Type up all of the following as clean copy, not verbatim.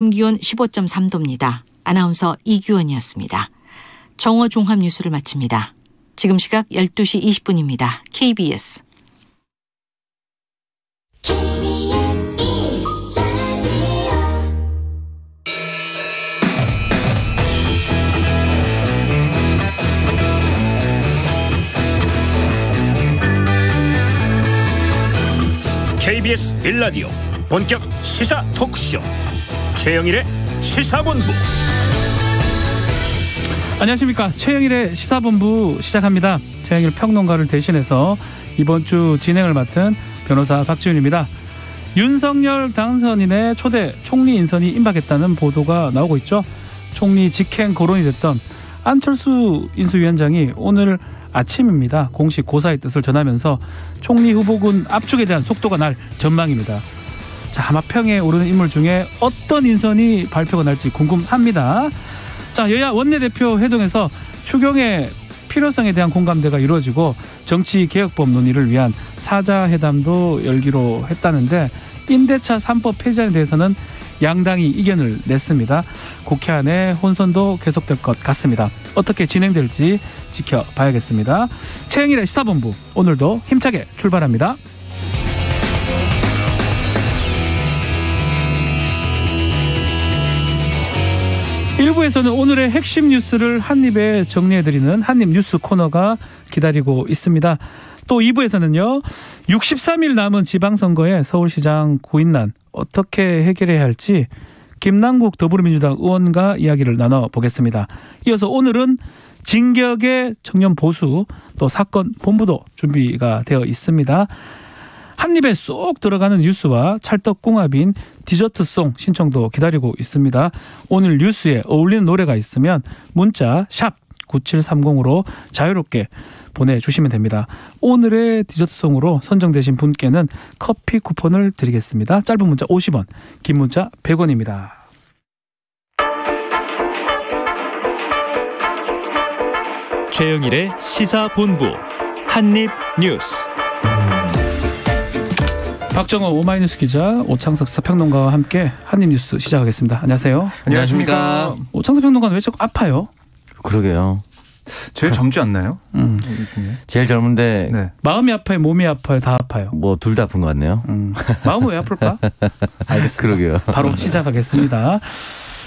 기온 15.3도입니다. 아나운서 이규원이었습니다. 정오 종합 뉴스를 마칩니다. 지금 시각 12시 20분입니다. KBS. KBS 1라디오 본격 시사 토크쇼 최영일의 시사본부. 안녕하십니까. 최영일의 시사본부 시작합니다. 최영일 평론가를 대신해서 이번 주 진행을 맡은 변호사 박지훈입니다. 윤석열 당선인의 초대 총리 인선이 임박했다는 보도가 나오고 있죠. 총리 직행 거론이 됐던 안철수 인수위원장이 오늘 아침입니다. 공식 고사의 뜻을 전하면서 총리 후보군 압축에 대한 속도가 날 전망입니다. 자, 하마평에 오르는 인물 중에 어떤 인선이 발표가 날지 궁금합니다. 자, 여야 원내대표 회동에서 추경의 필요성에 대한 공감대가 이루어지고 정치개혁법 논의를 위한 사자회담도 열기로 했다는데 임대차 3법 폐지안에 대해서는 양당이 이견을 냈습니다. 국회 안에 혼선도 계속될 것 같습니다. 어떻게 진행될지 지켜봐야겠습니다. 최영일의 시사본부, 오늘도 힘차게 출발합니다. 1부에서는 오늘의 핵심 뉴스를 한입에 정리해드리는 한입 뉴스 코너가 기다리고 있습니다. 또 2부에서는요. 63일 남은 지방선거에 서울시장 고인난 어떻게 해결해야 할지 김남국 더불어민주당 의원과 이야기를 나눠보겠습니다. 이어서 오늘은 진격의 청년 보수 또 사건 본부도 준비가 되어 있습니다. 한입에 쏙 들어가는 뉴스와 찰떡궁합인 디저트송 신청도 기다리고 있습니다. 오늘 뉴스에 어울리는 노래가 있으면 문자 샵 9730으로 자유롭게 보내주시면 됩니다. 오늘의 디저트송으로 선정되신 분께는 커피 쿠폰을 드리겠습니다. 짧은 문자 50원, 긴 문자 100원입니다. 최영일의 시사본부 한입뉴스. 박정호 오마이뉴스 기자, 오창석 사평론가와 함께 한입뉴스 시작하겠습니다. 안녕하세요. 안녕하십니까. 오창석 평론가는 왜 자꾸 아파요? 그러게요. 제일 젊지 않나요? 제일 젊은데 네. 마음이 아파요, 몸이 아파요, 다 아파요. 뭐 둘 다 아픈 것 같네요. 마음은 왜 아플까? 알겠습니다. 그러게요. 바로 시작하겠습니다.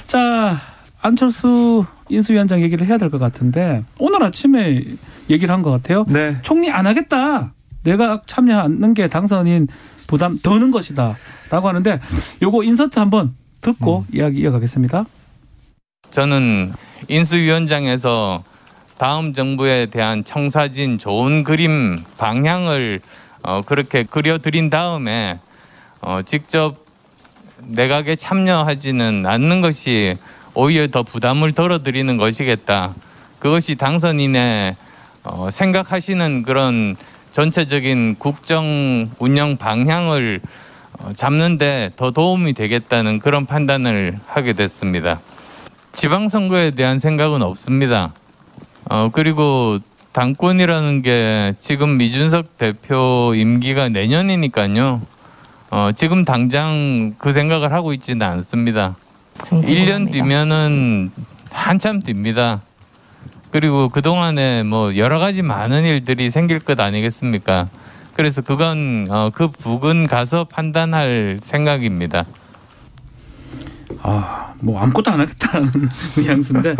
자, 안철수 인수위원장 얘기를 해야 될 것 같은데 오늘 아침에 얘기를 한 것 같아요. 네. 총리 안 하겠다. 내가 참여하는 게 당선인 부담 더는 것이다 라고 하는데 요거 인서트 한번 듣고 이야기 이어가겠습니다. 저는 인수위원장에서 다음 정부에 대한 청사진 좋은 그림 방향을 그렇게 그려드린 다음에 직접 내각에 참여하지는 않는 것이 오히려 더 부담을 덜어드리는 것이겠다. 그것이 당선인의 생각하시는 그런 전체적인 국정 운영 방향을 잡는데 더 도움이 되겠다는 그런 판단을 하게 됐습니다. 지방선거에 대한 생각은 없습니다. 그리고 당권이라는 게 지금 이준석 대표 임기가 내년이니까요. 지금 당장 그 생각을 하고 있지는 않습니다. 1년 뒤면은 한참 뒤입니다. 그리고 그동안에 뭐 여러 가지 많은 일들이 생길 것 아니겠습니까? 그래서 그건 그 부근 가서 판단할 생각입니다. 뭐 아무것도 안 하겠다는 뉘앙스인데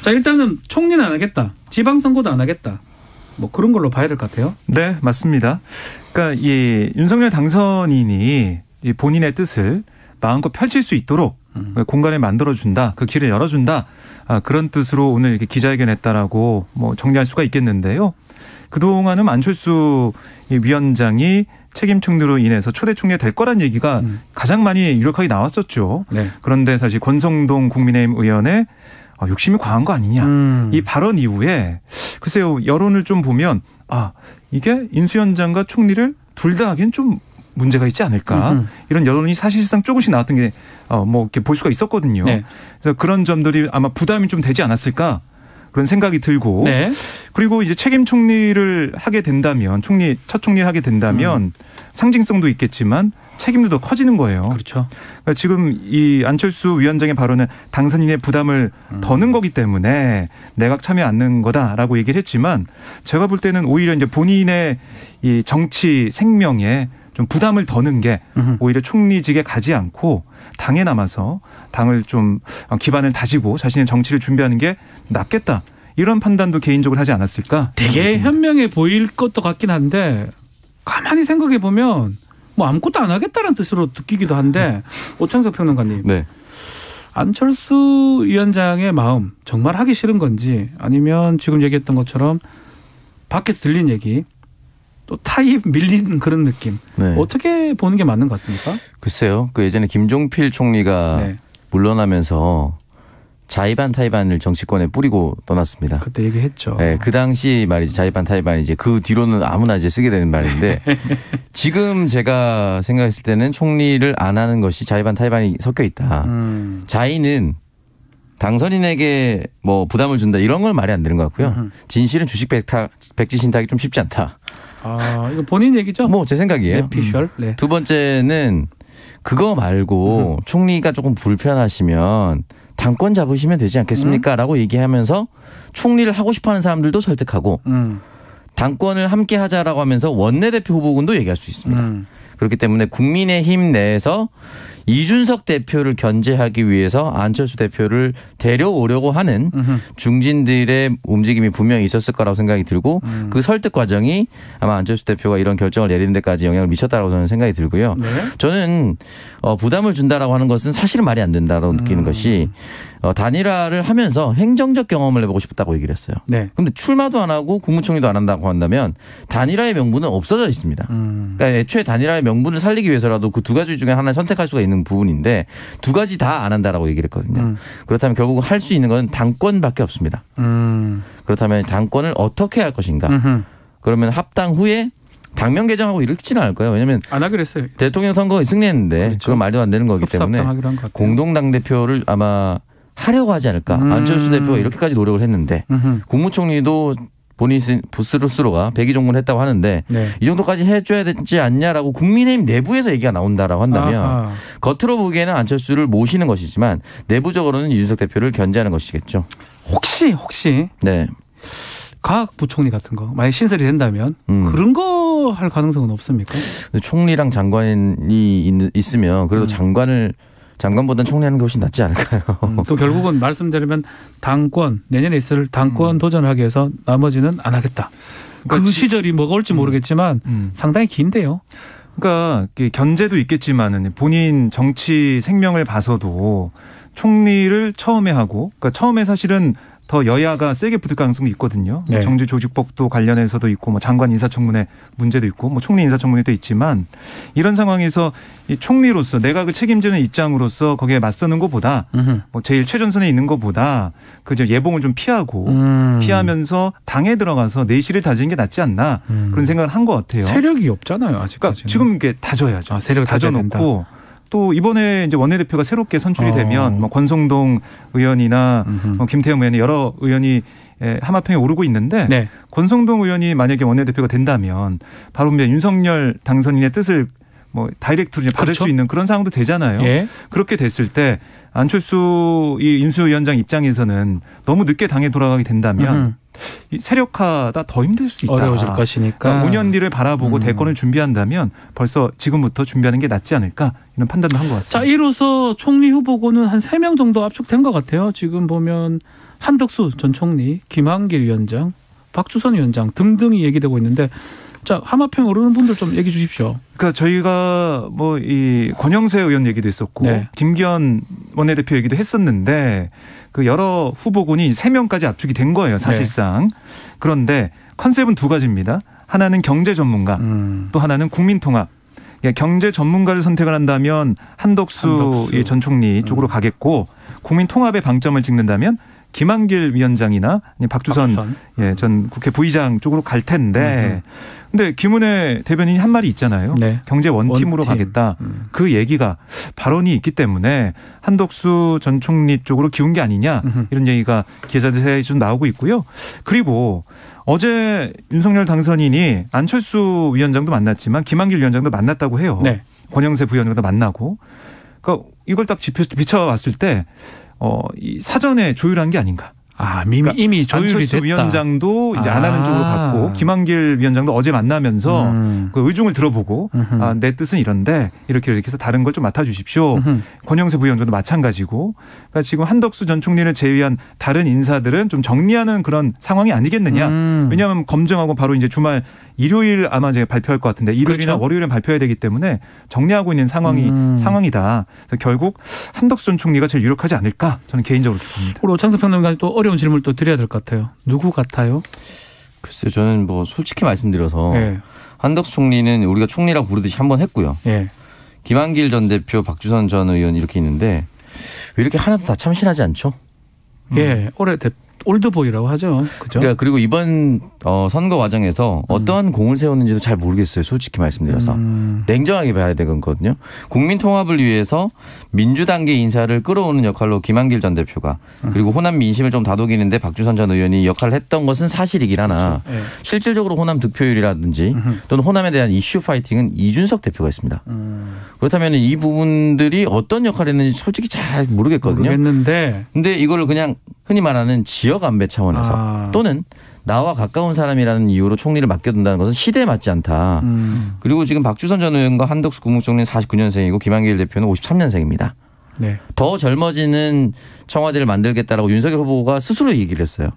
자, 일단은 총리는 안 하겠다. 지방선거도 안 하겠다. 뭐 그런 걸로 봐야 될 것 같아요. 네, 맞습니다. 그러니까 이 윤석열 당선인이 이 본인의 뜻을 마음껏 펼칠 수 있도록 공간을 만들어준다. 그 길을 열어준다. 그런 뜻으로 오늘 이렇게 기자회견했다라고 뭐 정리할 수가 있겠는데요. 그동안은 안철수 위원장이 책임 총리로 인해서 초대 총리가 될 거란 얘기가 가장 많이 유력하게 나왔었죠. 네. 그런데 사실 권성동 국민의힘 의원의 욕심이 과한 거 아니냐. 이 발언 이후에 글쎄요, 여론을 좀 보면 이게 인수위원장과 총리를 둘 다 하기엔 좀 문제가 있지 않을까. 이런 여론이 사실상 조금씩 나왔던 게 뭐 이렇게 볼 수가 있었거든요. 네. 그래서 그런 점들이 아마 부담이 좀 되지 않았을까. 그런 생각이 들고 네. 그리고 이제 책임 총리를 하게 된다면 첫 총리를 하게 된다면 상징성도 있겠지만 책임도 더 커지는 거예요. 그렇죠. 그러니까 지금 이 안철수 위원장의 발언은 당선인의 부담을 더는 거기 때문에 내각 참여 않는 거다라고 얘기를 했지만 제가 볼 때는 오히려 이제 본인의 이 정치 생명에 좀 부담을 더는 게 오히려 총리직에 가지 않고 당에 남아서 당을 좀 기반을 다지고 자신의 정치를 준비하는 게 낫겠다. 이런 판단도 개인적으로 하지 않았을까? 되게 현명해 보일 것도 같긴 한데 가만히 생각해 보면 뭐 아무것도 안 하겠다는 뜻으로 느끼기도 한데 오창석 평론가님. 네. 안철수 위원장의 마음 정말 하기 싫은 건지 아니면 지금 얘기했던 것처럼 밖에서 들린 얘기 또 타입 밀리는 그런 느낌. 네. 어떻게 보는 게 맞는 것 같습니까? 글쎄요. 그 예전에 김종필 총리가 네. 물러나면서 자의반 타의반을 정치권에 뿌리고 떠났습니다. 그때 얘기했죠. 네, 그 당시 말이지 자의반 타의반 이제 그 뒤로는 아무나 이제 쓰게 되는 말인데 지금 제가 생각했을 때는 총리를 안 하는 것이 자의반 타의반이 섞여 있다. 자의는 당선인에게 뭐 부담을 준다 이런 건 말이 안 되는 것 같고요. 진실은 주식 백지 신탁이 좀 쉽지 않다. 아, 이거 본인 얘기죠? 뭐 제 생각이에요. 내피셜. 네. 두 번째는 그거 말고 총리가 조금 불편하시면 당권 잡으시면 되지 않겠습니까? 라고 얘기하면서 총리를 하고 싶어하는 사람들도 설득하고 당권을 함께 하자라고 하면서 원내대표 후보군도 얘기할 수 있습니다. 그렇기 때문에 국민의힘 내에서 이준석 대표를 견제하기 위해서 안철수 대표를 데려오려고 하는 중진들의 움직임이 분명히 있었을 거라고 생각이 들고 그 설득 과정이 아마 안철수 대표가 이런 결정을 내리는 데까지 영향을 미쳤다고 저는 생각이 들고요. 네. 저는 부담을 준다라고 하는 것은 사실은 말이 안 된다고 느끼는 것이 단일화를 하면서 행정적 경험을 해보고 싶다고 얘기를 했어요. 네. 그런데 출마도 안 하고 국무총리도 안 한다고 한다면 단일화의 명분은 없어져 있습니다. 그러니까 애초에 단일화의 명분을 살리기 위해서라도 그 두 가지 중에 하나를 선택할 수가 있는 부분인데 두 가지 다 안 한다라고 얘기를 했거든요. 그렇다면 결국 할 수 있는 건 당권밖에 없습니다. 그렇다면 당권을 어떻게 할 것인가. 그러면 합당 후에 당명 개정하고 이렇지는 않을 거예요. 왜냐하면 안 하기로 했어요. 대통령 선거가 승리했는데 그렇죠. 그건 말도 안 되는 거기 때문에 합당하기로 한 것 같아요. 공동당대표를 아마 하려고 하지 않을까. 안철수 대표가 이렇게까지 노력을 했는데 국무총리도 본인 스스로가 백의종군을 했다고 하는데 네. 이 정도까지 해줘야 되지 않냐라고 국민의힘 내부에서 얘기가 나온다라고 한다면 아하. 겉으로 보기에는 안철수를 모시는 것이지만 내부적으로는 이준석 대표를 견제하는 것이겠죠. 혹시 네. 과학부총리 같은 거 만약 신설이 된다면 그런 거 할 가능성은 없습니까? 총리랑 장관이 있으면 그래도 장관보다는 총리하는 게 훨씬 낫지 않을까요? 또 결국은 말씀드리면 당권 내년에 있을 당권 도전을 하기 위해서 나머지는 안 하겠다. 그 시절이 뭐가 올지 모르겠지만 상당히 긴데요. 그러니까 견제도 있겠지만은 본인 정치 생명을 봐서도 총리를 처음에 하고, 그러니까 처음에 사실은 더 여야가 세게 붙을 가능성도 있거든요. 네. 정치조직법도 관련해서도 있고, 뭐 장관 인사청문회 문제도 있고, 뭐 총리 인사청문회도 있지만 이런 상황에서 이 총리로서 내각을 책임지는 입장으로서 거기에 맞서는 것보다 뭐 제일 최전선에 있는 것보다 그저 예봉을 좀 피하면서 당에 들어가서 내실을 다지는 게 낫지 않나 그런 생각을 한 것 같아요. 세력이 없잖아요, 아직까지는. 그러니까 지금 이게 다져야죠. 아, 세력을 다져놓고. 또 이번에 이제 원내대표가 새롭게 선출이 되면 뭐 권성동 의원이나 뭐 김태형 의원이 여러 의원이 하마평에 오르고 있는데 네. 권성동 의원이 만약에 원내대표가 된다면 바로 이제 윤석열 당선인의 뜻을 뭐 다이렉트로 받을 그렇죠. 수 있는 그런 상황도 되잖아요. 예. 그렇게 됐을 때 안철수 이 인수위원장 입장에서는 너무 늦게 당에 돌아가게 된다면 이 세력화가 더 힘들 수 있다. 어려워질 것이니까. 그러니까 5년 뒤를 바라보고 대권을 준비한다면 벌써 지금부터 준비하는 게 낫지 않을까 이런 판단도 한 것 같습니다. 자, 이로써 총리 후보군은 한 3명 정도 압축된 것 같아요. 지금 보면 한덕수 전 총리, 김한길 위원장, 박주선 위원장 등등이 얘기되고 있는데 자, 하마평 오르는 분들 좀 얘기해 주십시오. 그러니까 저희가 뭐 이 권영세 의원 얘기도 했었고 네. 김기현 원내대표 얘기도 했었는데 그 여러 후보군이 3명까지 압축이 된 거예요, 사실상. 네. 그런데 컨셉은 두 가지입니다. 하나는 경제 전문가, 또 하나는 국민통합. 경제 전문가를 선택을 한다면 한덕수 전 총리 쪽으로 가겠고 국민통합의 방점을 찍는다면 김한길 위원장이나 박주선 전 국회 부의장 쪽으로 갈 텐데 근데 김은혜 대변인이 한 말이 있잖아요. 네. 경제 원팀으로 가겠다. 그 얘기가 발언이 있기 때문에 한덕수 전 총리 쪽으로 기운 게 아니냐 이런 얘기가 기자들 사이에 좀 나오고 있고요. 그리고 어제 윤석열 당선인이 안철수 위원장도 만났지만 김한길 위원장도 만났다고 해요. 네. 권영세 부위원장도 만나고 그러니까 이걸 딱 비춰봤을 때 이 사전에 조율한 게 아닌가. 그러니까 이미 조율이 안철수 됐다. 위원장도 이제 안 하는 쪽으로 갔고 김한길 위원장도 어제 만나면서 그 의중을 들어보고 내 뜻은 이런데 이렇게 해서 다른 걸 좀 맡아주십시오. 권영세 부위원장도 마찬가지고 그러니까 지금 한덕수 전 총리를 제외한 다른 인사들은 좀 정리하는 그런 상황이 아니겠느냐. 왜냐하면 검증하고 바로 이제 주말 일요일 아마 제가 발표할 것 같은데 일요일이나 그렇죠. 월요일에 발표해야 되기 때문에 정리하고 있는 상황이다. 그래서 결국 한덕수 전 총리가 제일 유력하지 않을까 저는 개인적으로 그렇게 봅니다. 우리 오창석 평론가님 또 어려운 질문을 또 드려야 될 것 같아요. 누구 같아요? 글쎄요. 저는 뭐 솔직히 말씀드려서 예. 한덕수 총리는 우리가 총리라고 부르듯이 한번 했고요. 예. 김한길 전 대표, 박주선 전 의원 이렇게 있는데 왜 이렇게 하나도 다 참신하지 않죠? 예. 올드보이라고 하죠. 그죠? 그러니까 그리고 이번 선거 과정에서 어떠한 공을 세웠는지도 잘 모르겠어요. 솔직히 말씀드려서. 냉정하게 봐야 되거든요. 국민 통합을 위해서 민주당계 인사를 끌어오는 역할로 김한길 전 대표가 그리고 호남 민심을 좀 다독이는데 박주선 전 의원이 역할을 했던 것은 사실이긴 하나 그렇죠. 예. 실질적으로 호남 득표율이라든지 또는 호남에 대한 이슈 파이팅은 이준석 대표가 했습니다. 그렇다면 이 부분들이 어떤 역할을 했는지 솔직히 잘 모르겠거든요. 모르겠는데. 근데 이걸 그냥 흔히 말하는 지역 안배 차원에서 또는 나와 가까운 사람이라는 이유로 총리를 맡겨둔다는 것은 시대에 맞지 않다. 그리고 지금 박주선 전 의원과 한덕수 국무총리는 49년생이고 김한길 대표는 53년생입니다. 네. 더 젊어지는 청와대를 만들겠다라고 윤석열 후보가 스스로 얘기를 했어요.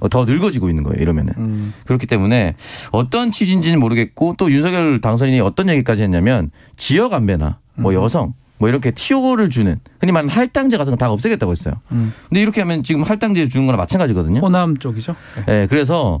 더 늙어지고 있는 거예요. 이러면은. 그렇기 때문에 어떤 취지인지는 모르겠고 또 윤석열 당선인이 어떤 얘기까지 했냐면 지역 안배나 뭐 여성 뭐 이렇게 TO를 주는 흔히 말하는 할당제 같은 거 다 없애겠다고 했어요. 근데 이렇게 하면 지금 할당제 주는 거나 마찬가지거든요. 호남 쪽이죠. 네, 그래서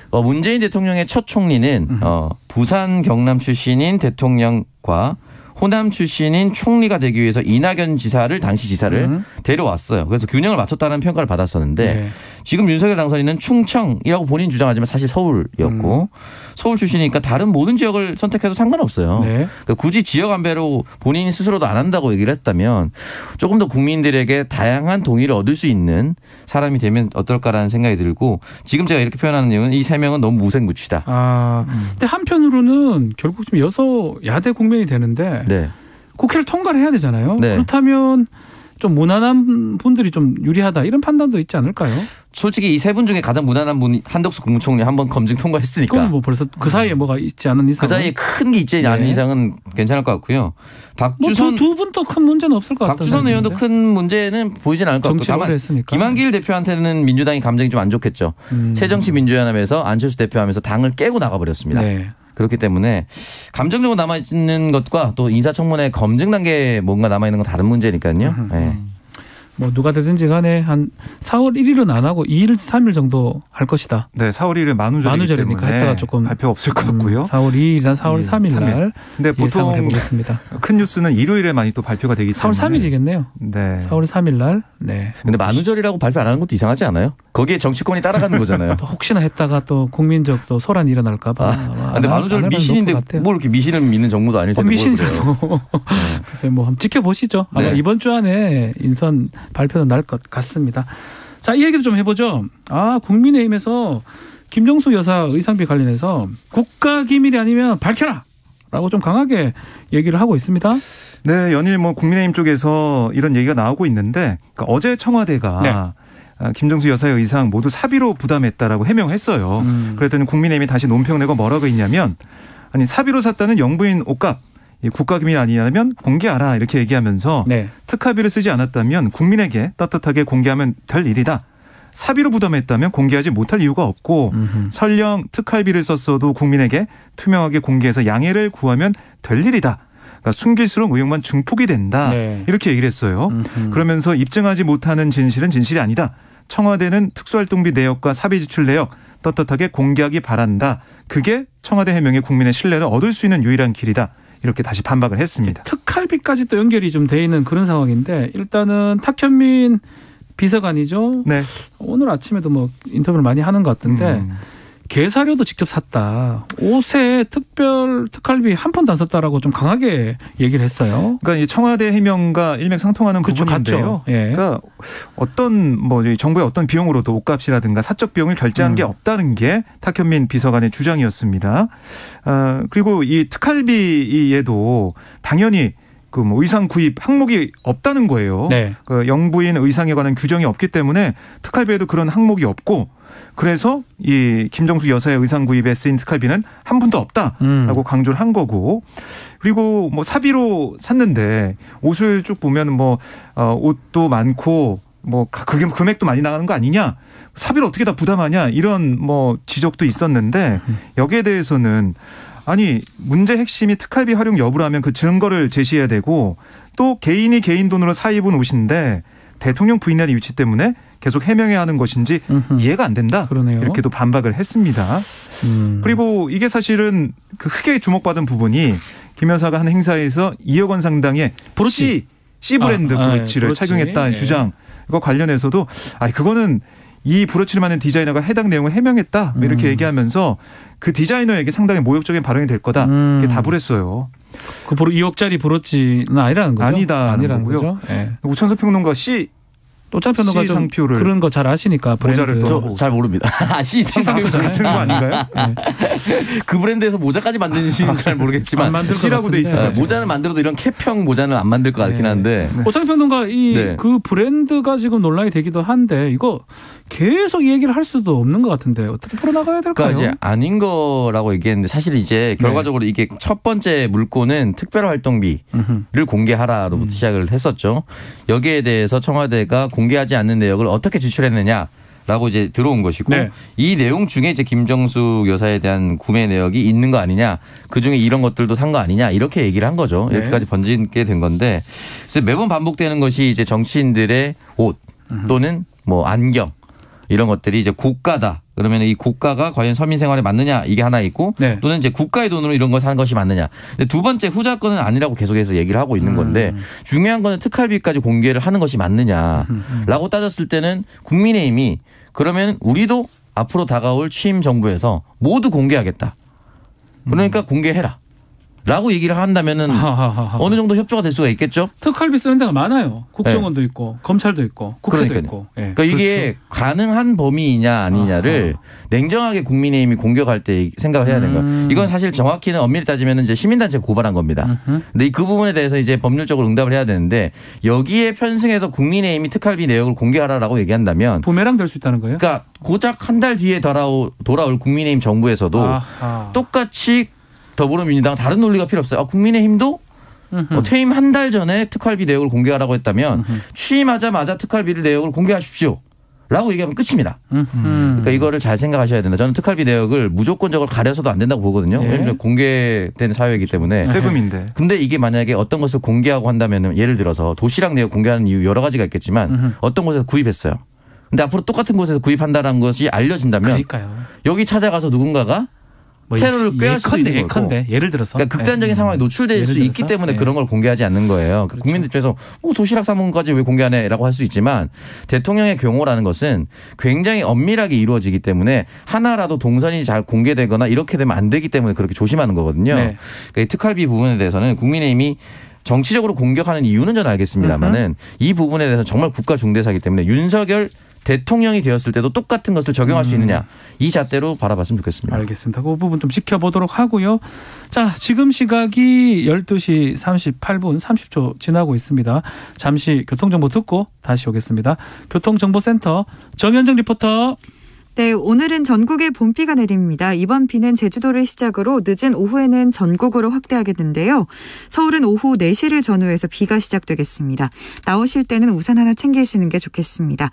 문재인 대통령의 첫 총리는 부산 경남 출신인 대통령과 호남 출신인 총리가 되기 위해서 이낙연 지사를 당시 지사를 데려왔어요. 그래서 균형을 맞췄다는 평가를 받았었는데 네. 지금 윤석열 당선인은 충청이라고 본인 주장하지만 사실 서울이었고 서울 출신이니까 다른 모든 지역을 선택해도 상관없어요. 네. 그러니까 굳이 지역 안배로 본인 스스로도 안 한다고 얘기를 했다면 조금 더 국민들에게 다양한 동의를 얻을 수 있는 사람이 되면 어떨까라는 생각이 들고 지금 제가 이렇게 표현하는 이유는 이 세 명은 너무 무색무취다. 근데 한편으로는 결국 좀 여소야대 국면이 되는데 네. 국회를 통과를 해야 되잖아요. 네. 그렇다면 좀 무난한 분들이 좀 유리하다 이런 판단도 있지 않을까요? 솔직히 이 세 분 중에 가장 무난한 분이 한덕수 국무총리 한번 검증 통과했으니까. 그건 뭐 벌써 그 사이에 뭐가 있지 않은 이상. 그 사이에 큰 게 있지 않은 이상은 괜찮을 것 같고요. 박주선 두 분 또 큰 문제는 없을 것 같아요. 박주선 의원도 큰 문제는 보이진 않을 것 같고 다만 했으니까. 김한길 대표한테는 민주당이 감정이 좀 안 좋겠죠. 새정치민주연합에서 안철수 대표하면서 당을 깨고 나가버렸습니다. 네. 그렇기 때문에 감정적으로 남아있는 것과 또 인사청문회 검증 단계에 뭔가 남아있는 건 다른 문제니까요. 네. 뭐 누가 되든지 간에 한 4월 1일은 안 하고 2일, 3일 정도 할 것이다. 네, 4월 1일 만우절이기 때문에 했다가 조금 발표 없을 것 같고요. 4월 2일이나 4월 3일 날 근데 보통 해보겠습니다. 큰 뉴스는 일요일에 많이 또 발표가 되기 때문에 4월 3일이겠네요. 네. 4월 3일 날. 네. 근데 만우절이라고 발표 안 하는 것도 이상하지 않아요? 거기에 정치권이 따라가는 거잖아요. 또 혹시나 했다가 또 국민적 또 소란이 일어날까 봐. 근데 만우절 미신인데 뭘 이렇게 미신을 믿는 정부도 아닐 텐데. 미신이라도. 글쎄요, 뭐 한번 지켜보시죠. 아마 네. 이번 주 안에 인선 발표는 날 것 같습니다. 자, 이 얘기를 좀 해보죠. 국민의힘에서 김정수 여사 의상비 관련해서 국가기밀이 아니면 밝혀라! 라고 좀 강하게 얘기를 하고 있습니다. 네, 연일 뭐 국민의힘 쪽에서 이런 얘기가 나오고 있는데 그러니까 어제 청와대가 김정수 여사의 의상 모두 사비로 부담했다라고 해명했어요. 그랬더니 국민의힘이 다시 논평 내고 뭐라고 했냐면 아니 사비로 샀다는 영부인 옷값 국가기밀 아니냐면 공개하라 이렇게 얘기하면서 특활비를 쓰지 않았다면 국민에게 떳떳하게 공개하면 될 일이다. 사비로 부담했다면 공개하지 못할 이유가 없고 설령 특활비를 썼어도 국민에게 투명하게 공개해서 양해를 구하면 될 일이다. 그러니까 숨길수록 의혹만 증폭이 된다. 이렇게 얘기를 했어요. 그러면서 입증하지 못하는 진실은 진실이 아니다. 청와대는 특수활동비 내역과 사비 지출 내역 떳떳하게 공개하기 바란다. 그게 청와대 해명에 국민의 신뢰를 얻을 수 있는 유일한 길이다. 이렇게 다시 반박을 했습니다. 특활비까지 또 연결이 좀 돼 있는 그런 상황인데 일단은 탁현민 비서관이죠. 네. 오늘 아침에도 뭐 인터뷰를 많이 하는 것 같은데 게사료도 직접 샀다. 옷에 특갈비 한 푼도 안 썼다라고 좀 강하게 얘기를 했어요. 그러니까 이 청와대 해명과 일맥상통하는 그쵸, 부분인데요. 예. 그러니까 어떤 정부의 어떤 비용으로도 옷값이라든가 사적 비용을 결제한 게 없다는 게 탁현민 비서관의 주장이었습니다. 그리고 이 특활비에도 당연히 그 의상 구입 항목이 없다는 거예요. 네. 그 영부인 의상에 관한 규정이 없기 때문에 특활비에도 그런 항목이 없고 그래서 이 김정숙 여사의 의상 구입에 쓰인 특활비는 한 푼도 없다라고 강조를 한 거고 그리고 뭐 사비로 샀는데 옷을 쭉 보면 옷도 많고 그게 금액도 많이 나가는 거 아니냐 사비를 어떻게 다 부담하냐 이런 지적도 있었는데 여기에 대해서는 아니 문제 핵심이 특활비 활용 여부라면 그 증거를 제시해야 되고 또 개인이 개인 돈으로 사입은 옷인데 대통령 부인의 위치 때문에 계속 해명해야 하는 것인지 이해가 안 된다. 그러네요. 이렇게도 반박을 했습니다. 그리고 이게 사실은 그 크게 주목받은 부분이 김 여사가 한 행사에서 2억 원 상당의 브로치. C 브랜드 브로치를 착용했다는 주장 이거 관련해서도 그거는 이 브로치를 만든 디자이너가 해당 내용을 해명했다 이렇게 얘기하면서 그 디자이너에게 상당히 모욕적인 발언이 될 거다 이렇게 답을 했어요. 그 2억짜리 브로치는 아니라는 거죠? 아니라는 거고요. 거죠? 네. 우천석 평론가 또짱 평론가 좀 상표를 그런 거 잘 아시니까 모자를 저 잘 모릅니다. C 상표 같은 거 아닌가요? 네. 그 브랜드에서 모자까지 만드는지는 잘 모르겠지만 C라고 돼 있어요. 모자는 만들어도 이런 캡형 모자는 안 만들 것 같긴 한데. 오창 평론가 그 브랜드가 지금 논란이 되기도 한데 이거 계속 이 얘기를 할 수도 없는 것 같은데 어떻게 풀어나가야 될까요? 그러니까 이제 아닌 거라고 얘기했는데 사실 이제 결과적으로 이게 첫 번째 물꼬는 특별활동비를 공개하라로부터 시작을 했었죠. 여기에 대해서 청와대가 공개하지 않는 내역을 어떻게 지출했느냐라고 이제 들어온 것이고 이 내용 중에 이제 김정숙 여사에 대한 구매 내역이 있는 거 아니냐, 그 중에 이런 것들도 산 거 아니냐 이렇게 얘기를 한 거죠. 이렇게까지 번지게 된 건데 그래서 매번 반복되는 것이 이제 정치인들의 옷 또는 안경 이런 것들이 이제 고가다. 그러면 이 고가가 과연 서민 생활에 맞느냐 이게 하나 있고 또는 이제 국가의 돈으로 이런 걸 사는 것이 맞느냐. 근데 두 번째 후자 건은 아니라고 계속해서 얘기를 하고 있는 건데 중요한 거는 특활비까지 공개를 하는 것이 맞느냐라고 따졌을 때는 국민의힘이 그러면 우리도 앞으로 다가올 취임 정부에서 모두 공개하겠다. 그러니까 공개해라. 라고 얘기를 한다면은 어느 정도 협조가 될 수가 있겠죠. 특활비 쓰는 데가 많아요. 국정원도 있고 검찰도 있고 국회도 있고. 그러니까 이게 가능한 범위이냐 아니냐를 냉정하게 국민의힘이 공격할 때 생각을 해야 되는 거예요. 이건 사실 정확히는 엄밀히 따지면 이제 시민단체가 고발한 겁니다. 근데 그 부분에 대해서 이제 법률적으로 응답을 해야 되는데 여기에 편승해서 국민의힘이 특활비 내역을 공개하라라고 얘기한다면 부메랑 될 수 있다는 거예요? 그러니까 고작 한 달 뒤에 돌아올 국민의힘 정부에서도 똑같이 더불어민주당 다른 논리가 필요 없어요. 국민의힘도 퇴임 한 달 전에 특활비 내역을 공개하라고 했다면 취임하자마자 특활비를 내역을 공개하십시오. 라고 얘기하면 끝입니다. 그러니까 이거를 잘 생각하셔야 된다. 저는 특활비 내역을 무조건적으로 가려서도 안 된다고 보거든요. 왜냐하면 공개된 사회이기 때문에. 세금인데. 근데 이게 만약에 어떤 것을 공개하고 한다면 예를 들어서 도시락 내역 공개하는 이유 여러 가지가 있겠지만 어떤 곳에서 구입했어요. 근데 앞으로 똑같은 곳에서 구입한다는 것이 알려진다면 그러니까요. 여기 찾아가서 누군가가 테러를 꾀할 수도 있는 거고. 예를 들어서. 그러니까 극단적인 상황에 노출될 수 있기 때문에 그런 걸 공개하지 않는 거예요. 그렇죠. 국민들 입장에서 도시락 사 먹은 것까지 왜 공개하네라고 할 수 있지만 대통령의 경호라는 것은 굉장히 엄밀하게 이루어지기 때문에 하나라도 동선이 잘 공개되거나 이렇게 되면 안 되기 때문에 그렇게 조심하는 거거든요. 그러니까 이 특활비 부분에 대해서는 국민의힘이 정치적으로 공격하는 이유는 저는 알겠습니다만은 이 부분에 대해서 정말 국가 중대사이기 때문에 윤석열 대통령이 되었을 때도 똑같은 것을 적용할 수 있느냐 이 잣대로 바라봤으면 좋겠습니다. 알겠습니다. 그 부분 좀 지켜보도록 하고요. 자, 지금 시각이 12시 38분 30초 지나고 있습니다. 잠시 교통정보 듣고 다시 오겠습니다. 교통정보센터 정현정 리포터. 네, 오늘은 전국에 봄비가 내립니다. 이번 비는 제주도를 시작으로 늦은 오후에는 전국으로 확대하겠는데요. 서울은 오후 4시를 전후해서 비가 시작되겠습니다. 나오실 때는 우산 하나 챙기시는 게 좋겠습니다.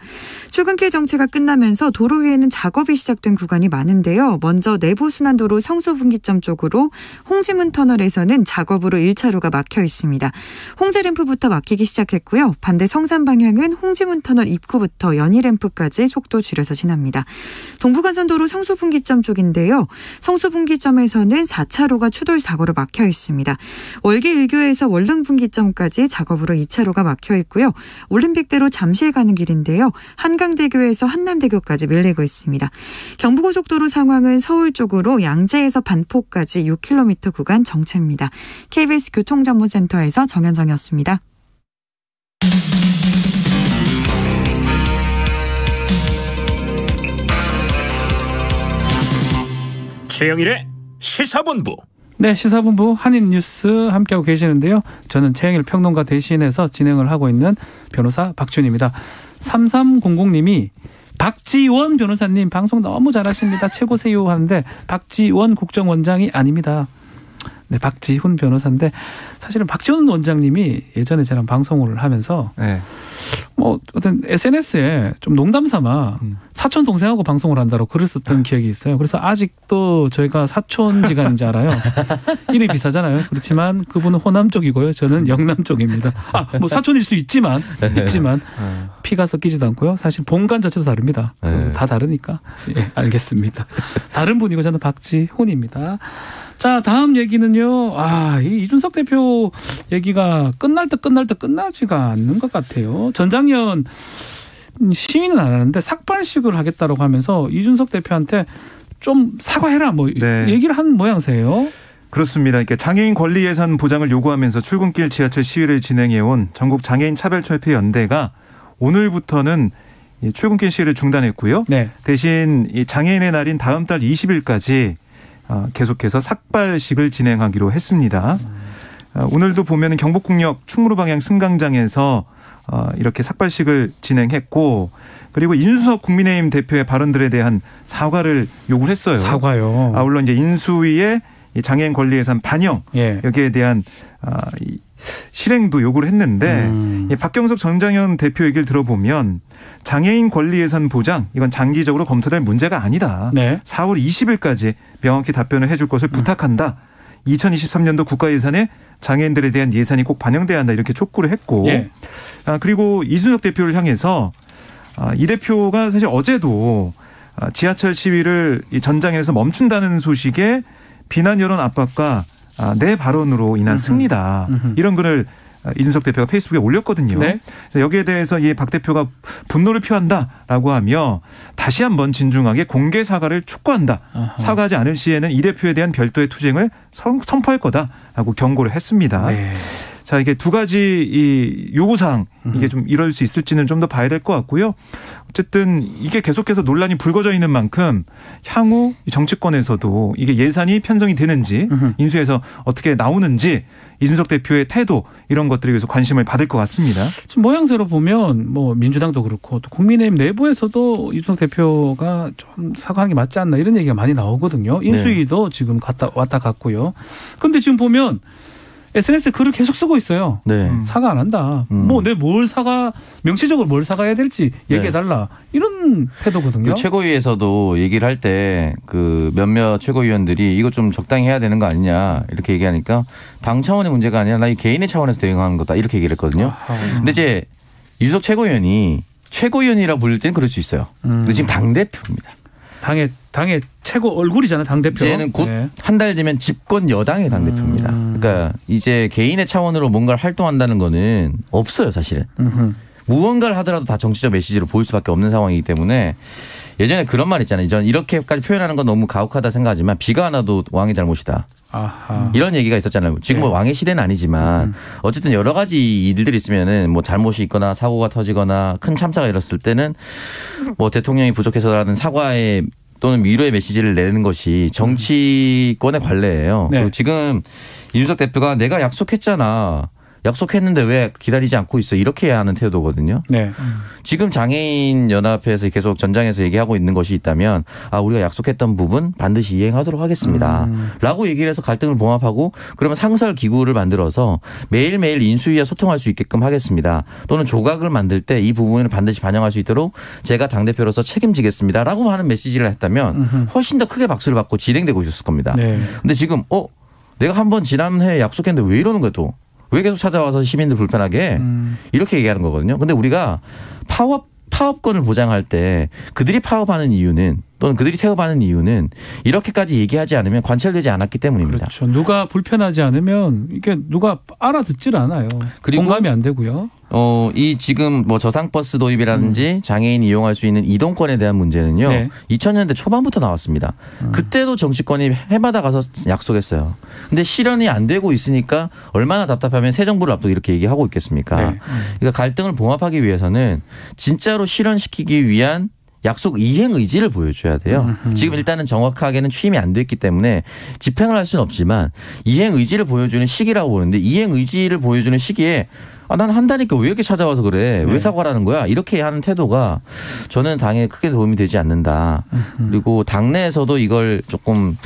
출근길 정체가 끝나면서 도로 위에는 작업이 시작된 구간이 많은데요. 먼저 내부순환도로 성수분기점 쪽으로 홍지문 터널에서는 작업으로 1차로가 막혀 있습니다. 홍제램프부터 막히기 시작했고요. 반대 성산 방향은 홍지문 터널 입구부터 연희램프까지 속도 줄여서 지납니다. 동부간선도로 성수분기점 쪽인데요. 성수분기점에서는 4차로가 추돌 사고로 막혀 있습니다. 월계 1교에서 월릉분기점까지 작업으로 2차로가 막혀 있고요. 올림픽대로 잠실 가는 길인데요. 한강대교에서 한남대교까지 밀리고 있습니다. 경부고속도로 상황은 서울 쪽으로 양재에서 반포까지 6km 구간 정체입니다. KBS 교통정보센터에서 정현정이었습니다. 최영일의 시사본부. 네, 시사본부 한인뉴스 함께하고 계시는데요. 저는 최영일 평론가 대신해서 진행을 하고 있는 변호사 박지훈입니다. 3300님이 박지원 변호사님 방송 너무 잘하십니다. 최고세요 하는데 박지원 국정원장이 아닙니다. 네, 박지훈 변호사인데 사실은 박지훈 원장님이 예전에 저랑 방송을 하면서 네. 뭐 어떤 SNS에 좀 농담 삼아 사촌 동생하고 방송을 한다고 글을 썼던 기억이 있어요. 그래서 아직도 저희가 사촌지간인 줄 알아요. 일이 비슷하잖아요. 그렇지만 그분은 호남 쪽이고요. 저는 영남 쪽입니다. 뭐 사촌일 수 있지만 피가 섞이지도 않고요. 사실 본관 자체도 다릅니다. 다 다르니까. 예, 알겠습니다. 다른 분이고 저는 박지훈입니다. 자, 다음 얘기는요. 이 이준석 대표 얘기가 끝날 때 끝나지가 않는 것 같아요. 전장현 시위는 안 하는데 삭발식을 하겠다라고 하면서 이준석 대표한테 좀 사과해라 뭐 네. 얘기를 한 모양새예요. 그렇습니다. 그러니까 장애인 권리 예산 보장을 요구하면서 출근길 지하철 시위를 진행해온 전국 장애인 차별철폐 연대가 오늘부터는 출근길 시위를 중단했고요. 네. 대신 이 장애인의 날인 다음 달 20일까지 계속해서 삭발식을 진행하기로 했습니다. 오늘도 보면 경복궁역 충무로 방향 승강장에서 이렇게 삭발식을 진행했고 그리고 인수석 국민의힘 대표의 발언들에 대한 사과를 요구를 했어요. 사과요. 물론 이제 인수위의 장애인 권리 예산 반영 여기에 대한 실행도 요구를 했는데 박경석 전장현 대표 얘기를 들어보면 장애인 권리 예산 보장 이건 장기적으로 검토될 문제가 아니다. 네. 4월 20일까지 명확히 답변을 해줄 것을 부탁한다. 2023년도 국가 예산에 장애인들에 대한 예산이 꼭 반영돼야 한다 이렇게 촉구를 했고 그리고 이준석 대표를 향해서 이 대표가 사실 어제도 지하철 시위를 전장에서 멈춘다는 소식에 비난 여론 압박과 내 발언으로 인한 승리다. 이런 글을 이준석 대표가 페이스북에 올렸거든요. 네. 그래서 여기에 대해서 이 박 대표가 분노를 표한다라고 하며 다시 한번 진중하게 공개 사과를 촉구한다. 사과하지 않을 시에는 이 대표에 대한 별도의 투쟁을 선포할 거다라고 경고를 했습니다. 네. 자, 이게 두 가지 이 요구사항 이게 좀 이럴 수 있을지는 좀 더 봐야 될 것 같고요. 어쨌든 이게 계속해서 논란이 불거져 있는 만큼 향후 정치권에서도 이게 예산이 편성이 되는지 인수에서 어떻게 나오는지 이준석 대표의 태도 이런 것들에 대해서 관심을 받을 것 같습니다. 지금 모양새로 보면 뭐 민주당도 그렇고 또 국민의힘 내부에서도 이준석 대표가 좀 사과하는 게 맞지 않나 이런 얘기가 많이 나오거든요. 인수위도 지금 왔다 갔고요. 그런데 지금 보면 SNS에 글을 계속 쓰고 있어요. 네. 사과 안 한다. 뭐 내 뭘 명시적으로 뭘 사과해야 될지 얘기해달라. 이런 태도거든요. 그 최고위에서도 얘기를 할 때 그 몇몇 최고위원들이 이거 좀 적당히 해야 되는 거 아니냐 이렇게 얘기하니까 당 차원의 문제가 아니라 나 이 개인의 차원에서 대응하는 거다 이렇게 얘기를 했거든요. 근데 이제 이준석 최고위원이 최고위원이라 부를 때는 그럴 수 있어요. 근데 지금 당대표입니다. 당의 최고 얼굴이잖아요. 당대표. 이제는 곧 한 달 되면 집권 여당의 당대표입니다. 그러니까 이제 개인의 차원으로 뭔가를 활동한다는 거는 없어요. 사실은. 무언가를 하더라도 다 정치적 메시지로 보일 수밖에 없는 상황이기 때문에 예전에 그런 말 있잖아요. 저는 이렇게까지 표현하는 건 너무 가혹하다 생각하지만 비가 안 와도 왕의 잘못이다. 아하. 이런 얘기가 있었잖아요. 지금 뭐 왕의 시대는 아니지만 어쨌든 여러 가지 일들이 있으면은 뭐 잘못이 있거나 사고가 터지거나 큰 참사가 일었을 때는 뭐 대통령이 부족해서라는 사과에 또는 위로의 메시지를 내는 것이 정치권의 관례예요. 네. 그리고 지금 이준석 대표가 내가 약속했잖아. 약속했는데 왜 기다리지 않고 있어. 이렇게 해야 하는 태도거든요. 네. 지금 장애인 연합회에서 계속 전장에서 얘기하고 있는 것이 있다면 우리가 약속했던 부분 반드시 이행하도록 하겠습니다. 라고 얘기를 해서 갈등을 봉합하고 그러면 상설 기구를 만들어서 매일매일 인수위와 소통할 수 있게끔 하겠습니다. 또는 조각을 만들 때 이 부분을 반드시 반영할 수 있도록 제가 당대표로서 책임지겠습니다. 라고 하는 메시지를 했다면 훨씬 더 크게 박수를 받고 진행되고 있었을 겁니다. 네. 근데 지금 내가 한번 지난해 약속했는데 왜 이러는 거야 또. 왜 계속 찾아와서 시민들 불편하게 이렇게 얘기하는 거거든요. 근데 우리가 파업권을 보장할 때 그들이 파업하는 이유는 또는 그들이 태워받는 이유는 이렇게까지 얘기하지 않으면 관철되지 않았기 때문입니다. 그렇죠. 누가 불편하지 않으면 이게 누가 알아듣질 않아요. 그리고 공감이 안 되고요. 이 지금 뭐 저상버스 도입이라든지 장애인이 이용할 수 있는 이동권에 대한 문제는요. 네. 2000년대 초반부터 나왔습니다. 그때도 정치권이 해마다 가서 약속했어요. 근데 실현이 안 되고 있으니까 얼마나 답답하면 새 정부를 앞두고 이렇게 얘기하고 있겠습니까? 네. 그러니까 갈등을 봉합하기 위해서는 진짜로 실현시키기 위한 약속 이행 의지를 보여줘야 돼요. 지금 일단은 정확하게는 취임이 안 됐기 때문에 집행을 할 수는 없지만 이행 의지를 보여주는 시기라고 보는데 이행 의지를 보여주는 시기에 난 한다니까 왜 이렇게 찾아와서 그래? 왜 사과라는 거야? 이렇게 하는 태도가 저는 당에 크게 도움이 되지 않는다. 그리고 당내에서도 이걸 조금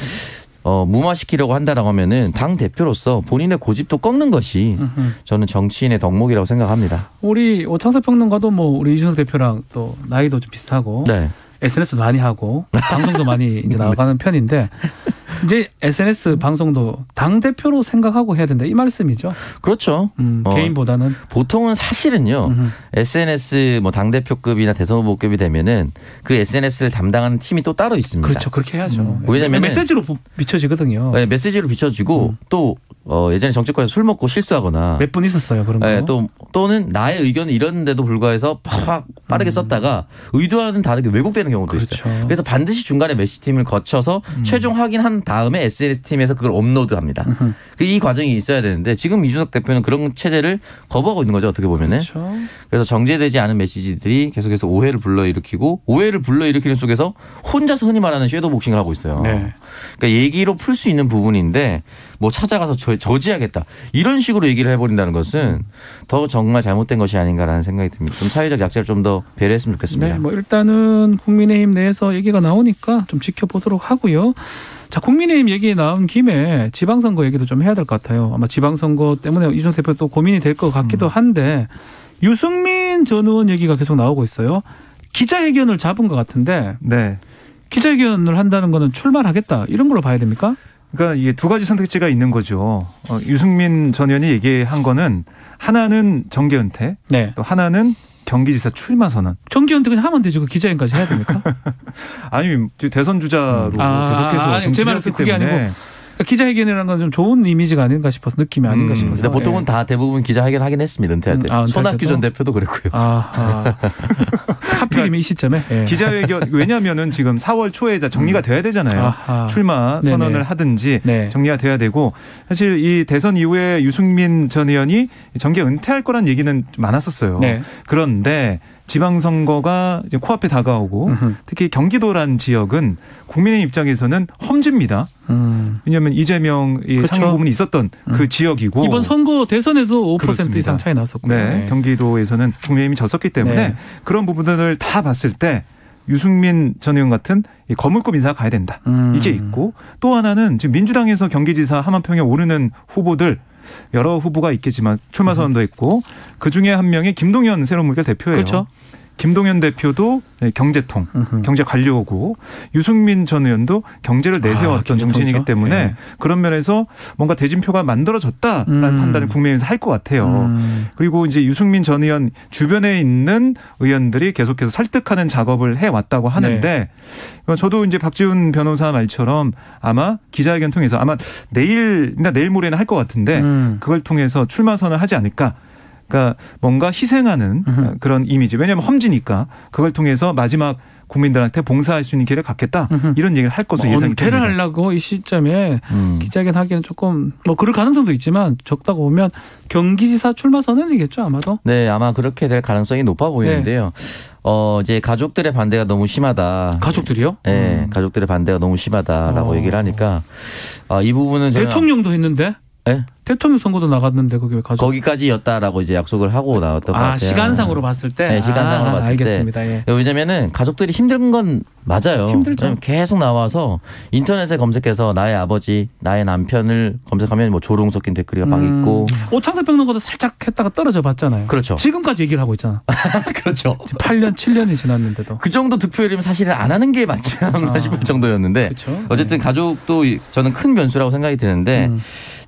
무마시키려고 한다라고 하면은 당 대표로서 본인의 고집도 꺾는 것이 저는 정치인의 덕목이라고 생각합니다. 우리 오창석 평론가도 뭐 우리 이준석 대표랑 또 나이도 좀 비슷하고 네. SNS도 많이 하고 방송도 많이 이제 나가는 편인데 이제 SNS 방송도 당 대표로 생각하고 해야 된다 이 말씀이죠. 그렇죠. 개인보다는 보통은 사실은요. SNS 뭐 당 대표급이나 대선 후보급이 되면은 그 SNS를 담당하는 팀이 또 따로 있습니다. 그렇죠. 그렇게 해야죠. 왜냐면 메시지로 비춰지거든요. 네, 메시지로 비춰지고 또 예전에 정치권에서 술 먹고 실수하거나 몇 분 있었어요 그런 거. 네, 또는 나의 의견은 이런데도 불구해서 팍 빠르게 썼다가 의도와는 다르게 왜곡되는 경우도 그렇죠. 있어요. 그래서 반드시 중간에 메시지팀을 거쳐서 최종 확인한 다음에 SNS팀에서 그걸 업로드합니다. 이 과정이 있어야 되는데 지금 이준석 대표는 그런 체제를 거부하고 있는 거죠. 어떻게 보면은. 그렇죠. 그래서 정제되지 않은 메시지들이 계속해서 오해를 불러일으키고 오해를 불러일으키는 속에서 혼자서 흔히 말하는 섀도우 복싱을 하고 있어요. 네. 그러니까 얘기로 풀 수 있는 부분인데 뭐 찾아가서 저지하겠다 이런 식으로 얘기를 해버린다는 것은 더 정말 잘못된 것이 아닌가라는 생각이 듭니다. 좀 사회적 약자를 좀 더 배려했으면 좋겠습니다. 네, 뭐 일단은 국민의힘 내에서 얘기가 나오니까 좀 지켜보도록 하고요. 자, 국민의힘 얘기 나온 김에 지방선거 얘기도 좀 해야 될 것 같아요. 아마 지방선거 때문에 이준석 대표 또 고민이 될 것 같기도 한데 유승민 전 의원 얘기가 계속 나오고 있어요. 기자회견을 잡은 것 같은데 네. 기자회견을 한다는 거는 출마하겠다 이런 걸로 봐야 됩니까? 그러니까 이게 두 가지 선택지가 있는 거죠. 유승민 전 의원이 얘기한 거는 하나는 정계 은퇴, 네. 또 하나는 경기지사 출마 선언. 정계 은퇴 그냥 하면 되죠. 그 기자회견까지 해야 됩니까? 아니 대선 주자로 계속해서 제 말은 그게 아니고 기자회견이라는 건 좀 좋은 이미지가 아닌가 싶어서 느낌이 아닌가 싶어서. 근데 보통은 다 대부분 기자회견 하긴 했습니다. 은퇴할 때. 손학규 전 대표도 그랬고요. 하필이면 이 시점에. 예. 기자회견 왜냐하면은 지금 4월 초에 정리가 돼야 되잖아요. 출마 선언을 네네. 하든지 네. 정리가 돼야 되고 사실 이 대선 이후에 유승민 전 의원이 정계 은퇴할 거란 얘기는 좀 많았었어요. 네. 그런데 지방선거가 이제 코앞에 다가오고 특히 경기도라는 지역은 국민의 입장에서는 험지입니다. 왜냐하면 이재명의 그렇죠. 상위 부분이 있었던 그 지역이고 이번 선거 대선에도 5% 그렇습니다. 이상 차이 났었고요. 네. 네. 경기도에서는 국민의힘이 졌었기 때문에 네. 그런 부분들을 다 봤을 때 유승민 전 의원 같은 거물급 인사가 가야 된다. 이게 있고 또 하나는 지금 민주당에서 경기지사 하만평에 오르는 후보들 여러 후보가 있겠지만 출마 선언도 했고 그중에 한 명이 김동연 새로운 물결 대표예요. 그렇죠. 김동연 대표도 경제통, 경제관료고 유승민 전 의원도 경제를 내세웠던 정치인이기 때문에 네. 그런 면에서 뭔가 대진표가 만들어졌다라는 판단을 국민의힘에서 할 것 같아요. 그리고 이제 유승민 전 의원 주변에 있는 의원들이 계속해서 설득하는 작업을 해왔다고 하는데 네. 저도 이제 박지훈 변호사 말처럼 아마 기자회견 통해서 아마 내일이나 내일 모레는 할 것 같은데 그걸 통해서 출마 선언을 하지 않을까. 그러니까 뭔가 희생하는 그런 이미지. 왜냐하면 험지니까 그걸 통해서 마지막 국민들한테 봉사할 수 있는 기회를 갖겠다. 이런 얘기를 할 것으로 예상이 됩니다. 은퇴를 하려고 이 시점에 기자회견 하기는 조금 뭐 그럴 가능성도 있지만 적다고 보면 경기지사 출마 선언이겠죠 아마도. 네, 아마 그렇게 될 가능성이 높아 보이는데요. 네. 이제 가족들의 반대가 너무 심하다. 가족들이요? 네, 가족들의 반대가 너무 심하다라고 얘기를 하니까 이 부분은 대통령도 했는데. 네? 대통령 선거도 나갔는데 거기 왜 가족? 거기까지였다라고 이제 약속을 하고 나왔던 것 같아요. 시간상으로 봤을 때. 네, 시간상으로 봤을 알겠습니다. 때. 예. 왜냐면은 가족들이 힘든 건 맞아요. 힘들죠. 계속 나와서 인터넷에 검색해서 나의 아버지, 나의 남편을 검색하면 뭐 조롱 섞인 댓글이 막 있고. 오창석 평론가도 살짝 했다가 떨어져 봤잖아요. 그렇죠. 지금까지 얘기를 하고 있잖아. 그렇죠. 8년, 7년이 지났는데도. 그 정도 득표율이면 사실은 안 하는 게 맞지 않나 싶을 정도였는데. 그렇죠. 어쨌든 가족도 저는 큰 변수라고 생각이 드는데.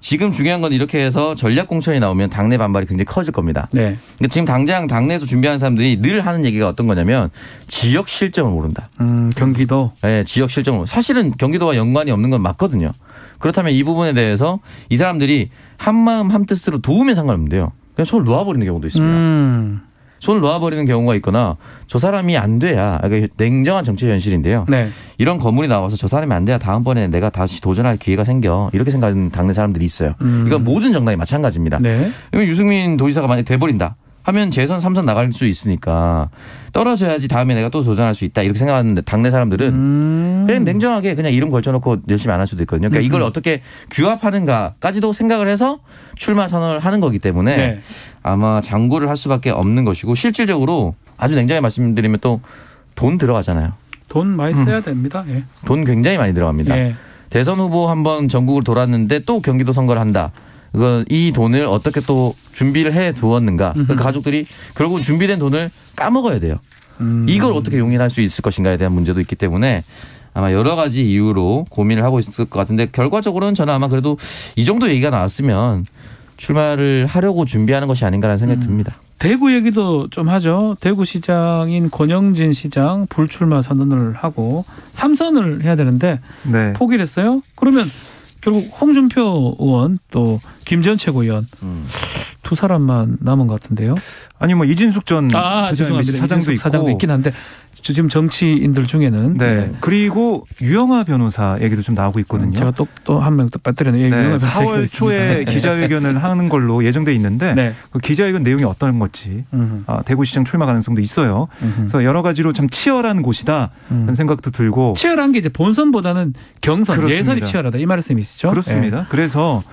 지금 중요한 건 이렇게 해서 전략 공천이 나오면 당내 반발이 굉장히 커질 겁니다. 네. 근데 지금 당장 당내에서 준비하는 사람들이 늘 하는 얘기가 어떤 거냐면 지역 실정을 모른다. 경기도. 네, 지역 실정을. 사실은 경기도와 연관이 없는 건 맞거든요. 그렇다면 이 부분에 대해서 이 사람들이 한마음 한뜻으로 도우면 상관없는데요. 그냥 손을 놓아버리는 경우도 있습니다. 손을 놓아버리는 경우가 있거나 저 사람이 안 돼야, 그러니까 냉정한 정치 현실인데요. 네. 이런 거물이 나와서 저 사람이 안 돼야 다음번에 내가 다시 도전할 기회가 생겨. 이렇게 생각하는 당내 사람들이 있어요. 이건 모든 정당이 마찬가지입니다. 네. 유승민 도지사가 만약에 돼버린다 하면 재선 3선 나갈 수 있으니까 떨어져야지 다음에 내가 또 도전할 수 있다 이렇게 생각하는데 당내 사람들은 그냥 냉정하게 그냥 이름 걸쳐놓고 열심히 안 할 수도 있거든요. 그러니까 이걸 어떻게 규합하는가까지도 생각을 해서 출마 선언을 하는 거기 때문에 네. 아마 장고를 할 수밖에 없는 것이고 실질적으로 아주 냉정하게 말씀드리면 또 돈 들어가잖아요. 돈 많이 써야 됩니다. 예. 돈 굉장히 많이 들어갑니다. 예. 대선 후보 한번 전국을 돌았는데 또 경기도 선거를 한다. 이 돈을 어떻게 또 준비를 해 두었는가. 그 가족들이 결국은 준비된 돈을 까먹어야 돼요. 이걸 어떻게 용인할 수 있을 것인가에 대한 문제도 있기 때문에 아마 여러 가지 이유로 고민을 하고 있을 것 같은데 결과적으로는 저는 아마 그래도 이 정도 얘기가 나왔으면 출마를 하려고 준비하는 것이 아닌가라는 생각이 듭니다. 대구 얘기도 좀 하죠. 대구시장인 권영진 시장 불출마 선언을 하고 3선을 해야 되는데 네. 포기를 했어요. 그러면 결국 홍준표 의원 또 김재원 최고위원 두 사람만 남은 것 같은데요. 아니 뭐 이진숙 전 사장도 있긴 한데 지금 정치인들 중에는 네. 그리고 유영하 변호사 얘기도 좀 나오고 있거든요. 제가 또 한 명 또 빠뜨렸네요. 네. 4월 초에 기자회견을 하는 걸로 예정돼 있는데 네. 그 기자회견 내용이 어떤 건지 대구시장 출마 가능성도 있어요. 그래서 여러 가지로 참 치열한 곳이다 하는 생각도 들고 치열한 게 이제 본선보다는 경선, 그렇습니다. 예선이 치열하다 이 말씀이시죠? 그렇습니다. 네. 그래서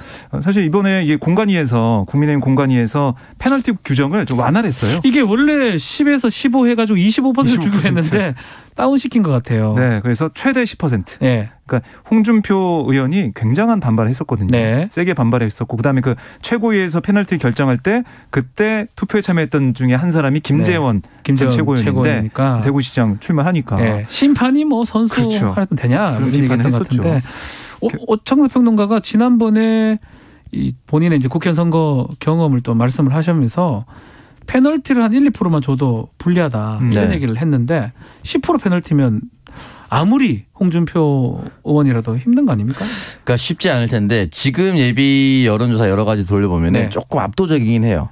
사실 이번에 공관위에서 국민의힘 공관위에서 페널티 규정을 좀 완화를 했어요. 이게 원래 10에서 15 해가지고 25% 주기로 했는데 다운시킨 것 같아요. 네, 그래서 최대 10%. 네. 그러니까 홍준표 의원이 굉장한 반발을 했었거든요. 네. 세게 반발했었고 그다음에 그 최고위에서 페널티 결정할 때 그때 투표에 참여했던 중에 한 사람이 김재원 전 최고위원인데 대구시장 출마하니까 네. 심판이 뭐 선수 그렇죠. 하면 되냐 그런 비판을 했었죠. 청사평론가가 지난번에 이 본인의 이제 국회의원 선거 경험을 또 말씀을 하시면서 페널티를 한 1, 2%만 줘도 불리하다 이런 얘기를 했는데 10% 페널티면 아무리 홍준표 의원이라도 힘든 거 아닙니까? 그러니까 쉽지 않을 텐데 지금 예비 여론조사 여러 가지 돌려보면 네. 조금 압도적이긴 해요.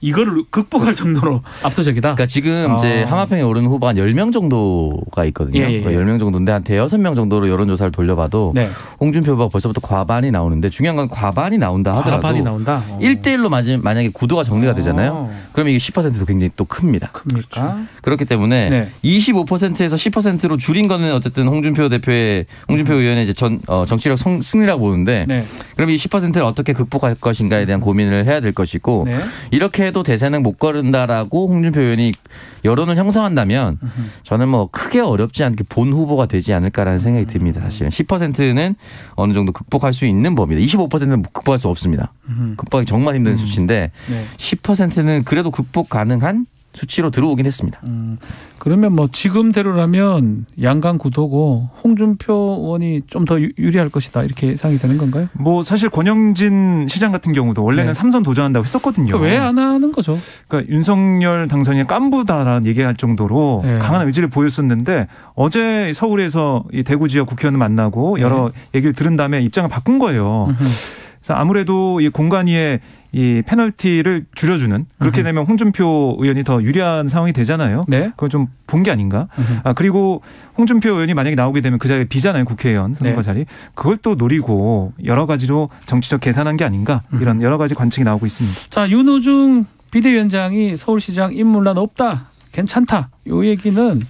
이거를 극복할 정도로 압도적이다? 그러니까 지금 이제 하마평에 오른 후보가 한 10명 정도가 있거든요. 예. 그러니까 10명 정도인데 한 5-6명 정도로 여론조사를 돌려봐도 네. 홍준표 후보가 벌써부터 과반이 나오는데 중요한 건 과반이 나온다 하더라도 과반이 나온다? 1대1로 만약에 구도가 정리가 되잖아요. 그러면 이게 10%도 굉장히 또 큽니다. 큽니까? 그렇죠. 그렇기 때문에 네. 25%에서 10%로 줄인 거는 어쨌든 홍준표 의원의 이제 정치력 승리라고 보는데 네. 그럼 이 10%를 어떻게 극복할 것인가에 대한 고민을 해야 될 것이고 네. 이렇게 해도 대세는 못 거른다라고 홍준표 의원이 여론을 형성한다면 저는 뭐 크게 어렵지 않게 본 후보가 되지 않을까라는 생각이 듭니다. 사실은 10%는 어느 정도 극복할 수 있는 법입니다. 25%는 극복할 수 없습니다. 극복하기 정말 힘든 수치인데 네. 10%는 그래도 극복 가능한 수치로 들어오긴 했습니다. 그러면 뭐 지금대로라면 양강 구도고 홍준표 의원이 좀 더 유리할 것이다 이렇게 예상이 되는 건가요? 뭐 사실 권영진 시장 같은 경우도 원래는 네. 3선 도전한다고 했었거든요. 왜 안 하는 거죠? 그러니까 윤석열 당선인이 깐부다라는 얘기할 정도로 네. 강한 의지를 보였었는데 어제 서울에서 이 대구 지역 국회의원을 만나고 여러 얘기를 들은 다음에 입장을 바꾼 거예요. 그래서 아무래도 이 공관위에 이 페널티를 줄여주는 그렇게 되면 홍준표 의원이 더 유리한 상황이 되잖아요. 네. 그건 좀 본 게 아닌가. 그리고 홍준표 의원이 만약에 나오게 되면 그 자리에 비잖아요. 국회의원 선거 네. 자리. 그걸 또 노리고 여러 가지로 정치적 계산한 게 아닌가. 이런 여러 가지 관측이 나오고 있습니다. 자, 윤호중 비대위원장이 서울시장 인물난 없다. 괜찮다. 이 얘기는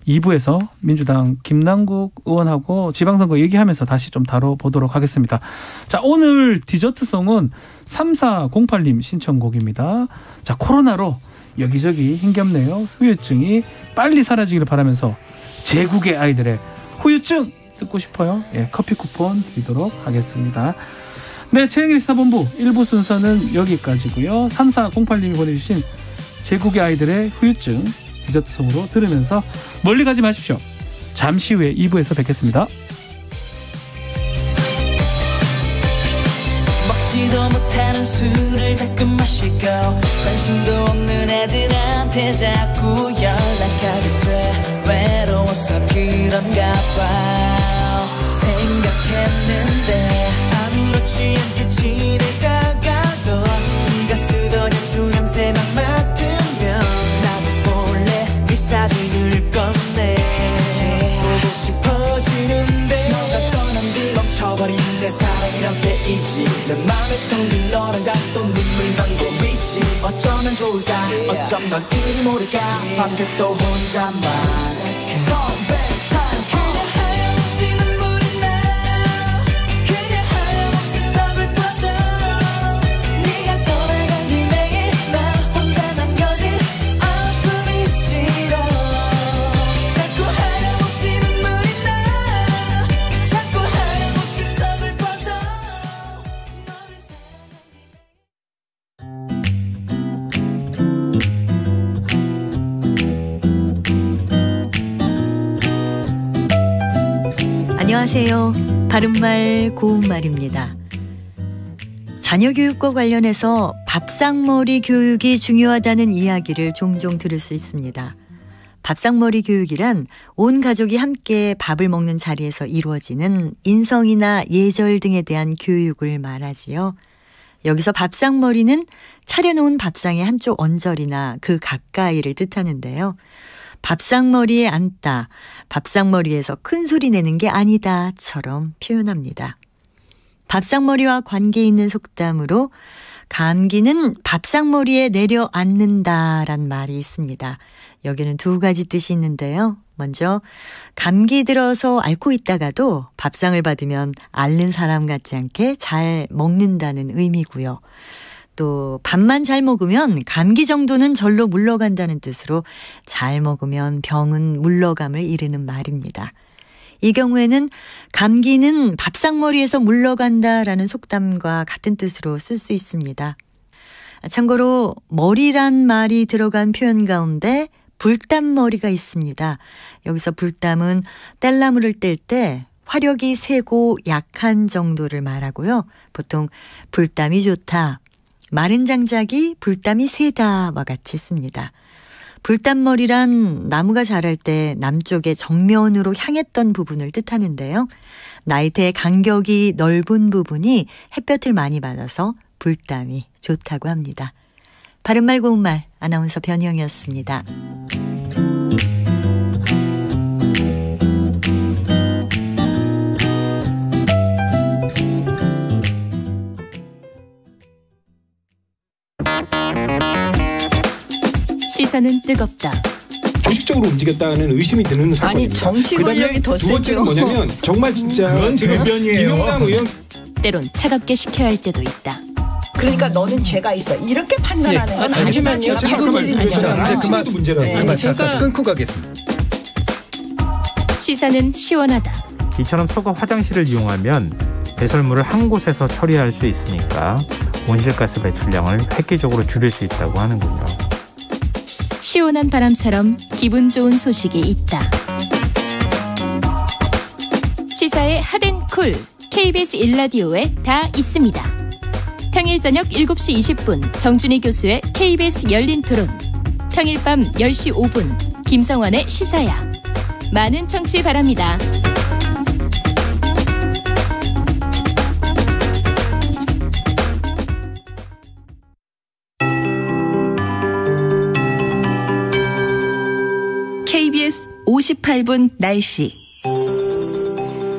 2부에서 민주당 김남국 의원하고 지방선거 얘기하면서 다시 좀 다뤄보도록 하겠습니다. 자, 오늘 디저트송은 3408님 신청곡입니다. 자, 코로나로 여기저기 힘겹네요. 후유증이 빨리 사라지기를 바라면서 제국의 아이들의 후유증 듣고 싶어요. 예, 커피 쿠폰 드리도록 하겠습니다. 네, 최영일 시사본부 1부 순서는 여기까지고요. 3408님이 보내주신 제국의 아이들의 후유증 디저트송으로 들으면서 멀리 가지 마십시오. 잠시 후에 2부에서 뵙겠습니다. 나는 술을 자꾸 마시고 관심도 없는 애들한테 자꾸 연락하게 돼. 외로워서 그런가 봐. 생각했는데 아무렇지 않게 지내다가도 네가 쓰던 향수 냄새만 맡으면 나도 몰래 네 사진을 꺼내. 보고 싶어지는데 너가 떠난 뒤 멈춰버린 내 사랑이란 페이지. 내 맘에 텅 빈 너란 작도 눈물만 고이지. 어쩌면 좋을까 어쩜 넌 이리 모를까 밤새 또 혼자만 Turn back time. 그냥 하염없이 눈물이 나. 그냥 하염없이 썩을 퍼져. 네가 떠나간 뒤 매일 나 혼자 남겨진 아픔이 싫어. 자꾸 하염없이 눈물이 나. 자꾸 하염없이 썩을 퍼져. 너를 안녕하세요. 바른말 고운말입니다. 자녀 교육과 관련해서 밥상머리 교육이 중요하다는 이야기를 종종 들을 수 있습니다. 밥상머리 교육이란 온 가족이 함께 밥을 먹는 자리에서 이루어지는 인성이나 예절 등에 대한 교육을 말하지요. 여기서 밥상머리는 차려놓은 밥상의 한쪽 언저리나 그 가까이를 뜻하는데요. 밥상머리에 앉다, 밥상머리에서 큰 소리 내는 게 아니다처럼 표현합니다. 밥상머리와 관계 있는 속담으로 감기는 밥상머리에 내려앉는다란 말이 있습니다. 여기는 두 가지 뜻이 있는데요. 먼저 감기 들어서 앓고 있다가도 밥상을 받으면 앓는 사람 같지 않게 잘 먹는다는 의미고요. 또 밥만 잘 먹으면 감기 정도는 절로 물러간다는 뜻으로 잘 먹으면 병은 물러감을 이르는 말입니다. 이 경우에는 감기는 밥상머리에서 물러간다라는 속담과 같은 뜻으로 쓸 수 있습니다. 참고로 머리란 말이 들어간 표현 가운데 불땀머리가 있습니다. 여기서 불땀은 뗄나무를 뗄 때 화력이 세고 약한 정도를 말하고요. 보통 불땀이 좋다, 마른 장작이 불땀이 세다와 같이 씁니다. 불땀머리란 나무가 자랄 때 남쪽의 정면으로 향했던 부분을 뜻하는데요. 나이테의 간격이 넓은 부분이 햇볕을 많이 받아서 불땀이 좋다고 합니다. 바른말 고운말 아나운서 변희영이었습니다. 시선은 뜨겁다. 조직적으로 움직였다는 의심이 드는 사건입니다. 아니 정치 권력이 더 세죠. 두 번째는 뭐냐면 정말 진짜 그건 대변이에요. 김용남 의원 때론 차갑게 식혀야 할 때도 있다. 그러니까 너는 죄가 있어. 이렇게 판단하는 건 잠시만요. 이제 그만 문제라고. 제가 끊고 가겠습니다. 시사는 시원하다. 이처럼 서거 화장실을 이용하면 배설물을 한 곳에서 처리할 수 있으니까 온실가스 배출량을 획기적으로 줄일 수 있다고 하는군요. 시원한 바람처럼 기분 좋은 소식이 있다. 시사의 핫앤쿨 KBS 1라디오에 다 있습니다. 평일 저녁 7시 20분 정준희 교수의 KBS 열린 토론, 평일 밤 10시 5분 김성환의 시사야. 많은 청취 바랍니다. KBS 58분 날씨.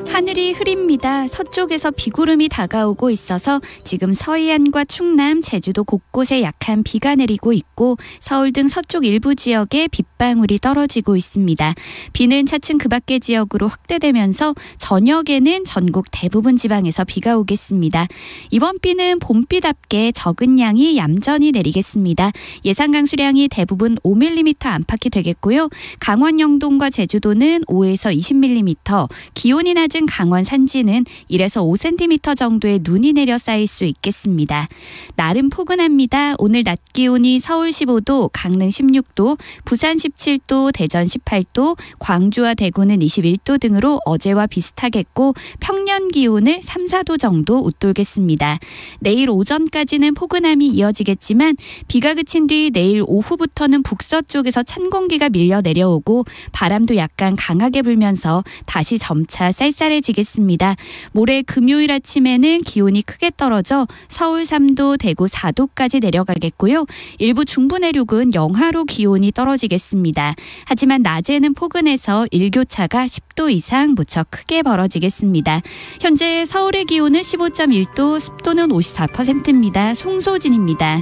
하늘이 흐립니다. 서쪽에서 비구름이 다가오고 있어서 지금 서해안과 충남, 제주도 곳곳에 약한 비가 내리고 있고 서울 등 서쪽 일부 지역에 빗방울이 떨어지고 있습니다. 비는 차츰 그 밖의 지역으로 확대되면서 저녁에는 전국 대부분 지방에서 비가 오겠습니다. 이번 비는 봄비답게 적은 양이 얌전히 내리겠습니다. 예상 강수량이 대부분 5mm 안팎이 되겠고요. 강원 영동과 제주도는 5에서 20mm, 기온이 낮은 강원 산지는 1에서 5cm 정도의 눈이 내려 쌓일 수 있겠습니다. 날은 포근합니다. 오늘 낮 기온이 서울 15도, 강릉 16도, 부산 17도, 대전 18도, 광주와 대구는 21도 등으로 어제와 비슷하겠고 평년 평년 기온을 3, 4도 정도 웃돌겠습니다. 내일 오전까지는 포근함이 이어지겠지만 비가 그친 뒤 내일 오후부터는 북서쪽에서 찬 공기가 밀려 내려오고 바람도 약간 강하게 불면서 다시 점차 쌀쌀해지겠습니다. 모레 금요일 아침에는 기온이 크게 떨어져 서울 3도, 대구 4도까지 내려가겠고요. 일부 중부 내륙은 영하로 기온이 떨어지겠습니다. 하지만 낮에는 포근해서 일교차가 10도 이상 무척 크게 벌어지겠습니다. 현재 서울의 기온은 15.1도, 습도는 54%입니다. 송소진입니다.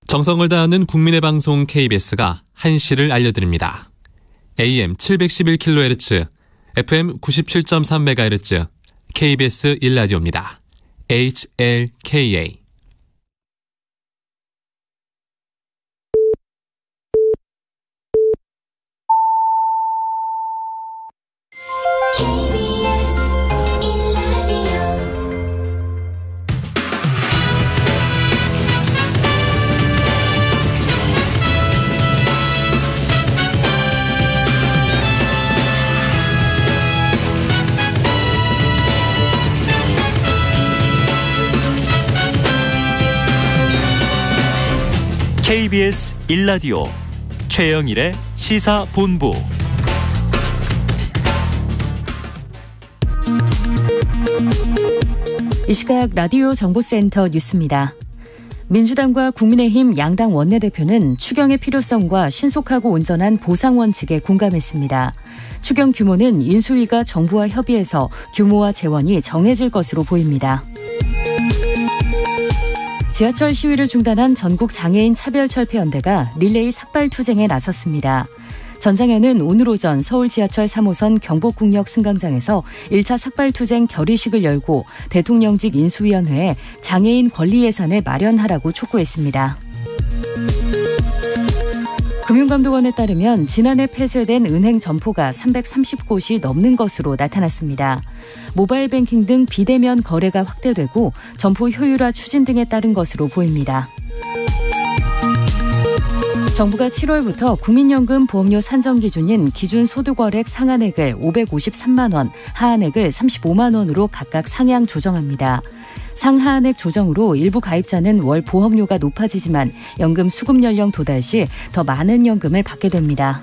정성을 다하는 국민의 방송 KBS가 한시를 알려드립니다. AM 711kHz, FM 97.3MHz, KBS 1라디오입니다. HLKA. KBS 1라디오 최영일의 시사본부. 이 시각 라디오 정보센터 뉴스입니다. 민주당과 국민의힘 양당 원내대표는 추경의 필요성과 신속하고 온전한 보상 원칙에 공감했습니다. 추경 규모는 인수위가 정부와 협의해서 규모와 재원이 정해질 것으로 보입니다. 지하철 시위를 중단한 전국 장애인 차별철폐연대가 릴레이 삭발투쟁에 나섰습니다. 전장현은 오늘 오전 서울 지하철 3호선 경복궁역 승강장에서 1차 삭발투쟁 결의식을 열고 대통령직 인수위원회에 장애인 권리 예산을 마련하라고 촉구했습니다. 금융감독원에 따르면 지난해 폐쇄된 은행 점포가 330곳이 넘는 것으로 나타났습니다. 모바일 뱅킹 등 비대면 거래가 확대되고 점포 효율화 추진 등에 따른 것으로 보입니다. 정부가 7월부터 국민연금 보험료 산정 기준인 기준 소득월액 상한액을 553만 원, 하한액을 35만 원으로 각각 상향 조정합니다. 상하한액 조정으로 일부 가입자는 월 보험료가 높아지지만 연금 수급 연령 도달 시 더 많은 연금을 받게 됩니다.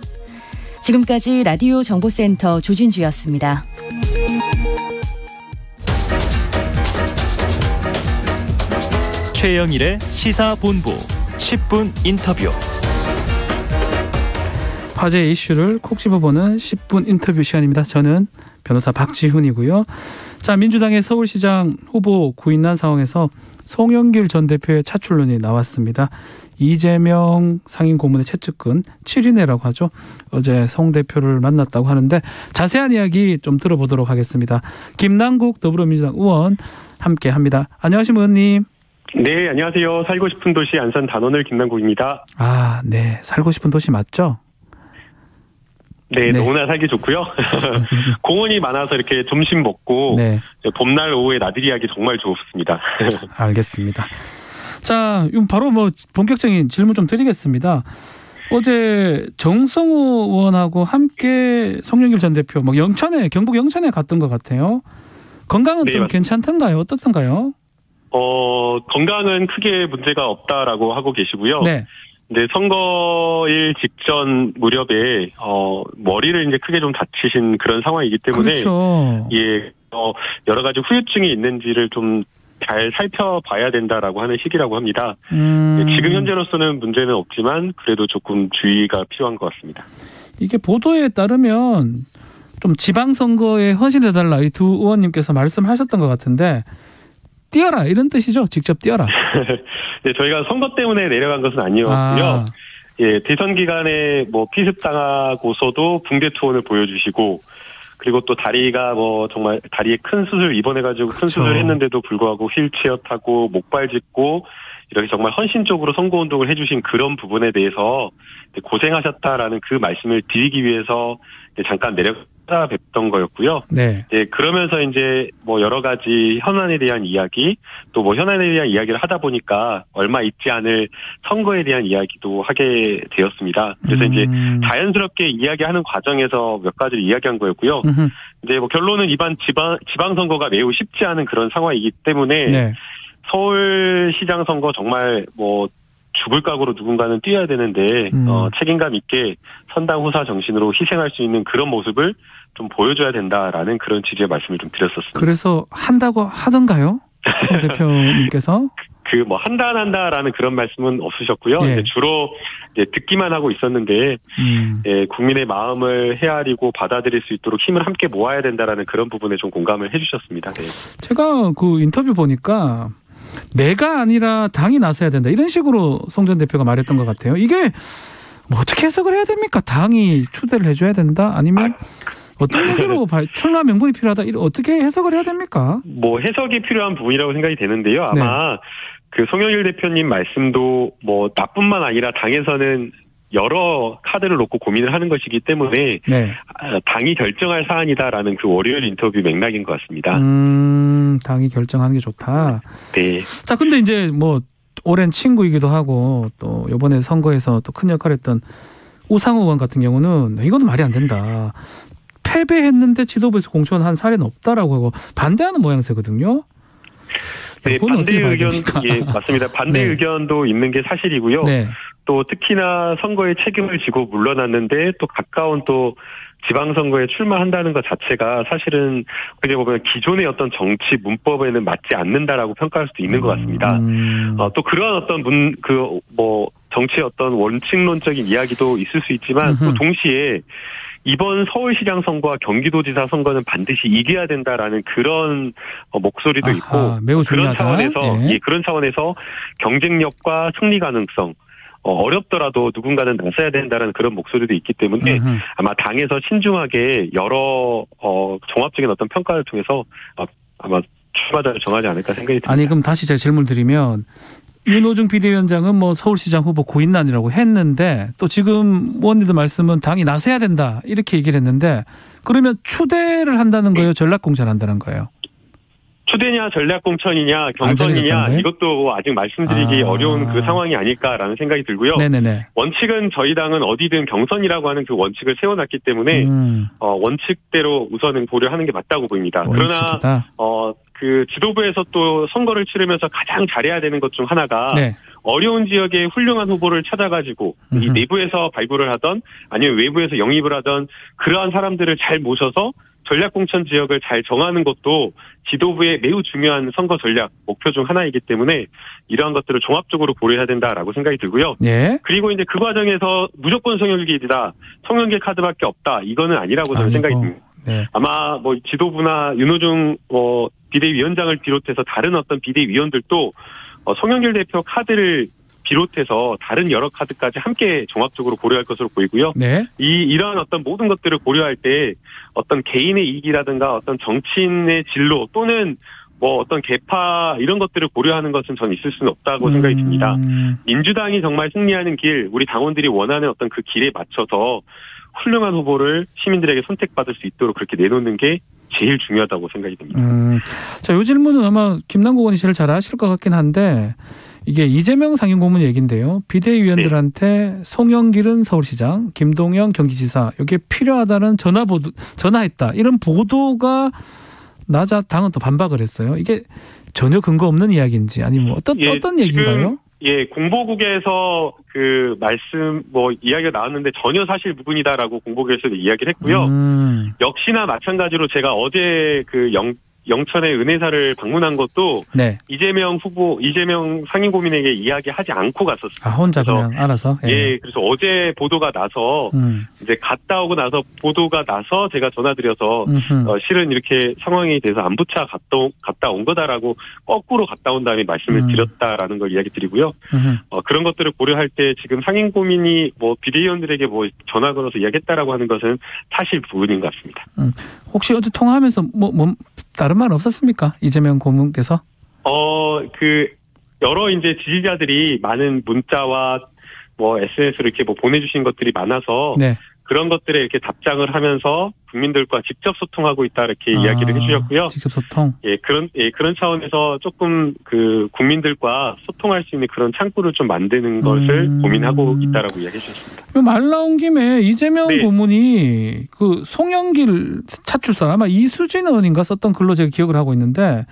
지금까지 라디오 정보센터 조진주였습니다. 최영일의 시사본부 10분 인터뷰. 화제 이슈를 콕 집어보는 10분 인터뷰 시간입니다. 저는 변호사 박지훈이고요. 자, 민주당의 서울시장 후보 구인난 상황에서 송영길 전 대표의 차출론이 나왔습니다. 이재명 상임 고문의 최측근 7인회라고 하죠. 어제 송 대표를 만났다고 하는데 자세한 이야기 좀 들어보도록 하겠습니다. 김남국 더불어민주당 의원 함께합니다. 안녕하십니까 의원님. 네, 안녕하세요. 살고 싶은 도시 안산 단원을 김남국입니다. 아, 네. 살고 싶은 도시 맞죠? 네, 너무나 살기 좋고요. 공원이 많아서 이렇게 점심 먹고 봄날 오후에 나들이 하기 정말 좋습니다. 알겠습니다. 자, 바로 본격적인 질문 좀 드리겠습니다. 어제 정성호 의원하고 함께 송영길 전 대표 영천에, 경북 영천에 갔던 것 같아요. 건강은 좀 괜찮던가요? 어떻던가요? 건강은 크게 문제가 없다라고 하고 계시고요. 네. 근데 선거일 직전 무렵에 머리를 이제 크게 좀 다치신 그런 상황이기 때문에 그렇죠. 예, 여러 가지 후유증이 있는지를 좀 잘 살펴봐야 된다라고 하는 시기라고 합니다. 지금 현재로서는 문제는 없지만 그래도 조금 주의가 필요한 것 같습니다. 이게 보도에 따르면 좀 지방선거에 헌신해달라 이 두 의원님께서 말씀하셨던 것 같은데 뛰어라 이런 뜻이죠? 직접 뛰어라. 네, 저희가 선거 때문에 내려간 것은 아니었고요. 예, 대선 기간에 피습당하고서도 붕대 투혼을 보여주시고 그리고 또 다리가 정말 다리에 큰 수술 입원해가지고 큰 수술을 했는데도 불구하고 휠체어 타고 목발 짚고 이렇게 정말 헌신적으로 선거운동을 해주신 그런 부분에 대해서 고생하셨다라는 그 말씀을 드리기 위해서 잠깐 내려간 찾아뵙던 거였고요. 네. 예, 그러면서 이제 뭐 여러 가지 현안에 대한 이야기, 또 뭐 현안에 대한 이야기를 하다 보니까 얼마 있지 않을 선거에 대한 이야기도 하게 되었습니다. 그래서 이제 자연스럽게 이야기하는 과정에서 몇 가지를 이야기한 거였고요. 이제 뭐 결론은 이번 지방선거가 매우 쉽지 않은 그런 상황이기 때문에 네. 서울시장 선거 정말 뭐 죽을 각오로 누군가는 뛰어야 되는데 책임감 있게 선당 후사 정신으로 희생할 수 있는 그런 모습을 좀 보여줘야 된다라는 그런 취지의 말씀을 좀 드렸었습니다. 그래서 한다고 하던가요? 송 대표님께서? 뭐 한다라는 그런 말씀은 없으셨고요. 예. 이제 주로 이제 듣기만 하고 있었는데 예, 국민의 마음을 헤아리고 받아들일 수 있도록 힘을 함께 모아야 된다라는 그런 부분에 좀 공감을 해주셨습니다. 네. 제가 그 인터뷰 보니까 내가 아니라 당이 나서야 된다 이런 식으로 송 전 대표가 말했던 것 같아요. 이게 뭐 어떻게 해석을 해야 됩니까? 당이 추대를 해줘야 된다? 아니면 어떤 얘기로 출마 명분이 필요하다? 어떻게 해석을 해야 됩니까? 뭐 해석이 필요한 부분이라고 생각이 되는데요. 아마 그 송영길 대표님 말씀도 뭐 나뿐만 아니라 당에서는 여러 카드를 놓고 고민을 하는 것이기 때문에 당이 결정할 사안이다라는 그 월요일 인터뷰 맥락인 것 같습니다. 당이 결정하는 게 좋다. 네. 자, 근데 이제 뭐 오랜 친구이기도 하고 또 이번에 선거에서 또 큰 역할을 했던 우상호 의원 같은 경우는 이건 말이 안 된다. 패배했는데 지도부에서 공천한 사례는 없다라고 하고 반대하는 모양새거든요. 네, 반대 의견, 예, 맞습니다. 반대 의견도 있는 게 사실이고요. 또 특히나 선거에 책임을 지고 물러났는데 또 가까운 또 지방선거에 출마한다는 것 자체가 사실은 어떻게 보면 기존의 어떤 정치 문법에는 맞지 않는다라고 평가할 수도 있는 것 같습니다. 또 그런 어떤 정치의 어떤 원칙론적인 이야기도 있을 수 있지만 또 동시에 이번 서울시장 선거와 경기도지사 선거는 반드시 이겨야 된다라는 그런 목소리도 있고 매우 그런 중요하다. 차원에서 그런 차원에서 경쟁력과 승리 가능성 어렵더라도 누군가는 나서야 된다는 그런 목소리도 있기 때문에 아마 당에서 신중하게 여러 종합적인 어떤 평가를 통해서 아마 출마자를 정하지 않을까 생각이 듭니다. 아니 그럼 다시 제가 질문 드리면 윤호중 비대위원장은 뭐 서울시장 후보 고인난이라고 했는데 또 지금 의원님들 말씀은 당이 나서야 된다 이렇게 얘기를 했는데 그러면 추대를 한다는 거예요? 전략공천한다는 거예요? 추대냐 전략공천이냐 경선이냐 이것도 아직 말씀드리기 어려운 그 상황이 아닐까라는 생각이 들고요. 네네네. 원칙은 저희 당은 어디든 경선이라고 하는 그 원칙을 세워놨기 때문에 원칙대로 우선은 고려하는 게 맞다고 보입니다. 원칙이다. 그러나 그 지도부에서 또 선거를 치르면서 가장 잘해야 되는 것 중 하나가 어려운 지역에 훌륭한 후보를 찾아가지고 이 내부에서 발굴을 하던 아니면 외부에서 영입을 하던 그러한 사람들을 잘 모셔서 전략공천 지역을 잘 정하는 것도 지도부의 매우 중요한 선거 전략 목표 중 하나이기 때문에 이러한 것들을 종합적으로 고려해야 된다라고 생각이 들고요. 그리고 이제 그 과정에서 무조건 송영길이다. 송영길 카드밖에 없다. 이거는 아니라고 저는 생각이 듭니다. 아마 뭐 지도부나 윤호중 비대위원장을 비롯해서 다른 어떤 비대위원들도 송영길 대표 카드를 비롯해서 다른 여러 카드까지 함께 종합적으로 고려할 것으로 보이고요. 이러한 어떤 모든 것들을 고려할 때 어떤 개인의 이익이라든가 어떤 정치인의 진로 또는 뭐 어떤 계파 이런 것들을 고려하는 것은 전 있을 수는 없다고 생각이 듭니다. 민주당이 정말 승리하는 길, 우리 당원들이 원하는 어떤 그 길에 맞춰서 훌륭한 후보를 시민들에게 선택받을 수 있도록 그렇게 내놓는 게 제일 중요하다고 생각이 듭니다. 자, 이 질문은 아마 김남국 의원이 제일 잘 아실 것 같긴 한데 이게 이재명 상임고문 얘기인데요. 비대위원들한테 송영길은 서울시장, 김동연 경기지사 이게 필요하다는 전화했다. 이런 보도가 나자 당은 또 반박을 했어요. 이게 전혀 근거 없는 이야기인지 아니면 어떤 얘기인가요? 공보국에서 그 말씀 이야기가 나왔는데 전혀 사실 무근이다라고 공보국에서도 이야기를 했고요. 역시나 마찬가지로 제가 어제 그 영천의 은혜사를 방문한 것도 이재명 상임고문에게 이야기하지 않고 갔었어요. 혼자 그냥 알아서? 그래서 어제 보도가 나서 이제 갔다 오고 나서 보도가 나서 제가 전화드려서 실은 이렇게 상황에 대해서 안부차 갔다 온 거다라고 거꾸로 갔다 온 다음에 말씀을 드렸다라는 걸 이야기 드리고요. 그런 것들을 고려할 때 지금 상임고문이 비대위원들에게 전화 걸어서 이야기했다라고 하는 것은 사실 부분인 것 같습니다. 혹시 어제 통화하면서 다른 말 없었습니까? 이재명 고문께서? 여러 이제 지지자들이 많은 문자와 SNS로 이렇게 보내주신 것들이 많아서 그런 것들에 이렇게 답장을 하면서 국민들과 직접 소통하고 있다 이렇게 이야기를 해주셨고요. 직접 소통. 그런 차원에서 조금 그 국민들과 소통할 수 있는 그런 창구를 좀 만드는 것을 고민하고 있다라고 이야기해 주셨습니다. 말 나온 김에 이재명 고문이 그 송영길 차출사 아마 이수진 의원인가 썼던 글로 제가 기억을 하고 있는데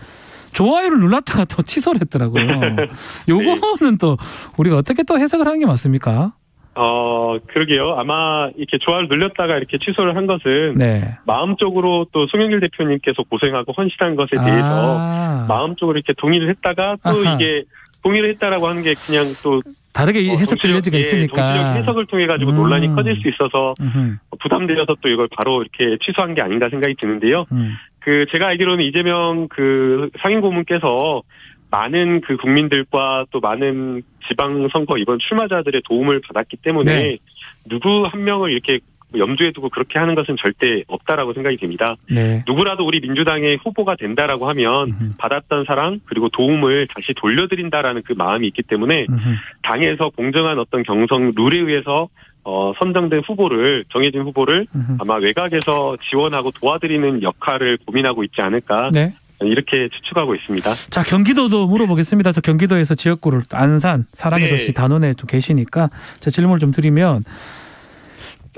좋아요를 눌렀다가 또 취소를 했더라고요. 요거는 또 우리가 어떻게 또 해석을 하는 게 맞습니까? 그러게요. 아마 이렇게 좋아요를 눌렸다가 이렇게 취소를 한 것은 마음적으로 또 송영길 대표님께서 고생하고 헌신한 것에 대해서 마음적으로 이렇게 동의를 했다가 또 이게 동의를 했다라고 하는 게 그냥 또 다르게 해석될 여지가 있으니까 동시적 해석을 통해 가지고 논란이 커질 수 있어서 부담되어서 또 이걸 바로 이렇게 취소한 게 아닌가 생각이 드는데요. 그 제가 알기로는 이재명 그 상임고문께서 많은 그 국민들과 또 많은 지방선거 이번 출마자들의 도움을 받았기 때문에 누구 한 명을 이렇게 염두에 두고 그렇게 하는 것은 절대 없다라고 생각이 됩니다. 누구라도 우리 민주당의 후보가 된다라고 하면 받았던 사랑 그리고 도움을 다시 돌려드린다라는 그 마음이 있기 때문에 당에서 공정한 어떤 경선 룰에 의해서 선정된 후보를 정해진 후보를 아마 외곽에서 지원하고 도와드리는 역할을 고민하고 있지 않을까 이렇게 추측하고 있습니다. 자, 경기도도 물어보겠습니다. 저 경기도에서 지역구를 안산, 사랑의 도시 단원에 또 계시니까 제 질문을 좀 드리면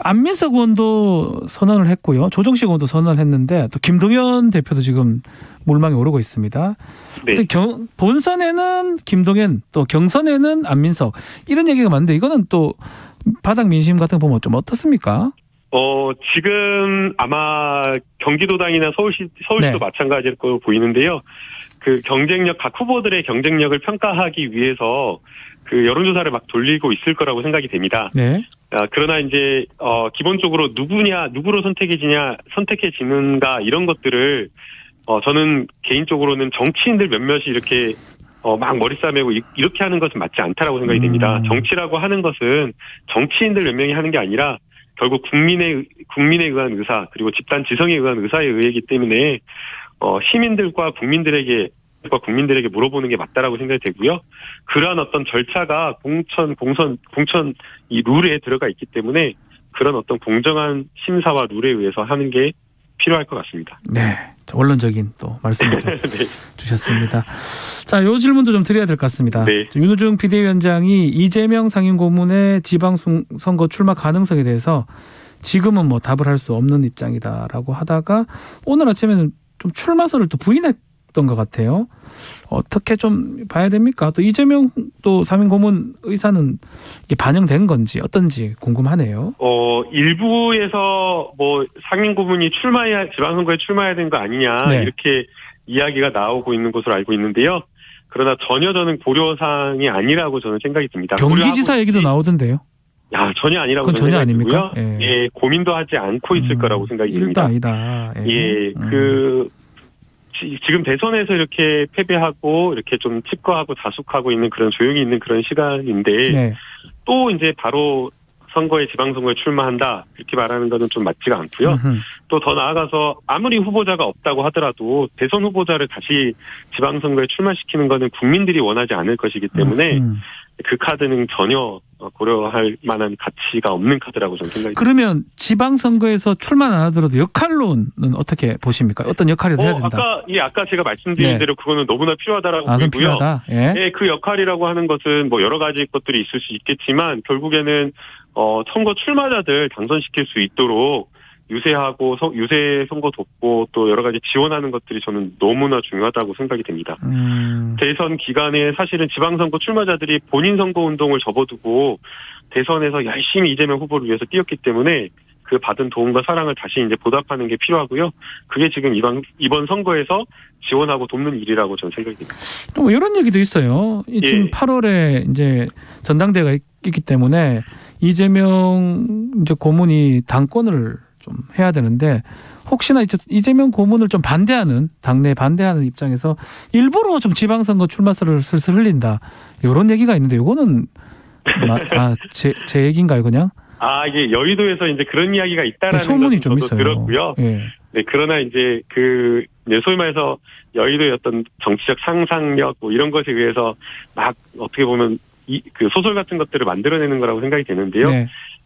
안민석 의원도 선언을 했고요. 조정식 의원도 선언을 했는데 또 김동연 대표도 지금 물망에 오르고 있습니다. 본선에는 김동연 또 경선에는 안민석 이런 얘기가 많은데 이거는 또 바닥 민심 같은 거 보면 좀 어떻습니까? 지금 아마 경기도당이나 서울시도 마찬가지일 거로 보이는데요. 그 경쟁력, 각 후보들의 경쟁력을 평가하기 위해서 그 여론조사를 막 돌리고 있을 거라고 생각이 됩니다. 그러나 이제, 기본적으로 누구로 선택해지는가 이런 것들을, 저는 개인적으로는 정치인들 몇몇이 이렇게, 막 머리 싸매고 이렇게 하는 것은 맞지 않다라고 생각이 됩니다. 정치라고 하는 것은 정치인들 몇 명이 하는 게 아니라 결국 국민에 의한 의사 그리고 집단 지성에 의한 의사에 의하기 때문에 시민들과 국민들에게 물어보는 게 맞다라고 생각이 되고요. 그러한 어떤 절차가 공천 이 룰에 들어가 있기 때문에 그런 어떤 공정한 심사와 룰에 의해서 하는 게 필요할 것 같습니다. 네, 원론적인 또 말씀을 주셨습니다. 자, 요 질문도 좀 드려야 될 것 같습니다. 윤호중 비대위원장이 이재명 상임고문의 지방선거 출마 가능성에 대해서 지금은 뭐 답을 할 수 없는 입장이다라고 하다가 오늘 아침에는 좀 출마설을 또 부인했던 것 같아요. 어떻게 좀 봐야 됩니까? 또 이재명 또 상임고문 의사는 이게 반영된 건지 어떤지 궁금하네요. 일부에서 뭐 상임고문이 지방선거에 출마해야 되는 거 아니냐 이렇게 이야기가 나오고 있는 것으로 알고 있는데요. 그러나 전혀 저는 고려사항이 아니라고 저는 생각이 듭니다. 경기지사 얘기도 나오던데요. 전혀 아니라고 그건 전혀 아닙니까? 고민도 하지 않고 있을 거라고 생각이 듭니다. 아니다. 지금 대선에서 이렇게 패배하고 이렇게 좀 칩거하고 자숙하고 있는 그런 조용히 있는 그런 시간인데 또 이제 바로 지방선거에 출마한다 이렇게 말하는 것은 좀 맞지가 않고요. 또 더 나아가서 아무리 후보자가 없다고 하더라도 대선 후보자를 다시 지방선거에 출마시키는 것은 국민들이 원하지 않을 것이기 때문에 그 카드는 전혀 고려할 만한 가치가 없는 카드라고 저는 생각이 듭니다. 그러면 지방선거에서 출마 안 하더라도 역할론은 어떻게 보십니까? 어떤 역할을 해야 된다? 아까 제가 말씀드린 대로 그거는 너무나 필요하다라고 보이고요. 필요하다. 그 역할이라고 하는 것은 뭐 여러 가지 것들이 있을 수 있겠지만 결국에는 선거 출마자들 당선시킬 수 있도록 유세하고 유세 선거 돕고 또 여러 가지 지원하는 것들이 저는 너무나 중요하다고 생각이 됩니다. 대선 기간에 사실은 지방선거 출마자들이 본인 선거운동을 접어두고 대선에서 열심히 이재명 후보를 위해서 뛰었기 때문에 그 받은 도움과 사랑을 다시 이제 보답하는 게 필요하고요. 그게 지금 이번 선거에서 지원하고 돕는 일이라고 저는 생각이 됩니다. 또 이런 얘기도 있어요. 지금 8월에 이제 전당대회가 있기 때문에 이재명 이제 고문이 당권을 좀 해야 되는데 혹시나 이재명 고문을 좀 당내 반대하는 입장에서 일부러 좀 지방선거 출마설을 슬슬 흘린다 이런 얘기가 있는데 이거는 제 얘기인가요 그냥? 이게 여의도에서 이제 그런 이야기가 있다라는 소문이 좀 저도 있어요. 들었고요. 그러나 이제 소위 말해서 여의도의 어떤 정치적 상상력 뭐 이런 것에 의해서 막 어떻게 보면 그 소설 같은 것들을 만들어내는 거라고 생각이 되는데요.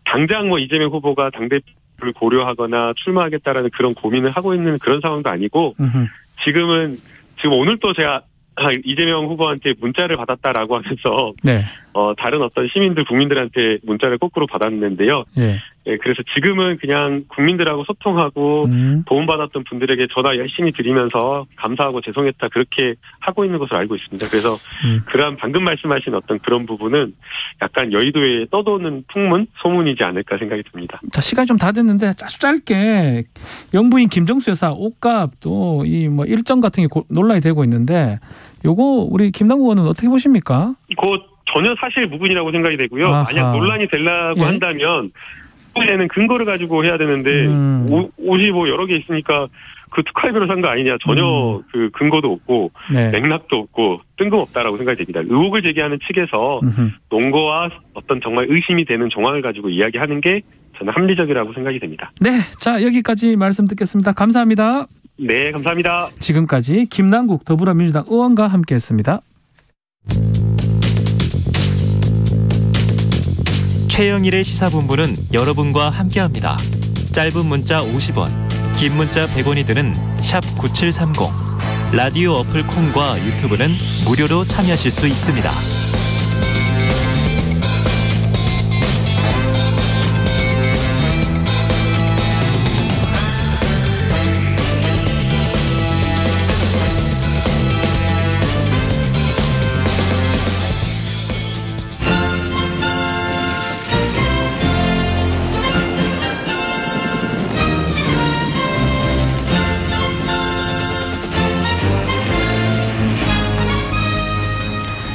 당장 뭐 이재명 후보가 당대표를 고려하거나 출마하겠다라는 그런 고민을 하고 있는 그런 상황도 아니고 지금 오늘 또 제가 이재명 후보한테 문자를 받았다라고 하면서 네. 다른 어떤 시민들 국민들한테 문자를 거꾸로 받았는데요. 예. 네, 그래서 지금은 그냥 국민들하고 소통하고 도움받았던 분들에게 전화 열심히 드리면서 감사하고 죄송했다 그렇게 하고 있는 것으로 알고 있습니다. 그래서 그러한 방금 말씀하신 어떤 그런 부분은 약간 여의도에 떠도는 풍문, 소문이지 않을까 생각이 듭니다. 자, 시간이 좀 다 됐는데 아주 짧게 영부인 김정수 여사 옷값 또 이 뭐 일정 같은 게 논란이 되고 있는데 요거 우리 김남국 의원은 어떻게 보십니까? 그 전혀 사실 무근이라고 생각이 되고요. 아하. 만약 논란이 되려고 예? 한다면 에는 근거를 가지고 해야 되는데 옷이 뭐 여러 개 있으니까 그 특활비로 산 거 아니냐 전혀 그 근거도 없고 네. 맥락도 없고 뜬금없다라고 생각이 됩니다. 의혹을 제기하는 측에서 논거와 어떤 정말 의심이 되는 정황을 가지고 이야기하는 게 저는 합리적이라고 생각이 됩니다. 네, 자 여기까지 말씀 듣겠습니다. 감사합니다. 네, 감사합니다. 지금까지 김남국 더불어민주당 의원과 함께했습니다. 최영일의 시사본부는 여러분과 함께합니다. 짧은 문자 50원, 긴 문자 100원이 드는 샵 9730, 라디오 어플 콩과 유튜브는 무료로 참여하실 수 있습니다.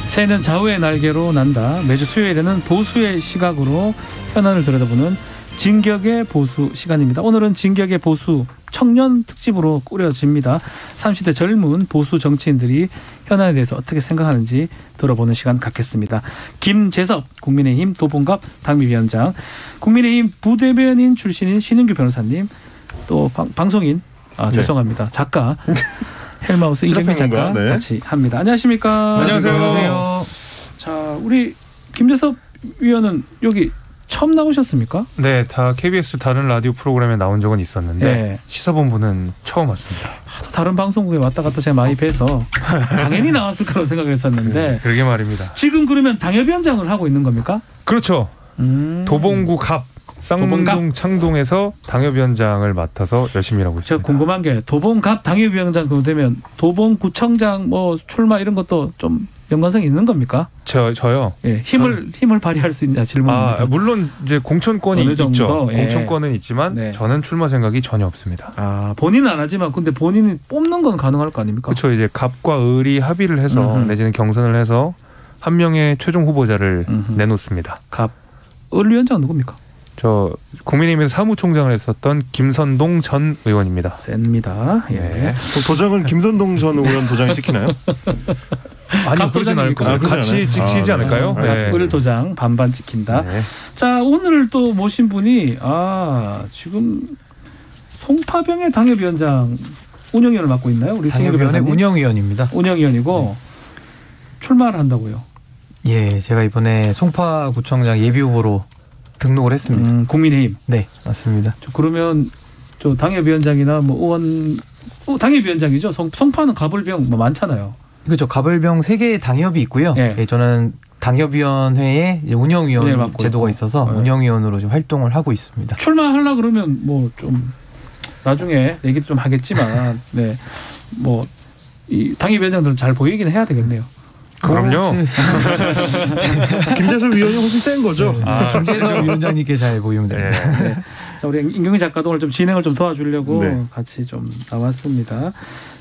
새는 좌우의 날개로 난다. 매주 수요일에는 보수의 시각으로 현안을 들여다보는 진격의 보수 시간입니다. 오늘은 진격의 보수 청년 특집으로 꾸려집니다. 30대 젊은 보수 정치인들이 현안에 대해서 어떻게 생각하는지 들어보는 시간 갖겠습니다. 김재섭 국민의힘 도봉갑 당비위원장, 국민의힘 부대변인 출신인 신인규 변호사님, 또 방송인 죄송합니다. 작가 헬마우스 이경민 작가 네. 같이 합니다. 안녕하십니까? 안녕하세요. 자, 우리 김재섭 위원은 여기 처음 나오셨습니까? 네, 다 KBS 다른 라디오 프로그램에 나온 적은 있었는데 네. 시사본부는 처음 왔습니다. 다른 방송국에 왔다 갔다 제가 많이 뵈서 당연히 나왔을 거라고 생각을 했었는데 네, 그러게 말입니다. 지금 그러면 당협위원장을 하고 있는 겁니까? 그렇죠. 도봉구 갑 쌍문동 창동에서 당협위원장을 맡아서 열심히 일하고 있습니다. 제가 궁금한 게 도봉갑 당협위원장 되면 도봉구청장 뭐 출마 이런 것도 좀 연관성이 있는 겁니까? 저요. 예, 힘을 발휘할 수 있냐 질문입니다. 물론 이제 공천권이 어느 정도? 있죠. 예. 공천권은 있지만 네. 저는 출마 생각이 전혀 없습니다. 본인은 안 하지만 근데 본인이 뽑는 건 가능할 거 아닙니까? 그렇죠. 이제 갑과 을이 합의를 해서 내지는 경선을 해서 한 명의 최종 후보자를 내놓습니다. 갑, 을 위원장은 누굽니까? 저 국민의힘에서 사무총장을 했었던 김선동 전 의원입니다. 셉니다. 예. 네. 도장은 김선동 전 의원 도장이 찍히나요? 아니, 그러진 않을 거예요. 같이 찍히지 않을까요? 네. 을 도장 반반 찍힌다. 네. 자, 오늘 또 모신 분이 지금 송파병의 당협위원장 운영위원을 맡고 있나요? 우리 당협위원회 운영위원입니다. 운영위원이고 출마를 한다고요? 예, 제가 이번에 송파구청장 예비후보로 등록을 했습니다. 국민의힘. 네, 맞습니다. 그러면 저 당협위원장이나 뭐 의원, 당협위원장이죠. 송파는 가불병 뭐 많잖아요. 그렇죠. 가불병 3개의 당협이 있고요. 예, 저는 당협위원회에 운영위원 제도가 있어서 운영위원으로 좀 활동을 하고 있습니다. 출마하려 그러면 뭐 좀 나중에 얘기도 좀 하겠지만, 네, 뭐 이 당협위원장들은 잘 보이긴 해야 되겠네요. 그럼요. 김재섭 위원이 훨씬 센 거죠. 김재섭 위원장님께 잘 보이면 됩니다. 네. 자, 우리 임경민 작가도 오늘 좀 진행을 좀 도와주려고 네. 같이 좀 나왔습니다.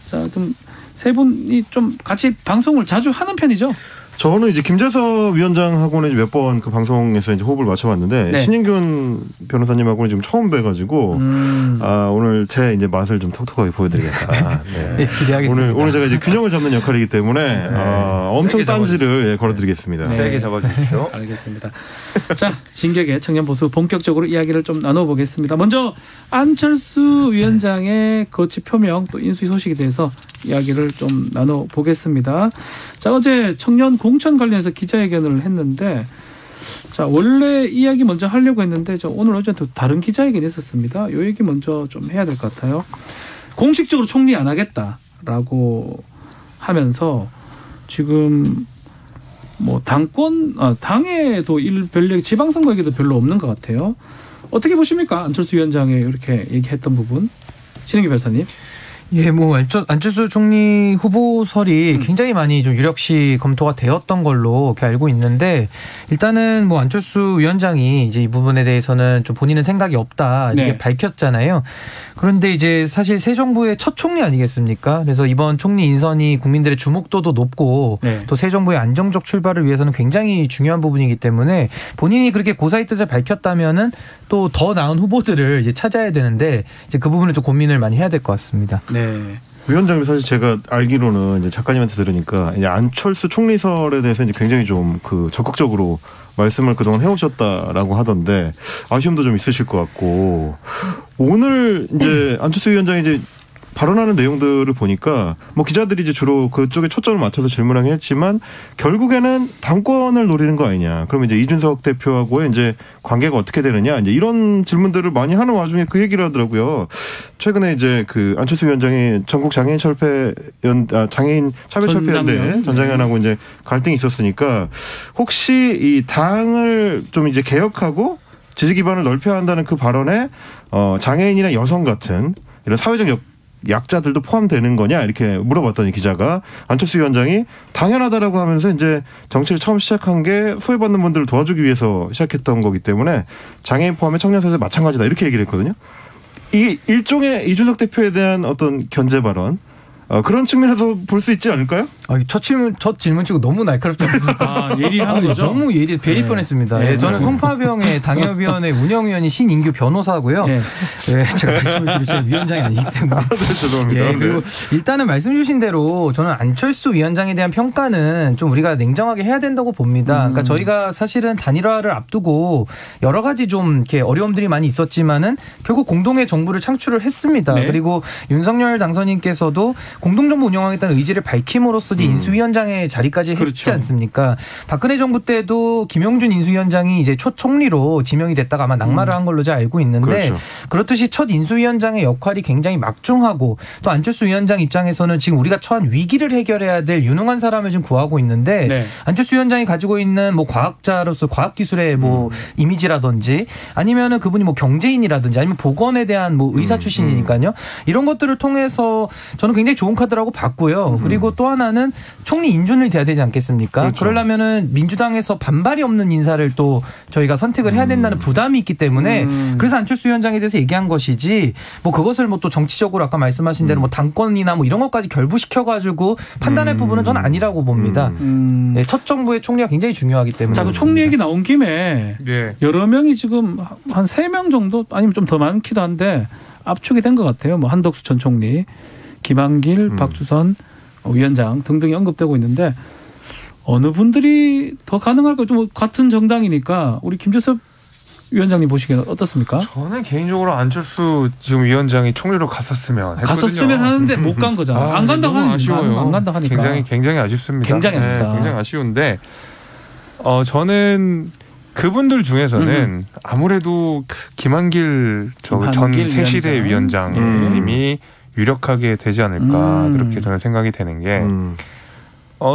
자, 좀 세 분이 좀 같이 방송을 자주 하는 편이죠? 저는 이제 김재섭 위원장하고는 몇 번 그 방송에서 이제 호흡을 맞춰봤는데 네. 신인균 변호사님하고는 지금 처음 뵈가지고 오늘 제 이제 맛을 좀 톡톡하게 보여드리겠다. 네, 기대하겠습니다. 오늘 제가 이제 균형을 잡는 역할이기 때문에 엄청 딴지를 걸어드리겠습니다. 네. 세게 잡아주십시오. 알겠습니다. 자, 진격의 청년 보수 본격적으로 이야기를 좀 나눠보겠습니다. 먼저 안철수 위원장의 거취 표명 또 인수위 소식에 대해서 이야기를 좀 나눠보겠습니다. 자, 어제 청년 공천 관련해서 기자회견을 했는데 자, 원래 이야기 먼저 하려고 했는데 오늘 어제 또 다른 기자회견이 있었습니다. 이 얘기 먼저 좀 해야 될 것 같아요. 공식적으로 총리 안 하겠다라고 하면서 지금 뭐 당에도 별로 지방선거 얘기도 별로 없는 것 같아요. 어떻게 보십니까? 안철수 위원장이 이렇게 얘기했던 부분. 신은기 변호사님. 예, 뭐 안철수 총리 후보설이 굉장히 많이 좀 유력시 검토가 되었던 걸로 이렇게 알고 있는데 일단은 뭐 안철수 위원장이 이제 이 부분에 대해서는 좀 본인은 생각이 없다 이렇게 밝혔잖아요. 그런데 이제 사실 새 정부의 첫 총리 아니겠습니까? 그래서 이번 총리 인선이 국민들의 주목도도 높고 또 새 정부의 안정적 출발을 위해서는 굉장히 중요한 부분이기 때문에 본인이 그렇게 고사의 뜻을 밝혔다면은 또 더 나은 후보들을 이제 찾아야 되는데 이제 그 부분을 좀 고민을 많이 해야 될 것 같습니다. 네. 위원장님 사실 제가 알기로는 이제 작가님한테 들으니까 이제 안철수 총리설에 대해서 이제 굉장히 좀 적극적으로 말씀을 그동안 해오셨다라고 하던데 아쉬움도 좀 있으실 것 같고 오늘 이제 안철수 위원장이 이제 발언하는 내용들을 보니까 뭐 기자들이 이제 주로 그쪽에 초점을 맞춰서 질문하긴 했지만 결국에는 당권을 노리는 거 아니냐. 그러면 이제 이준석 대표하고의 이제 관계가 어떻게 되느냐. 이제 이런 질문들을 많이 하는 와중에 그 얘기를 하더라고요. 최근에 이제 그 안철수 위원장이 전국 장애인 장애인 차별철폐연대 전장현하고 이제 갈등이 있었으니까 혹시 이 당을 좀 이제 개혁하고 지지 기반을 넓혀야 한다는 그 발언에 장애인이나 여성 같은 이런 사회적 약자들도 포함되는 거냐 이렇게 물어봤더니 기자가 안철수 위원장이 당연하다라고 하면서 이제 정치를 처음 시작한 게 소외받는 분들을 도와주기 위해서 시작했던 거기 때문에 장애인 포함의 청년 세대 마찬가지다 이렇게 얘기를 했거든요. 이게 일종의 이준석 대표에 대한 어떤 견제 발언 그런 측면에서 볼 수 있지 않을까요? 첫 질문 치고 너무 날카롭지 않습니까? 예리한 거죠? 너무 베릴 뻔했습니다. 예, 저는 송파병의 당협위원회 운영위원이 신인규 변호사고요. 제가 말씀을 드릴 제 위원장이 아니기 때문에. 죄송합니다. 그리고 일단은 말씀 주신 대로 저는 안철수 위원장에 대한 평가는 좀 우리가 냉정하게 해야 된다고 봅니다. 그러니까 저희가 사실은 단일화를 앞두고 여러 가지 좀 이렇게 어려움들이 많이 있었지만은 결국 공동의 정부를 창출을 했습니다. 그리고 윤석열 당선인께서도 공동정부 운영하겠다는 의지를 밝힘으로써 인수위원장의 자리까지 했지 않습니까? 박근혜 정부 때도 김영준 인수위원장이 이제 첫 총리로 지명이 됐다가 아마 낙마를 한 걸로 제가 알고 있는데 그렇듯이 첫 인수위원장의 역할이 굉장히 막중하고 또 안철수 위원장 입장에서는 지금 우리가 처한 위기를 해결해야 될 유능한 사람을 지금 구하고 있는데 안철수 위원장이 가지고 있는 뭐 과학자로서 과학기술의 뭐 이미지라든지 아니면은 그분이 뭐 경제인이라든지 아니면 보건에 대한 뭐 의사 출신이니까요. 이런 것들을 통해서 저는 굉장히 좋은 카드라고 봤고요. 그리고 또 하나는 총리 인준이 돼야 되지 않겠습니까? 그러려면은 민주당에서 반발이 없는 인사를 또 저희가 선택을 해야 된다는 부담이 있기 때문에 그래서 안철수 위원장에 대해서 얘기한 것이지 뭐 그것을 뭐 또 정치적으로 아까 말씀하신 대로 뭐 당권이나 뭐 이런 것까지 결부시켜가지고 판단할 부분은 저는 아니라고 봅니다. 첫 정부의 총리가 굉장히 중요하기 때문에. 자, 그 총리 얘기 나온 김에 여러 명이 지금 한 3명 정도 아니면 좀 더 많기도 한데 압축이 된 것 같아요. 뭐 한덕수 전 총리, 김한길, 박주선 위원장 등등이 언급되고 있는데 어느 분들이 더 가능할까요? 좀 같은 정당이니까 우리 김재섭 위원장님 보시기에는 어떻습니까? 저는 개인적으로 안철수 지금 위원장이 총리로 갔었으면 하는데 못 간 거잖아요. 안 간다고 하니까. 안 간다고 하니까. 굉장히 아쉽습니다. 굉장히 아쉽다. 굉장히 아쉬운데 저는 그분들 중에서는 아무래도 김한길 전 새시대 위원장님이 유력하게 되지 않을까 그렇게 저는 생각이 되는 게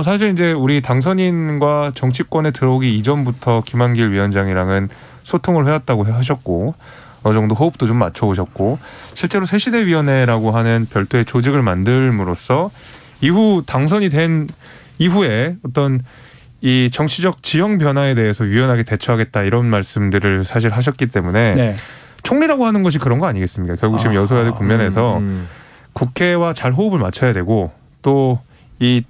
사실 이제 우리 당선인과 정치권에 들어오기 이전부터 김한길 위원장이랑은 소통을 해왔다고 하셨고 어느 정도 호흡도 좀 맞춰오셨고 실제로 새시대위원회라고 하는 별도의 조직을 만들므로써 이후 당선이 된 이후에 어떤 이 정치적 지형 변화에 대해서 유연하게 대처하겠다 이런 말씀들을 사실 하셨기 때문에 총리라고 하는 것이 그런 거 아니겠습니까? 결국 지금 여소야대 국면에서 국회와 잘 호흡을 맞춰야 되고 또 이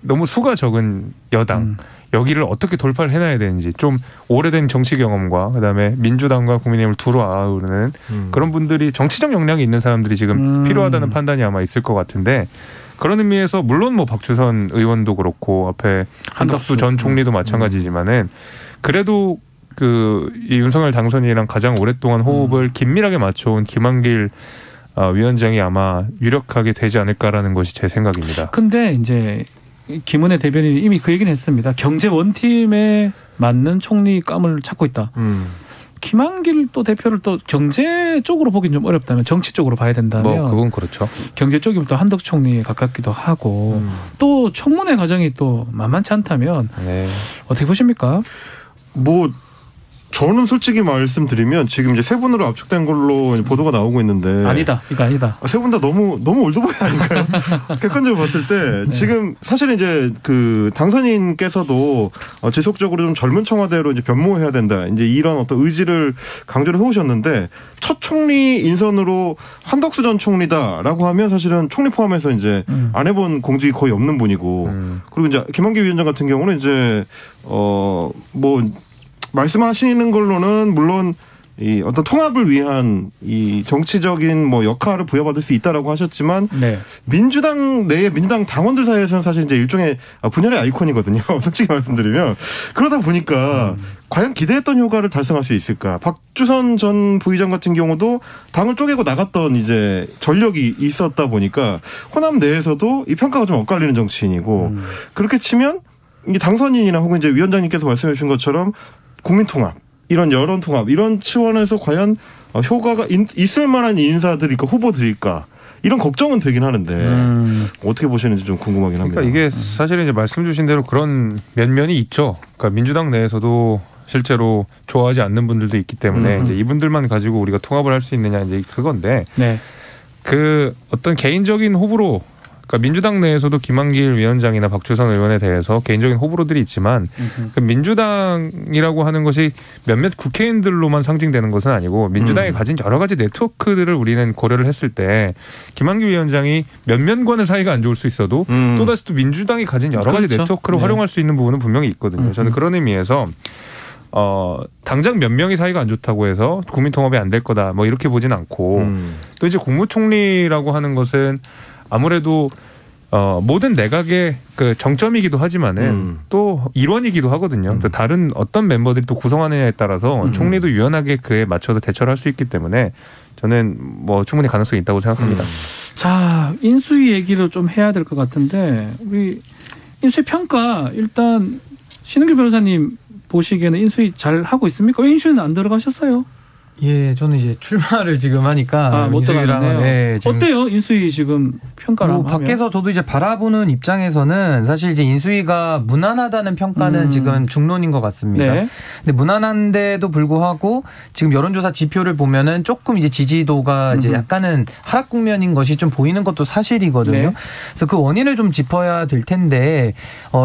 너무 수가 적은 여당 여기를 어떻게 돌파를 해놔야 되는지 좀 오래된 정치 경험과 그다음에 민주당과 국민의힘을 두루 아우르는 그런 분들이 정치적 역량이 있는 사람들이 지금 필요하다는 판단이 아마 있을 것 같은데 그런 의미에서 물론 뭐 박주선 의원도 그렇고 앞에 한덕수 전 총리도 마찬가지지만은 그래도 이 윤석열 당선인이랑 가장 오랫동안 호흡을 긴밀하게 맞춰온 김한길 위원장이 아마 유력하게 되지 않을까라는 것이 제 생각입니다. 근데 이제 김은혜 대변인이 이미 그 얘기는 했습니다. 경제 원팀에 맞는 총리감을 찾고 있다. 김한길 또 대표를 또 경제 쪽으로 보긴 좀 어렵다면 정치 쪽으로 봐야 된다면 그건 그렇죠. 경제 쪽이면 또 한덕수 총리에 가깝기도 하고 또 청문회 과정이 또 만만치 않다면 어떻게 보십니까? 저는 솔직히 말씀드리면 지금 이제 세 분으로 압축된 걸로 보도가 나오고 있는데 아니다. 이거 아니다. 세 분 다 너무 올드보이 아닌가요? 객관적으로 봤을 때 지금 사실 이제 그 당선인께서도 지속적으로 좀 젊은 청와대로 이제 변모해야 된다. 이제 이런 어떤 의지를 강조를 해오셨는데 첫 총리 인선으로 한덕수 전 총리다라고 하면 사실은 총리 포함해서 이제 안 해본 공직이 거의 없는 분이고 그리고 이제 김한길 위원장 같은 경우는 이제 말씀하시는 걸로는 물론 이 어떤 통합을 위한 이 정치적인 역할을 부여받을 수 있다라고 하셨지만 민주당 내에 민주당 당원들 사이에서는 사실 이제 일종의 분열의 아이콘이거든요. 솔직히 말씀드리면 그러다 보니까 과연 기대했던 효과를 달성할 수 있을까? 박주선 전 부의장 같은 경우도 당을 쪼개고 나갔던 이제 전력이 있었다 보니까 호남 내에서도 이 평가가 좀 엇갈리는 정치인이고 그렇게 치면 이 당선인이나 혹은 이제 위원장님께서 말씀해 주신 것처럼 국민통합, 이런 여론통합, 이런 차원에서 과연 효과가 있을 만한 인사들일까, 후보들일까, 이런 걱정은 되긴 하는데 어떻게 보시는지 좀 궁금하긴 합니다. 그러니까 이게 사실은 이제 말씀 주신 대로 그런 면면이 있죠. 그러니까 민주당 내에서도 실제로 좋아하지 않는 분들도 있기 때문에 이제 이분들만 가지고 우리가 통합을 할 수 있느냐 이제 그건데 그 어떤 개인적인 호불호. 그러니까 민주당 내에서도 김한길 위원장이나 박주선 의원에 대해서 개인적인 호불호들이 있지만 그 민주당이라고 하는 것이 몇몇 국회의원들로만 상징되는 것은 아니고 민주당이 가진 여러 가지 네트워크들을 우리는 고려를 했을 때 김한길 위원장이 몇몇과는 사이가 안 좋을 수 있어도 또다시 또 민주당이 가진 여러 가지 네트워크를 활용할 수 있는 부분은 분명히 있거든요. 저는 그런 의미에서 당장 몇 명이 사이가 안 좋다고 해서 국민통합이 안 될 거다 뭐 이렇게 보진 않고 또 이제 국무총리라고 하는 것은 아무래도 모든 내각의 그 정점이기도 하지만은 또 일원이기도 하거든요. 또 다른 어떤 멤버들이 또 구성하느냐에 따라서 총리도 유연하게 그에 맞춰서 대처를 할 수 있기 때문에 저는 충분히 가능성이 있다고 생각합니다. 자, 인수위 얘기를 좀 해야 될 것 같은데 우리 인수위 평가 일단 신은규 변호사님 보시기에는 인수위 잘 하고 있습니까? 왜 인수위는 안 들어가셨어요? 예, 저는 이제 출마를 지금 하니까 못 들어가네요. 어때요, 인수위 지금 평가를 밖에서 저도 이제 바라보는 입장에서는 사실 이제 인수위가 무난하다는 평가는 지금 중론인 것 같습니다. 근데 무난한데도 불구하고 지금 여론조사 지표를 보면은 조금 이제 지지도가 이제 약간은 하락 국면인 것이 좀 보이는 것도 사실이거든요. 그래서 그 원인을 좀 짚어야 될 텐데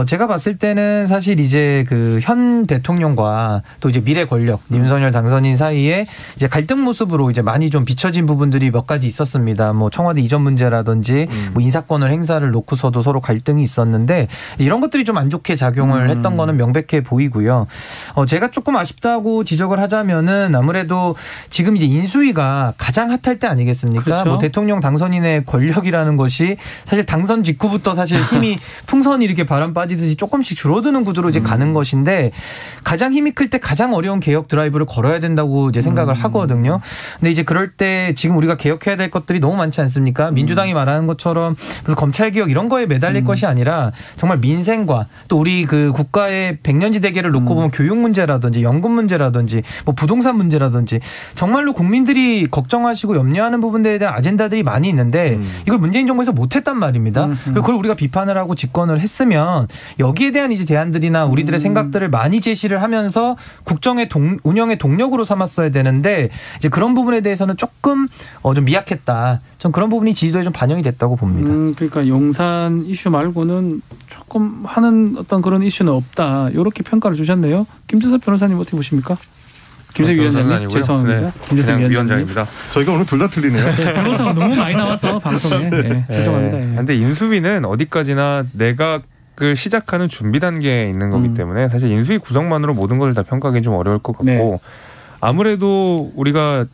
제가 봤을 때는 사실 이제 그 현 대통령과 또 이제 미래 권력 윤석열 당선인 사이에 이제 갈등 모습으로 이제 많이 좀 비춰진 부분들이 몇 가지 있었습니다. 청와대 이전 문제라든지 인사권을 행사를 놓고서도 서로 갈등이 있었는데 이런 것들이 좀 안 좋게 작용을 했던 거는 명백해 보이고요. 제가 조금 아쉽다고 지적을 하자면은 아무래도 지금 이제 인수위가 가장 핫할 때 아니겠습니까? 그렇죠. 대통령 당선인의 권력이라는 것이 사실 당선 직후부터 사실 힘이 풍선이 이렇게 바람 빠지듯이 조금씩 줄어드는 구도로 이제 가는 것인데 가장 힘이 클 때 가장 어려운 개혁 드라이브를 걸어야 된다고 이제 생각을 하거든요. 근데 이제 그럴 때 지금 우리가 개혁해야 될 것들이 너무 많지 않습니까? 민주당이 말하는 것처럼 그래서 검찰 개혁 이런 거에 매달릴 것이 아니라 정말 민생과 또 우리 그 국가의 백년지 대계를 놓고 보면 교육 문제라든지 연금 문제라든지 부동산 문제라든지 정말로 국민들이 걱정하시고 염려하는 부분들에 대한 아젠다들이 많이 있는데 이걸 문재인 정부에서 못했단 말입니다. 그리고 그걸 우리가 비판을 하고 집권을 했으면 여기에 대한 이제 대안들이나 우리들의 생각들을 많이 제시를 하면서 국정의 운영의 동력으로 삼았어야 되는데 이제 그런 부분에 대해서는 조금 좀 미약했다. 전 그런 부분이 지지도에 좀 반영이 됐다고 봅니다. 그러니까 용산 이슈 말고는 조금 하는 어떤 그런 이슈는 없다. 이렇게 평가를 주셨네요. 김재섭 변호사님 어떻게 보십니까? 김재섭 위원장님 죄송합니다. 김재섭 위원장입니다. 저희가 오늘 둘 다 틀리네요. 변호사가 너무 많이 나와서 방송에 죄송합니다. 그런데 인수위는 어디까지나 내각을 시작하는 준비 단계에 있는 거기 때문에 사실 인수위 구성만으로 모든 것을 다 평가하기는 좀 어려울 것 같고 아무래도 우리가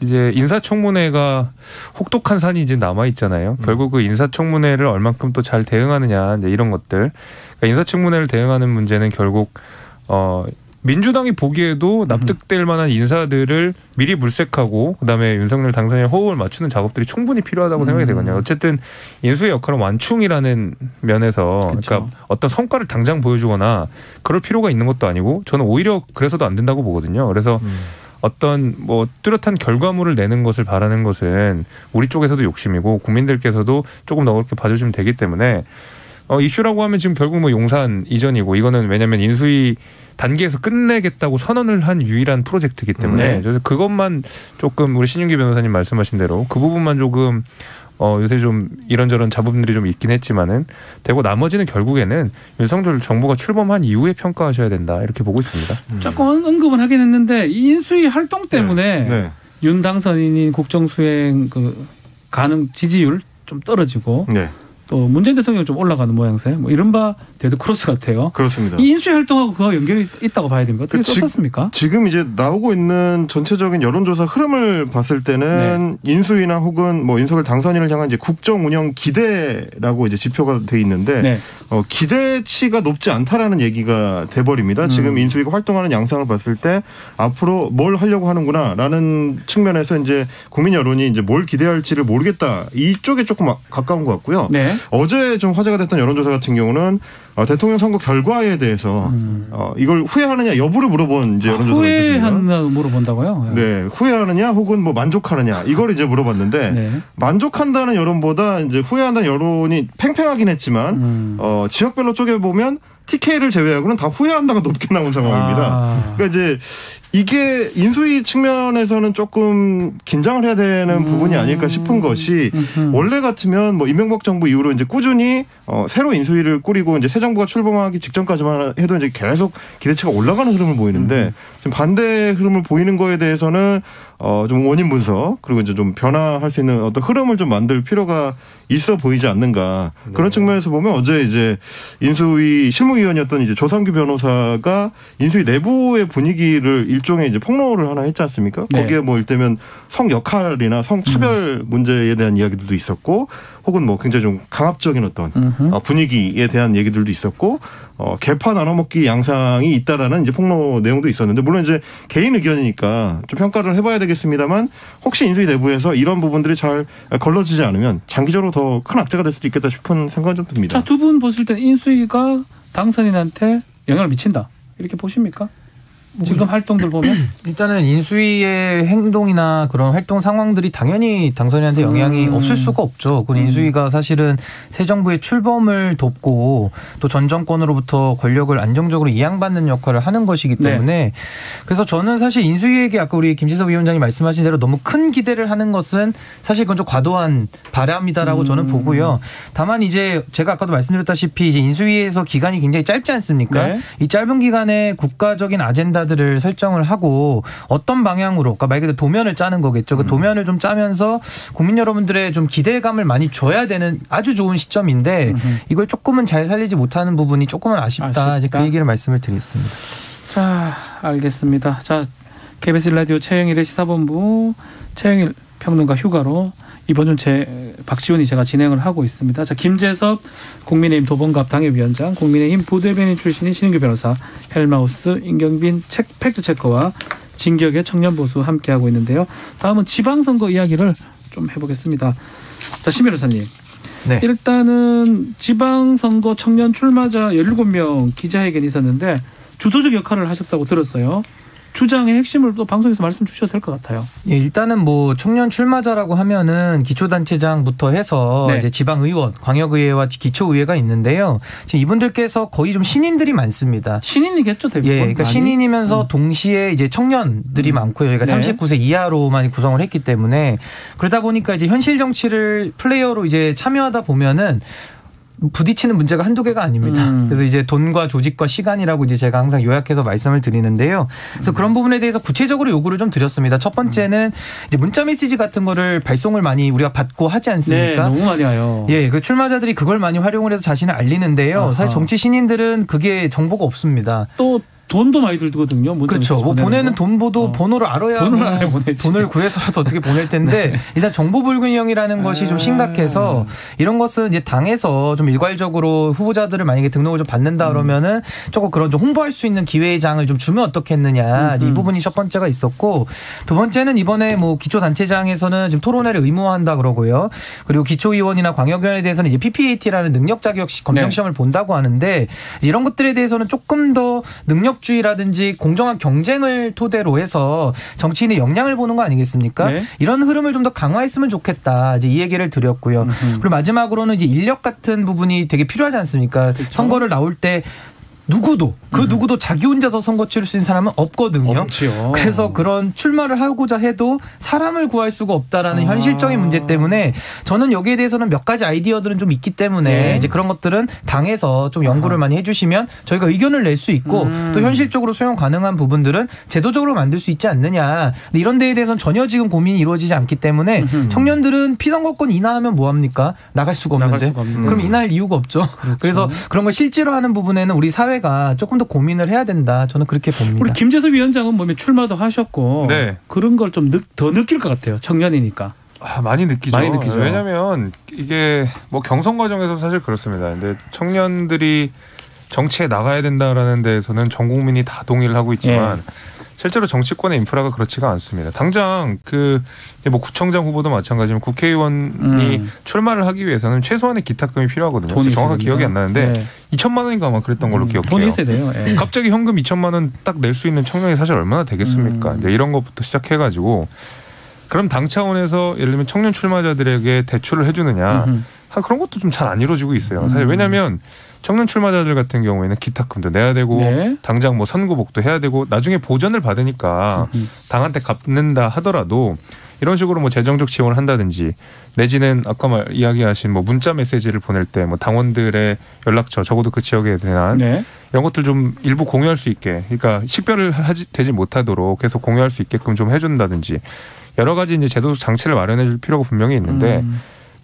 이제 인사청문회가 혹독한 산이 이제 남아 있잖아요. 결국 그 인사청문회를 얼만큼 또 잘 대응하느냐 이제 이런 것들. 그러니까 인사청문회를 대응하는 문제는 결국 민주당이 보기에도 납득될 만한 인사들을 미리 물색하고 그다음에 윤석열 당선인의 호흡을 맞추는 작업들이 충분히 필요하다고 생각이 되거든요. 어쨌든 인수의 역할은 완충이라는 면에서 그러니까 어떤 성과를 당장 보여주거나 그럴 필요가 있는 것도 아니고 저는 오히려 그래서도 안 된다고 보거든요. 그래서 어떤 뭐 뚜렷한 결과물을 내는 것을 바라는 것은 우리 쪽에서도 욕심이고 국민들께서도 조금 더 그렇게 봐주시면 되기 때문에 이슈라고 하면 지금 결국 뭐 용산 이전이고 이거는 왜냐하면 인수위 단계에서 끝내겠다고 선언을 한 유일한 프로젝트이기 때문에 그래서 그것만 조금 우리 신윤기 변호사님 말씀하신 대로 그 부분만 조금 요새 좀 이런저런 잡음들이 좀 있긴 했지만은 되고 나머지는 결국에는 윤석열 정부가 출범한 이후에 평가하셔야 된다 이렇게 보고 있습니다. 조금 언급은 하긴 했는데 이 인수위 활동 때문에 윤 당선인이 국정수행 그 가능 지지율 좀 떨어지고 또 문재인 대통령 좀 올라가는 모양새 뭐 이른바 데드크로스 같아요. 그렇습니다. 이 인수위 활동하고 그거 연결이 있다고 봐야 됩니까? 어떻게 어떻습니까? 지금 이제 나오고 있는 전체적인 여론조사 흐름을 봤을 때는 인수위나 혹은 뭐 윤석열 당선인을 향한 이제 국정 운영 기대라고 이제 지표가 돼 있는데 기대치가 높지 않다라는 얘기가 돼버립니다. 지금 인수위가 활동하는 양상을 봤을 때 앞으로 뭘 하려고 하는구나라는 측면에서 이제 국민 여론이 이제 뭘 기대할지를 모르겠다 이쪽에 조금 가까운 것 같고요. 어제 좀 화제가 됐던 여론조사 같은 경우는 대통령 선거 결과에 대해서 이걸 후회하느냐 여부를 물어본 이제 여론조사가 있었습니다. 후회하느냐 물어본다고요? 네, 후회하느냐 혹은 뭐 만족하느냐 이걸 이제 물어봤는데 만족한다는 여론보다 이제 후회한다는 여론이 팽팽하긴 했지만 지역별로 쪼개 보면 TK를 제외하고는 다 후회한다가 높게 나온 상황입니다. 그러니까 이제 이게 인수위 측면에서는 조금 긴장을 해야 되는 부분이 아닐까 싶은 것이 원래 같으면 뭐 이명박 정부 이후로 이제 꾸준히 새로 인수위를 꾸리고 이제 새 정부가 출범하기 직전까지만 해도 이제 계속 기대치가 올라가는 흐름을 보이는데 지금 반대 흐름을 보이는 거에 대해서는 좀 원인 분석 그리고 이제 좀 변화할 수 있는 어떤 흐름을 좀 만들 필요가 있어 보이지 않는가 그런 측면에서 보면 어제 이제 인수위 실무위원이었던 이제 조상규 변호사가 인수위 내부의 분위기를 일종의 이제 폭로를 하나 했지 않습니까? 거기에 뭐 일테면 성 역할이나 성 차별 문제에 대한 이야기들도 있었고 혹은 뭐 굉장히 좀 강압적인 어떤 분위기에 대한 얘기들도 있었고 개파 나눠먹기 양상이 있다라는 이제 폭로 내용도 있었는데 물론 이제 개인 의견이니까 좀 평가를 해봐야 되겠습니다만 혹시 인수위 내부에서 이런 부분들이 잘 걸러지지 않으면 장기적으로 더 큰 악재가 될 수도 있겠다 싶은 생각은 좀 듭니다. 자, 두 분 보실 때 인수위가 당선인한테 영향을 미친다 이렇게 보십니까? 지금 활동들 보면 일단은 인수위의 행동이나 그런 활동 상황들이 당연히 당선인한테 영향이 없을 수가 없죠. 그 인수위가 사실은 새 정부의 출범을 돕고 또 전 정권으로부터 권력을 안정적으로 이양받는 역할을 하는 것이기 때문에 그래서 저는 사실 인수위에게 아까 우리 김지섭 위원장이 말씀하신 대로 너무 큰 기대를 하는 것은 사실 그건 좀 과도한 바람이다라고 저는 보고요. 다만 이제 제가 아까도 말씀드렸다시피 이제 인수위에서 기간이 굉장히 짧지 않습니까? 이 짧은 기간에 국가적인 아젠다 들을 설정을 하고 어떤 방향으로 그러니까 말 그대로 도면을 짜는 거겠죠. 그 도면을 좀 짜면서 국민 여러분들의 좀 기대감을 많이 줘야 되는 아주 좋은 시점인데 이걸 조금은 잘 살리지 못하는 부분이 조금은 아쉽다. 이제 그 얘기를 말씀을 드리겠습니다. 자, 알겠습니다. 자, KBS 라디오 최영일의 시사본부 최영일 평론가 휴가로 이번 주 박지훈이 제가 진행을 하고 있습니다. 자, 김재섭 국민의힘 도봉갑 당협위원장, 국민의힘 부대변인 출신인 신인규 변호사, 헬마우스 임경빈 팩트체커와 진격의 청년보수 함께하고 있는데요. 다음은 지방선거 이야기를 좀 해보겠습니다. 자, 신 변호사님. 일단은 지방선거 청년 출마자 17명 기자회견이 있었는데 주도적 역할을 하셨다고 들었어요. 주장의 핵심을 또 방송에서 말씀 주셔도 될 것 같아요. 예, 일단은 뭐 청년 출마자라고 하면은 기초단체장부터 해서 이제 지방의원, 광역의회와 기초의회가 있는데요. 지금 이분들께서 거의 좀 신인들이 많습니다. 신인이겠죠, 대부분. 예, 그러니까 신인이면서 동시에 이제 청년들이 많고요. 저희가 39세 이하로만 구성을 했기 때문에 그러다 보니까 이제 현실 정치를 플레이어로 이제 참여하다 보면은 부딪히는 문제가 한두 개가 아닙니다. 그래서 이제 돈과 조직과 시간이라고 이제 제가 항상 요약해서 말씀을 드리는데요. 그래서 그런 부분에 대해서 구체적으로 요구를 좀 드렸습니다. 첫 번째는 이제 문자 메시지 같은 거를 발송을 많이 우리가 받고 하지 않습니까? 네, 너무 많이 와요. 예, 그 출마자들이 그걸 많이 활용을 해서 자신을 알리는데요. 사실 정치 신인들은 그게 정보가 없습니다. 또 돈도 많이 들거든요. 그렇죠. 뭐 보내는 돈보도 번호를 알아야 돈을 구해서라도 어떻게 보낼 텐데 네. 일단 정보 불균형이라는 것이 좀 심각해서 이런 것은 이제 당에서 좀 일괄적으로 후보자들을 만약에 등록을 좀 받는다 그러면은 조금 그런 좀 홍보할 수 있는 기회장을 좀 주면 어떻겠느냐 이 부분이 첫 번째가 있었고 두 번째는 이번에 뭐 기초단체장에서는 지금 토론회를 의무화한다 그러고요. 그리고 기초의원이나 광역의원에 대해서는 이제 PPAT라는 능력 자격 검정 시험을 본다고 하는데 이런 것들에 대해서는 조금 더 능력주의라든지 공정한 경쟁을 토대로 해서 정치인의 역량을 보는 거 아니겠습니까? 네. 이런 흐름을 좀 더 강화했으면 좋겠다. 이제 이 얘기를 드렸고요. 그리고 마지막으로는 이제 인력 같은 부분이 되게 필요하지 않습니까? 그렇죠. 선거를 나올 때 누구도 누구도 자기 혼자서 선거 치를 수 있는 사람은 없거든요. 없죠. 그래서 그런 출마를 하고자 해도 사람을 구할 수가 없다라는 현실적인 문제 때문에 저는 여기에 대해서는 몇 가지 아이디어들은 좀 있기 때문에 이제 그런 것들은 당에서 좀 연구를 많이 해주시면 저희가 의견을 낼 수 있고 또 현실적으로 수용 가능한 부분들은 제도적으로 만들 수 있지 않느냐. 근데 이런 데에 대해서는 전혀 지금 고민이 이루어지지 않기 때문에 청년들은 피선거권 인하하면 뭐합니까? 나갈 수가 없는데. 그럼 인하할 이유가 없죠. 그렇죠. 그래서 그런 걸 실제로 하는 부분에는 우리 사회가 조금 더 고민을 해야 된다. 저는 그렇게 봅니다. 우리 김재섭 위원장은 몸에 출마도 하셨고 그런 걸 좀 더 느낄 것 같아요. 청년이니까. 많이 느끼죠. 많이 느끼죠. 왜냐하면 이게 뭐 경선 과정에서 사실 그렇습니다. 근데 청년들이 정치에 나가야 된다라는 데에서는 전 국민이 다 동의를 하고 있지만 실제로 정치권의 인프라가 그렇지가 않습니다. 당장 뭐 구청장 후보도 마찬가지지만 국회의원이 출마를 하기 위해서는 최소한의 기탁금이 필요하거든요. 정확하게 기억이 안 나는데 2천만 원인가 아마 그랬던 걸로 기억해요. 돈이 있어야 돼요. 갑자기 현금 2천만 원 딱 낼 수 있는 청년이 사실 얼마나 되겠습니까? 이런 것부터 시작해가지고 그럼 당 차원에서 예를 들면 청년 출마자들에게 대출을 해주느냐 그런 것도 좀 잘 안 이루어지고 있어요. 사실 왜냐하면 청년 출마자들 같은 경우에는 기탁금도 내야 되고 당장 뭐 선거복도 해야 되고 나중에 보전을 받으니까 당한테 갚는다 하더라도 이런 식으로 뭐 재정적 지원을 한다든지 내지는 아까 이야기하신 뭐 문자 메시지를 보낼 때 뭐 당원들의 연락처 적어도 그 지역에 대한 이런 것들 좀 일부 공유할 수 있게 그러니까 식별을 되지 못하도록 계속 공유할 수 있게끔 좀 해준다든지 여러 가지 이제 제도적 장치를 마련해 줄 필요가 분명히 있는데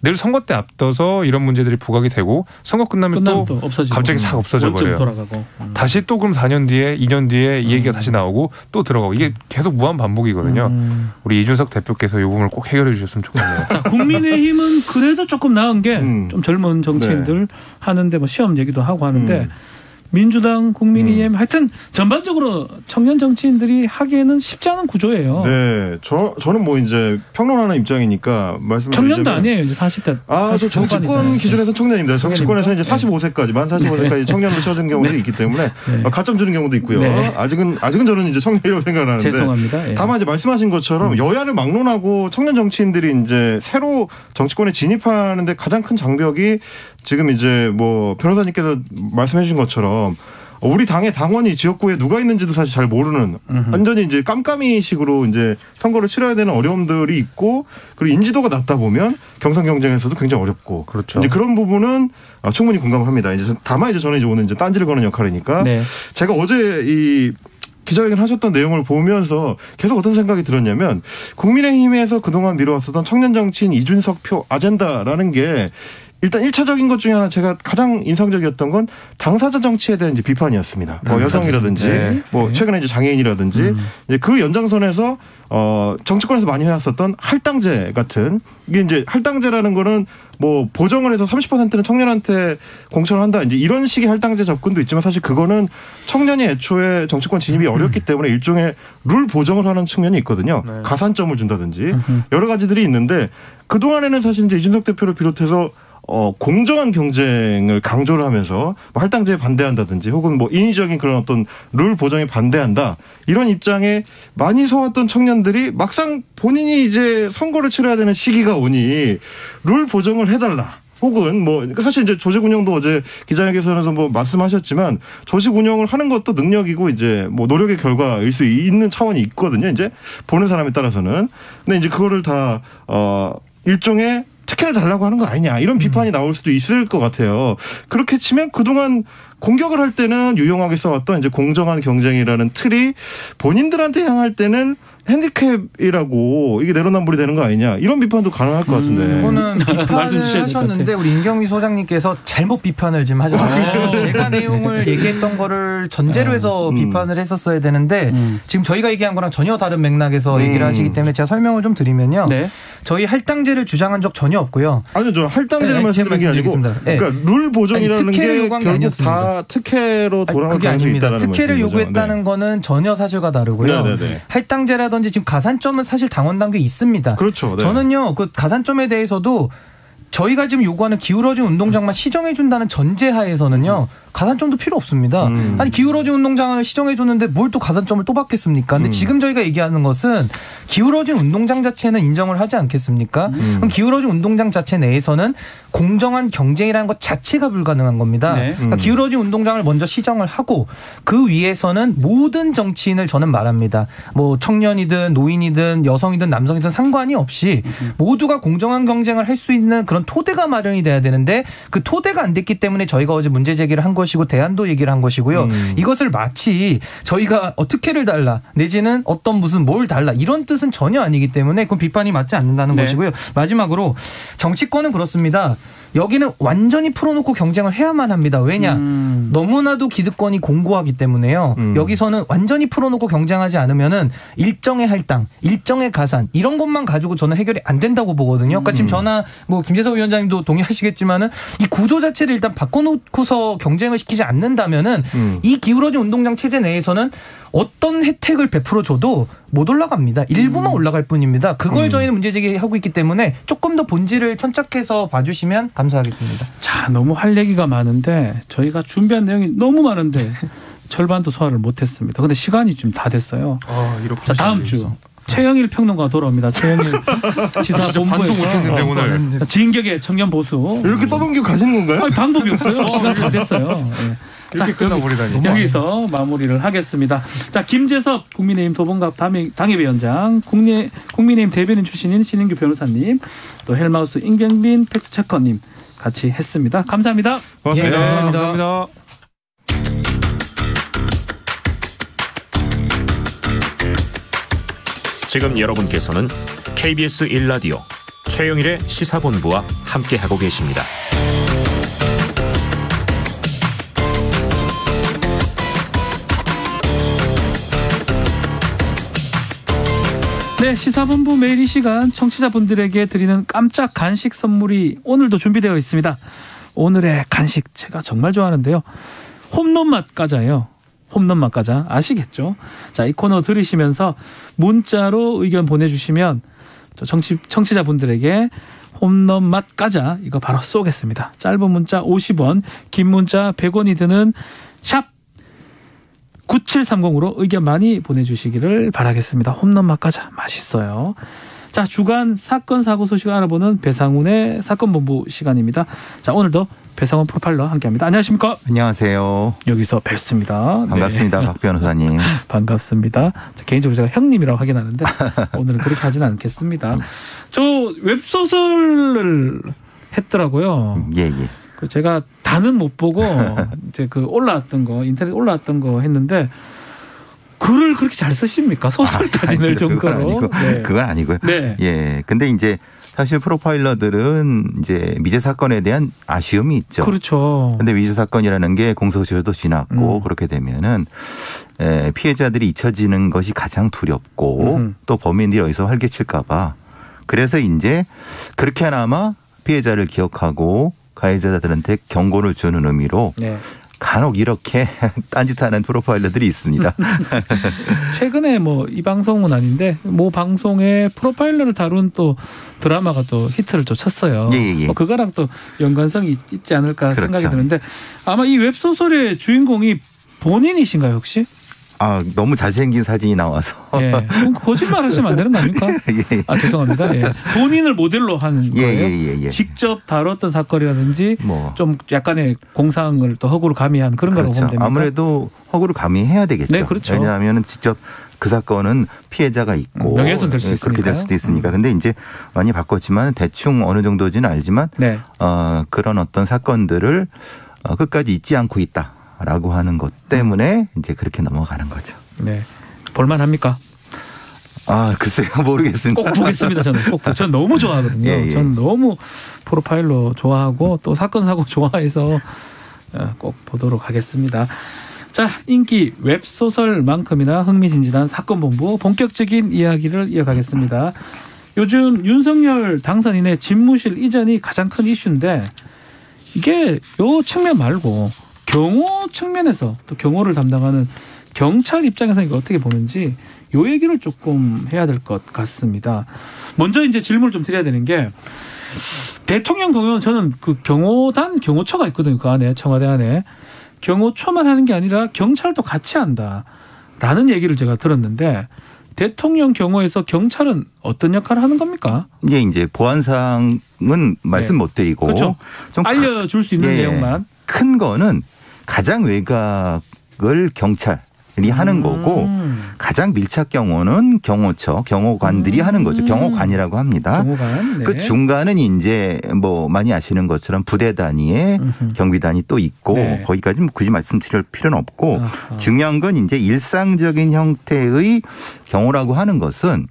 늘 선거 때 앞둬서 이런 문제들이 부각이 되고 선거 끝나면 또 없어지고. 갑자기 싹 없어져 버려요. 돌아가고. 다시 또 그럼 4년 뒤에 2년 뒤에 이 얘기가 다시 나오고 또 들어가고 이게 계속 무한 반복이거든요. 우리 이준석 대표께서 이 부분을 꼭 해결해 주셨으면 좋겠네요. 자, 국민의힘은 그래도 조금 나은 게 좀 젊은 정치인들 하는데 뭐 시험 얘기도 하고 하는데 민주당, 국민의힘 하여튼 전반적으로 청년 정치인들이 하기에는 쉽지 않은 구조예요. 네, 저는 뭐 이제 평론하는 입장이니까 말씀드리자면 청년도 아니에요. 이제 40대. 저 정치권 기준에서 청년입니다. 정치권에서 이제 45세까지 만 45세까지 청년으로 쳐준 경우도 있기 때문에 가점 주는 경우도 있고요. 아직은 저는 이제 청년이라고 생각하는데 죄송합니다. 다만 이제 말씀하신 것처럼 여야를 막론하고 청년 정치인들이 이제 새로 정치권에 진입하는데 가장 큰 장벽이 지금 이제 뭐 변호사님께서 말씀해 주신 것처럼 우리 당의 당원이 지역구에 누가 있는지도 사실 잘 모르는 완전히 이제 깜깜이식으로 이제 선거를 치러야 되는 어려움들이 있고 그리고 인지도가 낮다 보면 경선 경쟁에서도 굉장히 어렵고 그렇죠. 이제 그런 부분은 충분히 공감합니다. 이제 다만 이제 저는 이제 오늘 이제 딴지를 거는 역할이니까 제가 어제 이 기자회견 하셨던 내용을 보면서 계속 어떤 생각이 들었냐면 국민의힘에서 그동안 미뤄왔었던 청년 정치인 이준석 표 아젠다라는 게 일단 1차적인 것 중에 하나 제가 가장 인상적이었던 건 당사자 정치에 대한 이제 비판이었습니다. 뭐 여성이라든지 뭐 최근에 이제 장애인이라든지 이제 그 연장선에서 정치권에서 많이 해왔었던 할당제 같은 이게 이제 할당제라는 거는 뭐 보정을 해서 30%는 청년한테 공천을 한다 이제 이런 식의 할당제 접근도 있지만 사실 그거는 청년이 애초에 정치권 진입이 어렵기 때문에 일종의 룰 보정을 하는 측면이 있거든요. 가산점을 준다든지 여러 가지들이 있는데 그 동안에는 사실 이제 이준석 대표를 비롯해서 공정한 경쟁을 강조를 하면서 뭐 할당제에 반대한다든지 혹은 뭐 인위적인 그런 어떤 룰 보정에 반대한다 이런 입장에 많이 서왔던 청년들이 막상 본인이 이제 선거를 치러야 되는 시기가 오니 룰 보정을 해달라. 혹은 뭐 사실 이제 조직 운영도 어제 기자회견에서 뭐 말씀하셨지만 조직 운영을 하는 것도 능력이고 이제 뭐 노력의 결과일 수 있는 차원이 있거든요. 이제 보는 사람에 따라서는. 근데 이제 그거를 다 일종의 특혜를 달라고 하는 거 아니냐 이런 비판이 나올 수도 있을 것 같아요. 그렇게 치면 그동안 공격을 할 때는 유용하게 써왔던 이제 공정한 경쟁이라는 틀이 본인들한테 향할 때는 핸디캡이라고 이게 내로남불이 되는 거 아니냐 이런 비판도 가능할 것 같은데. 이거는 비판을 하셨는데 우리 임경미 소장님께서 잘못 비판을 지금 하셨어요. 제가 내용을 얘기했던 거를 전제로 해서 비판을 했었어야 되는데 지금 저희가 얘기한 거랑 전혀 다른 맥락에서 얘기를 하시기 때문에 제가 설명을 좀 드리면요. 네. 저희 할당제를 주장한 적 전혀 없고요. 아니요. 저 할당제를 말씀드린 게 아니고 그러니까 룰 보정이라는 게 결국 다 특혜로 돌아갈 가능성이 있다는 말씀이죠. 특혜를 요구했다는 거는 전혀 사실과 다르고요. 네네네. 할당제라든지 지금 가산점은 사실 당원 단계에 있습니다. 그렇죠. 네. 저는요. 그 가산점에 대해서도 저희가 지금 요구하는 기울어진 운동장만 시정해 준다는 전제하에서는요. 가산점도 필요 없습니다. 아니 기울어진 운동장을 시정해 줬는데 뭘 또 가산점을 또 받겠습니까? 근데 지금 저희가 얘기하는 것은 기울어진 운동장 자체는 인정을 하지 않겠습니까? 그럼 기울어진 운동장 자체 내에서는 공정한 경쟁이라는 것 자체가 불가능한 겁니다. 네. 그러니까 기울어진 운동장을 먼저 시정을 하고 그 위에서는 모든 정치인을 저는 말합니다. 뭐 청년이든 노인이든 여성이든 남성이든 상관이 없이 모두가 공정한 경쟁을 할 수 있는 그런 토대가 마련이 돼야 되는데 그 토대가 안 됐기 때문에 저희가 어제 문제 제기를 한 것이고 대안도 얘기를 한 것이고요. 이것을 마치 저희가 특혜를 달라 내지는 어떤 무슨 뭘 달라 이런 뜻은 전혀 아니기 때문에 그건 비판이 맞지 않는다는 것이고요. 마지막으로 정치권은 그렇습니다. 여기는 완전히 풀어놓고 경쟁을 해야만 합니다. 왜냐? 너무나도 기득권이 공고하기 때문에요. 여기서는 완전히 풀어놓고 경쟁하지 않으면은 일정의 할당, 일정의 가산 이런 것만 가지고 저는 해결이 안 된다고 보거든요. 그러니까 지금 저나 뭐 김재석 위원장님도 동의하시겠지만은 이 구조 자체를 일단 바꿔놓고서 경쟁을 시키지 않는다면은 이 기울어진 운동장 체제 내에서는 어떤 혜택을 베풀어줘도 못 올라갑니다. 일부만 올라갈 뿐입니다. 그걸 저희는 문제제기하고 있기 때문에 조금 더 본질을 천착해서 봐주시면 감사하겠습니다. 자, 너무 할 얘기가 많은데 저희가 준비한 내용이 너무 많은데 절반도 소화를 못했습니다. 근데 시간이 좀 다 됐어요. 자, 다음 주 최영일 평론가 돌아옵니다. 최영일 시사본부에서 진격의 청년 보수. 이렇게 떠넘기고 가시는 건가요? 아니, 방법이 없어요. 시간 다 됐어요. 네. 이렇게 끝나버리다니. 여기서 마무리를 하겠습니다. 자, 김재섭 국민의힘 도봉갑 당협위원장, 국민의힘 대변인 출신인 신인규 변호사님, 또 헬마우스 임경빈 팩트체커님 같이 했습니다. 감사합니다. 고맙습니다. 네, 감사합니다. 지금 여러분께서는 KBS 1라디오 최영일의 시사본부와 함께하고 계십니다. 네, 시사본부 매일 이 시간 청취자분들에게 드리는 깜짝 간식 선물이 오늘도 준비되어 있습니다. 오늘의 간식 제가 정말 좋아하는데요. 홈런맛 과자예요. 홈런맛 과자 아시겠죠? 자, 이 코너 들으시면서 문자로 의견 보내주시면 청취자분들에게 홈런맛 과자 이거 바로 쏘겠습니다. 짧은 문자 50원, 긴 문자 100원이 드는 샵 9730으로 의견 많이 보내주시기를 바라겠습니다. 홈런맛 과자 맛있어요. 자, 주간 사건 사고 소식을 알아보는 배상훈의 사건본부 시간입니다. 자, 오늘도 배상훈 프로파일러 함께합니다. 안녕하십니까? 안녕하세요. 여기서 뵙습니다. 반갑습니다. 네. 박 변호사님. 반갑습니다. 자, 개인적으로 제가 형님이라고 하긴 하는데 오늘은 그렇게 하지는 않겠습니다. 저 웹소설을 했더라고요. 예. 제가 다는 못 보고 이제 그 올라왔던 거 인터넷 올라왔던 거 했는데 글을 그렇게 잘 쓰십니까? 소설까지 낼 정도로? 그건 아니고요. 네. 예. 근데 이제 사실 프로파일러들은 이제 미제 사건에 대한 아쉬움이 있죠. 그렇죠. 근데 미제 사건이라는 게 공소시효도 지났고 그렇게 되면은 피해자들이 잊혀지는 것이 가장 두렵고 또 범인들이 어디서 활개칠까 봐. 그래서 이제 그렇게나마 피해자를 기억하고 가해자들한테 경고를 주는 의미로 간혹 이렇게 딴짓하는 프로파일러들이 있습니다. 최근에 뭐 이 방송은 아닌데 모 방송에 프로파일러를 다룬 또 드라마가 또 히트를 또 쳤어요. 예. 그거랑 또 연관성이 있지 않을까 그렇죠. 생각이 드는데 아마 이 웹소설의 주인공이 본인이신가요 혹시? 아, 너무 잘생긴 사진이 나와서. 예. 거짓말 하시면 안 되는 거 아닙니까? 예. 아, 죄송합니다. 예. 본인을 모델로 하는 거예요? 예. 직접 다뤘던 사건이라든지 좀 약간의 공상을 또 허구를 가미한 그런 거라고 보면 됩니까? 아무래도 허구를 가미해야 되겠죠. 네, 그렇죠. 왜냐하면 직접 그 사건은 피해자가 있고 명예훼손 될 수 있으니까요. 그렇게 될 수도 있으니까. 근데 이제 많이 바꿨지만 대충 어느 정도지는 알지만 그런 어떤 사건들을 끝까지 잊지 않고 있다. 라고 하는 것 때문에 이제 그렇게 넘어가는 거죠. 네. 볼만합니까? 글쎄요. 모르겠습니다. 꼭 보겠습니다. 저는 너무 좋아하거든요. 예. 저는 너무 프로파일러 좋아하고 또 사건 사고 좋아해서 꼭 보도록 하겠습니다. 자, 인기 웹소설만큼이나 흥미진진한 사건본부 본격적인 이야기를 이어가겠습니다. 요즘 윤석열 당선인의 집무실 이전이 가장 큰 이슈인데 이게 요 측면 말고 경호 측면에서 또 경호를 담당하는 경찰 입장에서 이거 어떻게 보는지 요 얘기를 조금 해야 될 것 같습니다. 먼저 이제 질문을 좀 드려야 되는 게 대통령 경호는 저는 그 경호단 경호처가 있거든요. 그 안에 청와대 안에 경호처만 하는 게 아니라 경찰도 같이 한다라는 얘기를 제가 들었는데 대통령 경호에서 경찰은 어떤 역할을 하는 겁니까? 이제 보안사항은 말씀 못 드리고 그렇죠. 좀 알려줄 수 있는 내용만. 큰 거는 가장 외곽을 경찰이 하는 거고 가장 밀착 경호는 경호처, 경호관들이 하는 거죠. 경호관이라고 합니다. 경호관. 네. 그 중간은 이제 뭐 많이 아시는 것처럼 부대 단위의 경비단이 또 있고 네. 거기까지 굳이 말씀드릴 필요는 없고 중요한 건 이제 일상적인 형태의 경호라고 하는 것은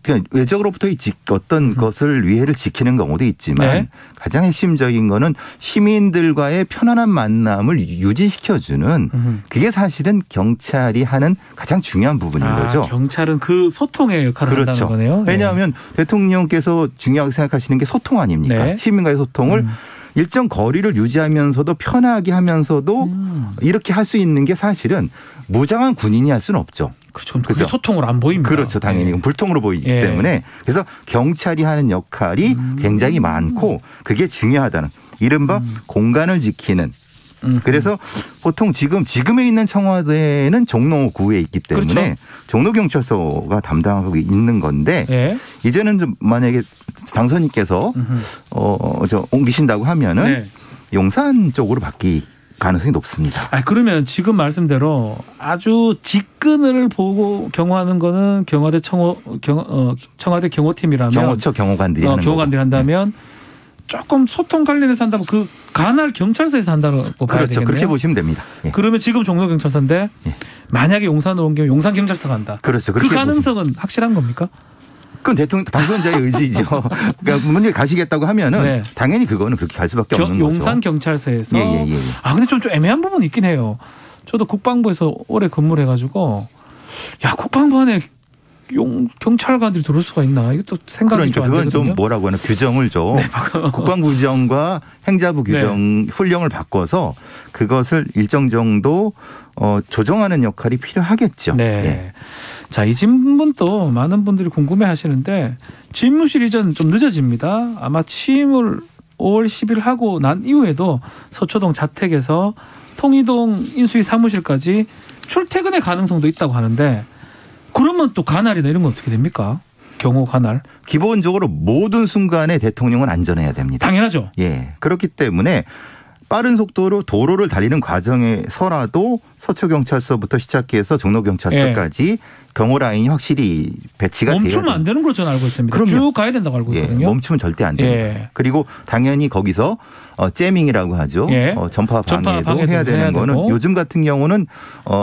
그냥 외적으로부터 어떤 것을 위해를 지키는 경우도 있지만 네. 가장 핵심적인 거는 시민들과의 편안한 만남을 유지시켜주는 그게 사실은 경찰이 하는 가장 중요한 부분인 거죠. 경찰은 그 소통의 역할을 그렇죠. 한다는 거네요. 왜냐하면 대통령께서 중요하게 생각하시는 게 소통 아닙니까? 네. 시민과의 소통을 일정 거리를 유지하면서도 편하게 하면서도 이렇게 할 수 있는 게 사실은 무장한 군인이 할 수는 없죠. 그렇죠. 그게 소통으로 안 보입니다. 그렇죠. 당연히 네. 불통으로 보이기 예. 때문에 그래서 경찰이 하는 역할이 굉장히 많고 그게 중요하다는 이른바 공간을 지키는 그래서 보통 지금에 있는 청와대는 종로구에 있기 때문에 그렇죠. 종로경찰서가 담당하고 있는 건데 예. 이제는 좀 만약에 당선인께서 옮기신다고 하면은 네. 용산 쪽으로 바뀔 가능성이 높습니다. 그러면 지금 말씀대로 아주 직근을 보고 경호하는 거는 청와대 경호팀이라면 경호처 경호관들이 하는 경호관들이 한다면 조금 소통 관련해서 한다면 그 관할 경찰서에서 한다고 봐야 그렇죠. 되겠네요. 그렇게 보시면 됩니다. 예. 그러면 지금 종로경찰서인데 만약에 용산으로 옮기면 용산경찰서가 한다. 그렇죠. 그 가능성은 확실한 겁니까? 그건 대통령 당선자의 의지죠. 그러니까 문제 가시겠다고 하면은 네. 당연히 그거는 그렇게 갈 수밖에 없는 거죠. 용산 경찰서에서. 예. 근데 좀 애매한 부분이 있긴 해요. 저도 국방부에서 오래 근무를 해가지고 국방부 안에 경찰관들이 들어올 수가 있나? 이것도 생각이 그러니까 좀 안 그건 되거든요. 좀 뭐라고 하나 규정을 좀 국방부 규정과 행자부 규정 훈령을 바꿔서 그것을 일정 정도 조정하는 역할이 필요하겠죠. 네. 예. 자, 이 질문도 많은 분들이 궁금해 하시는데 집무실 이전 좀 늦어집니다. 아마 취임을 5월 10일 하고 난 이후에도 서초동 자택에서 통이동 인수위 사무실까지 출퇴근의 가능성도 있다고 하는데 그러면 또 관할이나 이런 건 어떻게 됩니까? 경호 관할. 기본적으로 모든 순간에 대통령은 안전해야 됩니다. 당연하죠. 예. 그렇기 때문에 빠른 속도로 도로를 달리는 과정에서라도 서초경찰서부터 시작해서 종로경찰서까지 경호 라인이 확실히 배치가 돼야 멈추면 안 되는 걸로 저는 알고 있습니다. 그럼요. 쭉 가야 된다고 알고 있거든요. 멈추면 절대 안 됩니다. 예. 그리고 당연히 거기서 재밍이라고 하죠. 전파 방해도 해야 되는 거는 요즘 같은 경우는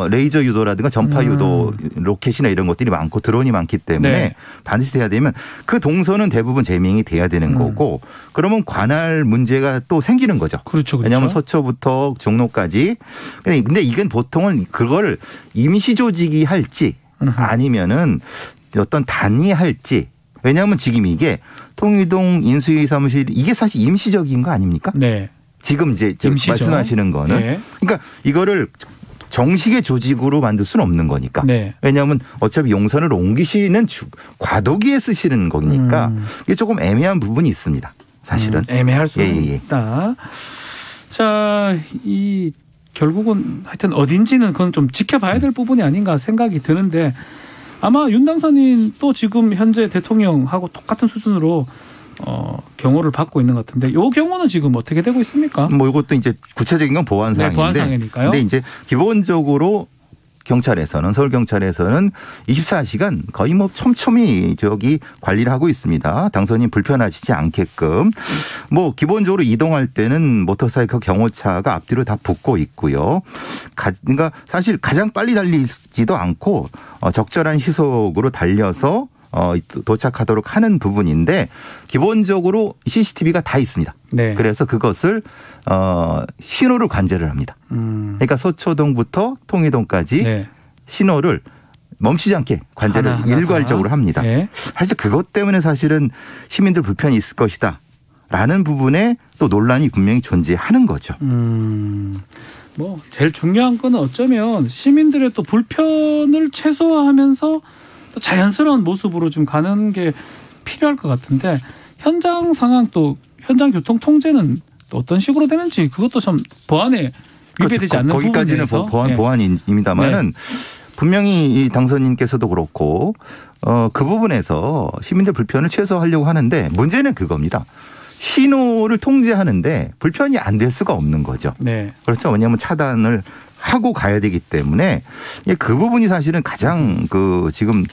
레이저 유도라든가 전파 유도 로켓이나 이런 것들이 많고 드론이 많기 때문에 반드시 돼야 되면 그 동선은 대부분 재밍이 돼야 되는 거고 그러면 관할 문제가 또 생기는 거죠. 그렇죠. 왜냐하면 서초부터 종로까지. 근데 이건 보통은 그걸 임시 조직이 할지 아니면은 어떤 단위 할지. 왜냐하면 지금 이게 통일동 인수위 사무실 이게 사실 임시적인 거 아닙니까? 네. 지금 이제 말씀하시는 거는. 네. 그러니까 이거를 정식의 조직으로 만들 수는 없는 거니까. 네. 왜냐하면 어차피 용산을 옮기시는 과도기에 쓰시는 거니까 이게 조금 애매한 부분이 있습니다. 사실은. 애매할 수 있다. 자, 결국은 하여튼 어딘지는 그건 좀 지켜봐야 될 부분이 아닌가 생각이 드는데 아마 윤 당선인 또 지금 현재 대통령하고 똑같은 수준으로 경호를 받고 있는 것 같은데 이 경우는 지금 어떻게 되고 있습니까? 뭐 이것도 이제 구체적인 건 보안 사항인데. 보안 사항이니까요. 근데 이제 기본적으로 경찰에서는 서울경찰에서는 24시간 거의 뭐 촘촘히 저기 관리를 하고 있습니다. 당선인 불편하시지 않게끔 뭐 기본적으로 이동할 때는 모터사이클 경호차가 앞뒤로 다 붙고 있고요. 그러니까 사실 가장 빨리 달리지도 않고 적절한 시속으로 달려서 도착하도록 하는 부분인데 기본적으로 CCTV가 다 있습니다. 네. 그래서 그것을 신호를 관제를 합니다. 그러니까 서초동부터 통이동까지 네. 신호를 멈추지 않게 관제를 일괄적으로 합니다. 네. 사실 그것 때문에 사실은 시민들 불편이 있을 것이다. 라는 부분에 또 논란이 분명히 존재하는 거죠. 뭐 제일 중요한 건 어쩌면 시민들의 또 불편을 최소화하면서 또 자연스러운 모습으로 좀 가는 게 필요할 것 같은데 현장 상황 또 현장 교통 통제는 또 어떤 식으로 되는지 그것도 좀 보안에 위배되지 않는 거기까지는 보안입니다만은 네. 분명히 이 당선인께서도 그렇고 그 부분에서 시민들 불편을 최소화하려고 하는데 문제는 그겁니다. 신호를 통제하는데 불편이 안 될 수가 없는 거죠. 네. 그렇죠. 왜냐하면 차단을 하고 가야 되기 때문에 그 부분이 사실은 가장 지금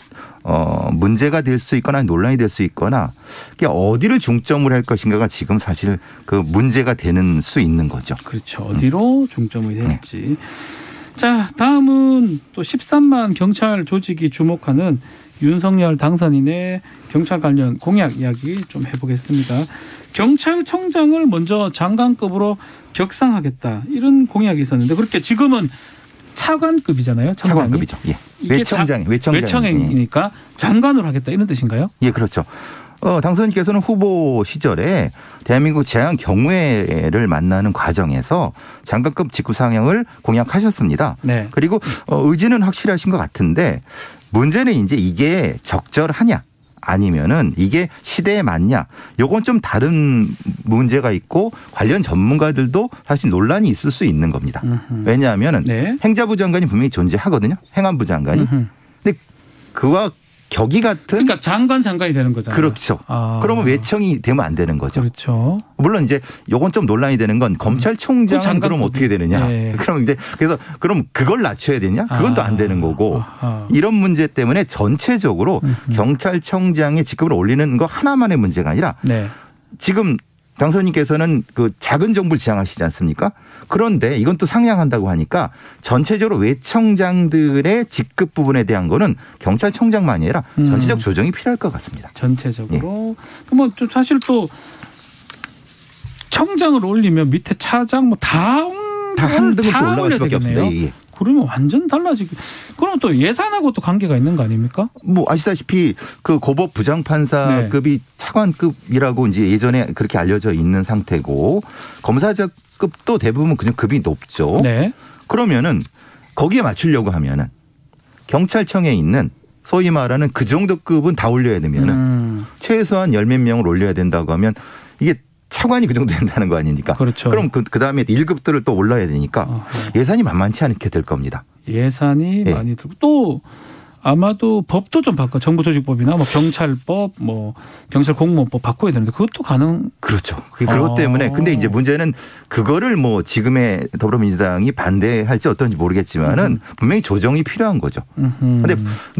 문제가 될 수 있거나 논란이 될 수 있거나 어디를 중점을 할 것인가가 지금 사실 그 문제가 되는 수 있는 거죠. 그렇죠. 어디로 중점이 될지. 네. 자, 다음은 또 13만 경찰 조직이 주목하는 윤석열 당선인의 경찰 관련 공약 이야기 좀 해보겠습니다. 경찰청장을 먼저 장관급으로 격상하겠다 이런 공약이 있었는데 그렇게 지금은 차관급이잖아요. 청장이. 차관급이죠. 예. 외청행이니까 장관으로 하겠다 이런 뜻인가요? 예, 그렇죠. 당선인께서는 후보 시절에 대한민국 제한경무회를 만나는 과정에서 장관급 직급 상향을 공약하셨습니다. 네. 그리고 의지는 확실하신 것 같은데 문제는 이제 이게 적절하냐 아니면은 이게 시대에 맞냐 요건 좀 다른 문제가 있고 관련 전문가들도 사실 논란이 있을 수 있는 겁니다. 왜냐하면은 네. 행자부 장관이 분명히 존재하거든요. 행안부 장관이. 근데 그와 격이 같은. 그러니까 장관이 되는 거잖아요. 그렇죠. 그러면 외청이 되면 안 되는 거죠. 그렇죠. 물론 이제 요건 좀 논란이 되는 건 검찰총장은 그럼 어떻게 되느냐. 네. 그럼 이제 그래서 그럼 그걸 낮춰야 되냐? 그건 또 안 되는 거고. 이런 문제 때문에 전체적으로 경찰청장의 직급을 올리는 거 하나만의 문제가 아니라 네. 지금 당선인께서는 그 작은 정부를 지향하시지 않습니까? 그런데 이건 또 상향한다고 하니까 전체적으로 외청장들의 직급 부분에 대한 거는 경찰청장만이 아니라 전체적 조정이 필요할 것 같습니다. 전체적으로. 예. 뭐 사실 또 청장을 올리면 밑에 차장 뭐 다 한 등급씩 올라갈 수밖에 없습니다. 예. 그러면 완전 달라지고. 그럼 또 예산하고 또 관계가 있는 거 아닙니까? 뭐 아시다시피 그 고법 부장판사급이 네. 차관급이라고 이제 예전에 그렇게 알려져 있는 상태고 검사장급도 대부분 그냥 급이 높죠. 네. 그러면은 거기에 맞추려고 하면은 경찰청에 있는 소위 말하는 그 정도 급은 다 올려야 되면은 최소한 10몇 명을 올려야 된다고 하면 이게 차관이 그 정도 된다는 거 아닙니까? 그렇죠. 그럼 그다음에 1급들을 또 올라야 되니까 예산이 만만치 않게 될 겁니다. 예산이 네. 많이 들고 또 아마도 법도 좀 바꿔 정부조직법이나 뭐 경찰법 뭐 경찰공무원법 바꿔야 되는데 그것도 가능? 그렇죠. 그것 때문에 근데 이제 문제는 그거를 뭐 지금의 더불어민주당이 반대할지 어떤지 모르겠지만은 분명히 조정이 필요한 거죠. 근데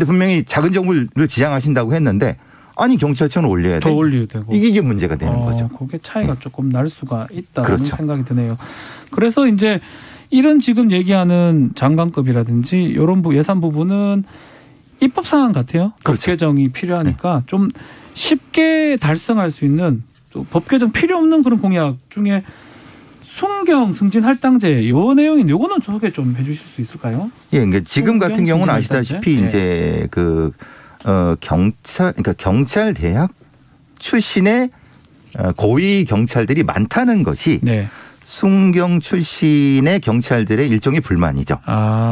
분명히 작은 정부를 지향하신다고 했는데 아니 경찰청을 올려야 돼. 더 올려야 되고. 이게 문제가 되는 거죠. 그게 차이가 네. 조금 날 수가 있다는 그렇죠. 생각이 드네요. 그래서 이제 이런 지금 얘기하는 장관급이라든지 이런 예산 부분은 입법 사안 같아요. 그렇죠. 법 개정이 필요하니까 좀 쉽게 달성할 수 있는 또 법 개정 필요 없는 그런 공약 중에 순경 승진 할당제 요 내용인 요거는 소개 좀 해주실 수 있을까요? 예, 그러니까 지금 같은 경우는 아시다시피 네. 이제 그러니까 경찰 대학 출신의 고위 경찰들이 많다는 것이 네. 순경 출신의 경찰들의 일종의 불만이죠.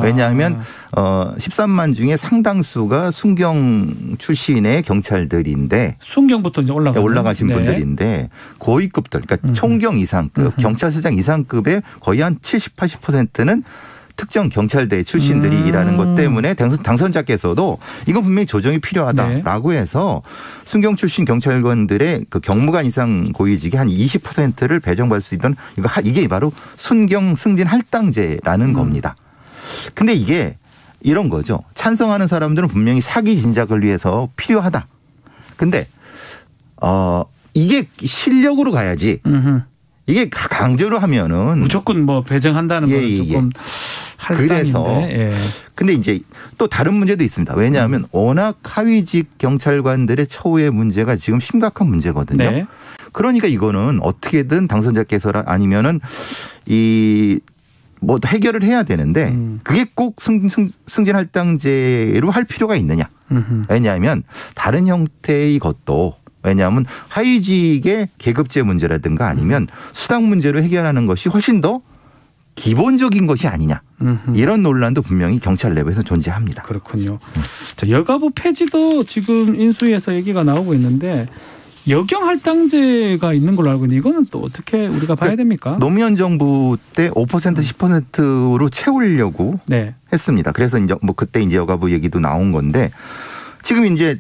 왜냐하면 13만 중에 상당수가 순경 출신의 경찰들인데 순경부터 이제 올라가신 네. 분들인데 고위급들 그러니까 총경 이상급 경찰서장 이상급의 거의 한 70, 80%는 특정 경찰대 출신들이라는 것 때문에 당선자께서도 이건 분명히 조정이 필요하다라고 네. 해서 순경 출신 경찰관들의 그 경무관 이상 고위직이 한 20%를 배정받을 수 있는 이게 바로 순경 승진 할당제라는 겁니다. 근데 이게 이런 거죠. 찬성하는 사람들은 분명히 사기 진작을 위해서 필요하다. 근데 이게 실력으로 가야지. 이게 강제로 하면은 무조건 뭐 배정한다는 건 조금 그래서 근데 이제 또 다른 문제도 있습니다. 왜냐하면 워낙 하위직 경찰관들의 처우의 문제가 지금 심각한 문제거든요. 네. 그러니까 이거는 어떻게든 당선자께서 아니면은 뭐 해결을 해야 되는데 그게 꼭 승진할당제로 할 필요가 있느냐. 왜냐하면 다른 형태의 것도 왜냐하면 하위직의 계급제 문제라든가 아니면 수당 문제로 해결하는 것이 훨씬 더 기본적인 것이 아니냐. 이런 논란도 분명히 경찰 내부에서 존재합니다. 그렇군요. 자, 여가부 폐지도 지금 인수위에서 얘기가 나오고 있는데 여경 할당제가 있는 걸로 알고 있는데 이거는 또 어떻게 우리가 봐야 됩니까? 노무현 정부 때 5% 10%로 채우려고 했습니다. 그래서 이제 뭐 그때 이제 여가부 얘기도 나온 건데 지금 이제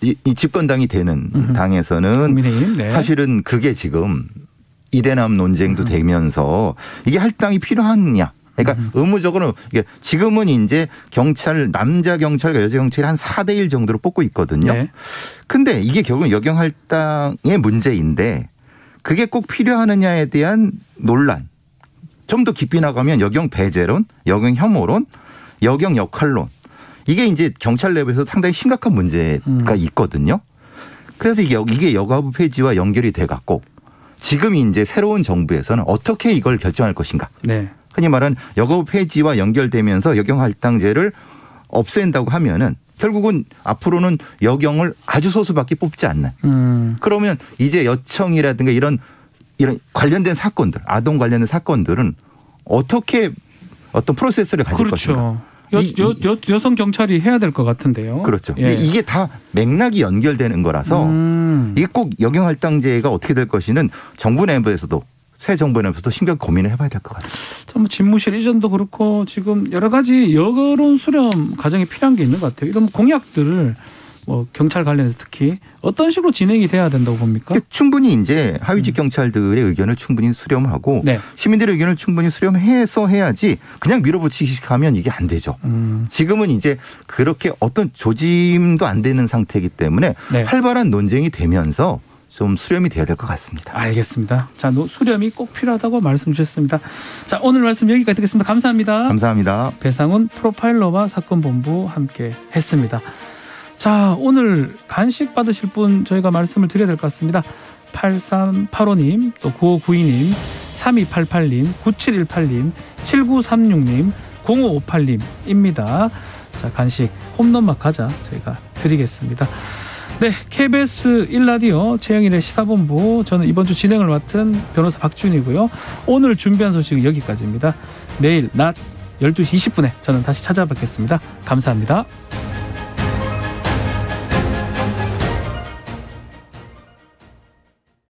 이 집권당이 되는 당에서는 사실은 그게 지금 이대남 논쟁도 되면서 이게 할당이 필요하느냐. 그러니까 의무적으로 지금은 이제 남자 경찰과 여자 경찰이 한 4대1 정도로 뽑고 있거든요. 근데 이게 결국은 여경 할당의 문제인데 그게 꼭 필요하느냐에 대한 논란. 좀 더 깊이 나가면 여경 배제론, 여경 혐오론, 여경 역할론. 이게 이제 경찰 내부에서 상당히 심각한 문제가 있거든요. 그래서 이게 여가부 폐지와 연결이 돼 갖고 지금 이제 새로운 정부에서는 어떻게 이걸 결정할 것인가. 흔히 말하는 여가부 폐지와 연결되면서 여경 할당제를 없앤다고 하면은 결국은 앞으로는 여경을 아주 소수밖에 뽑지 않는. 그러면 이제 여청이라든가 이런 관련된 사건들, 아동 관련된 사건들은 어떻게 어떤 프로세스를 가질 것인가. 여성 경찰이 해야 될 것 같은데요. 그렇죠. 이게 다 맥락이 연결되는 거라서 이게 꼭 여경 할당제가 어떻게 될 것이는 정부 내부에서도 새 정부 내부에서도 심각하게 고민을 해봐야 될 것 같습니다. 좀 집무실 이전도 그렇고 지금 여러 가지 여론 수렴 과정이 필요한 게 있는 것 같아요. 이런 공약들을 뭐 경찰 관련해서 특히 어떤 식으로 진행이 돼야 된다고 봅니까? 충분히 이제 하위직 경찰들의 의견을 충분히 수렴하고 시민들의 의견을 충분히 수렴해서 해야지 그냥 밀어붙이기식 하면 이게 안 되죠. 지금은 이제 그렇게 어떤 조짐도 안 되는 상태이기 때문에 활발한 논쟁이 되면서 좀 수렴이 돼야 될 것 같습니다. 알겠습니다. 자, 수렴이 꼭 필요하다고 말씀 주셨습니다. 자, 오늘 말씀 여기까지 듣겠습니다. 감사합니다. 감사합니다. 배상훈 프로파일러와 사건본부 함께 했습니다. 자, 오늘 간식 받으실 분 저희가 말씀을 드려야 될 것 같습니다. 8385님, 또 9592님, 3288님, 9718님, 7936님, 0558님입니다. 자, 간식 홈런막 가자 저희가 드리겠습니다. 네, KBS 1라디오 최영일의 시사본부, 저는 이번 주 진행을 맡은 변호사 박준이고요. 오늘 준비한 소식은 여기까지입니다. 내일 낮 12시 20분에 저는 다시 찾아뵙겠습니다. 감사합니다.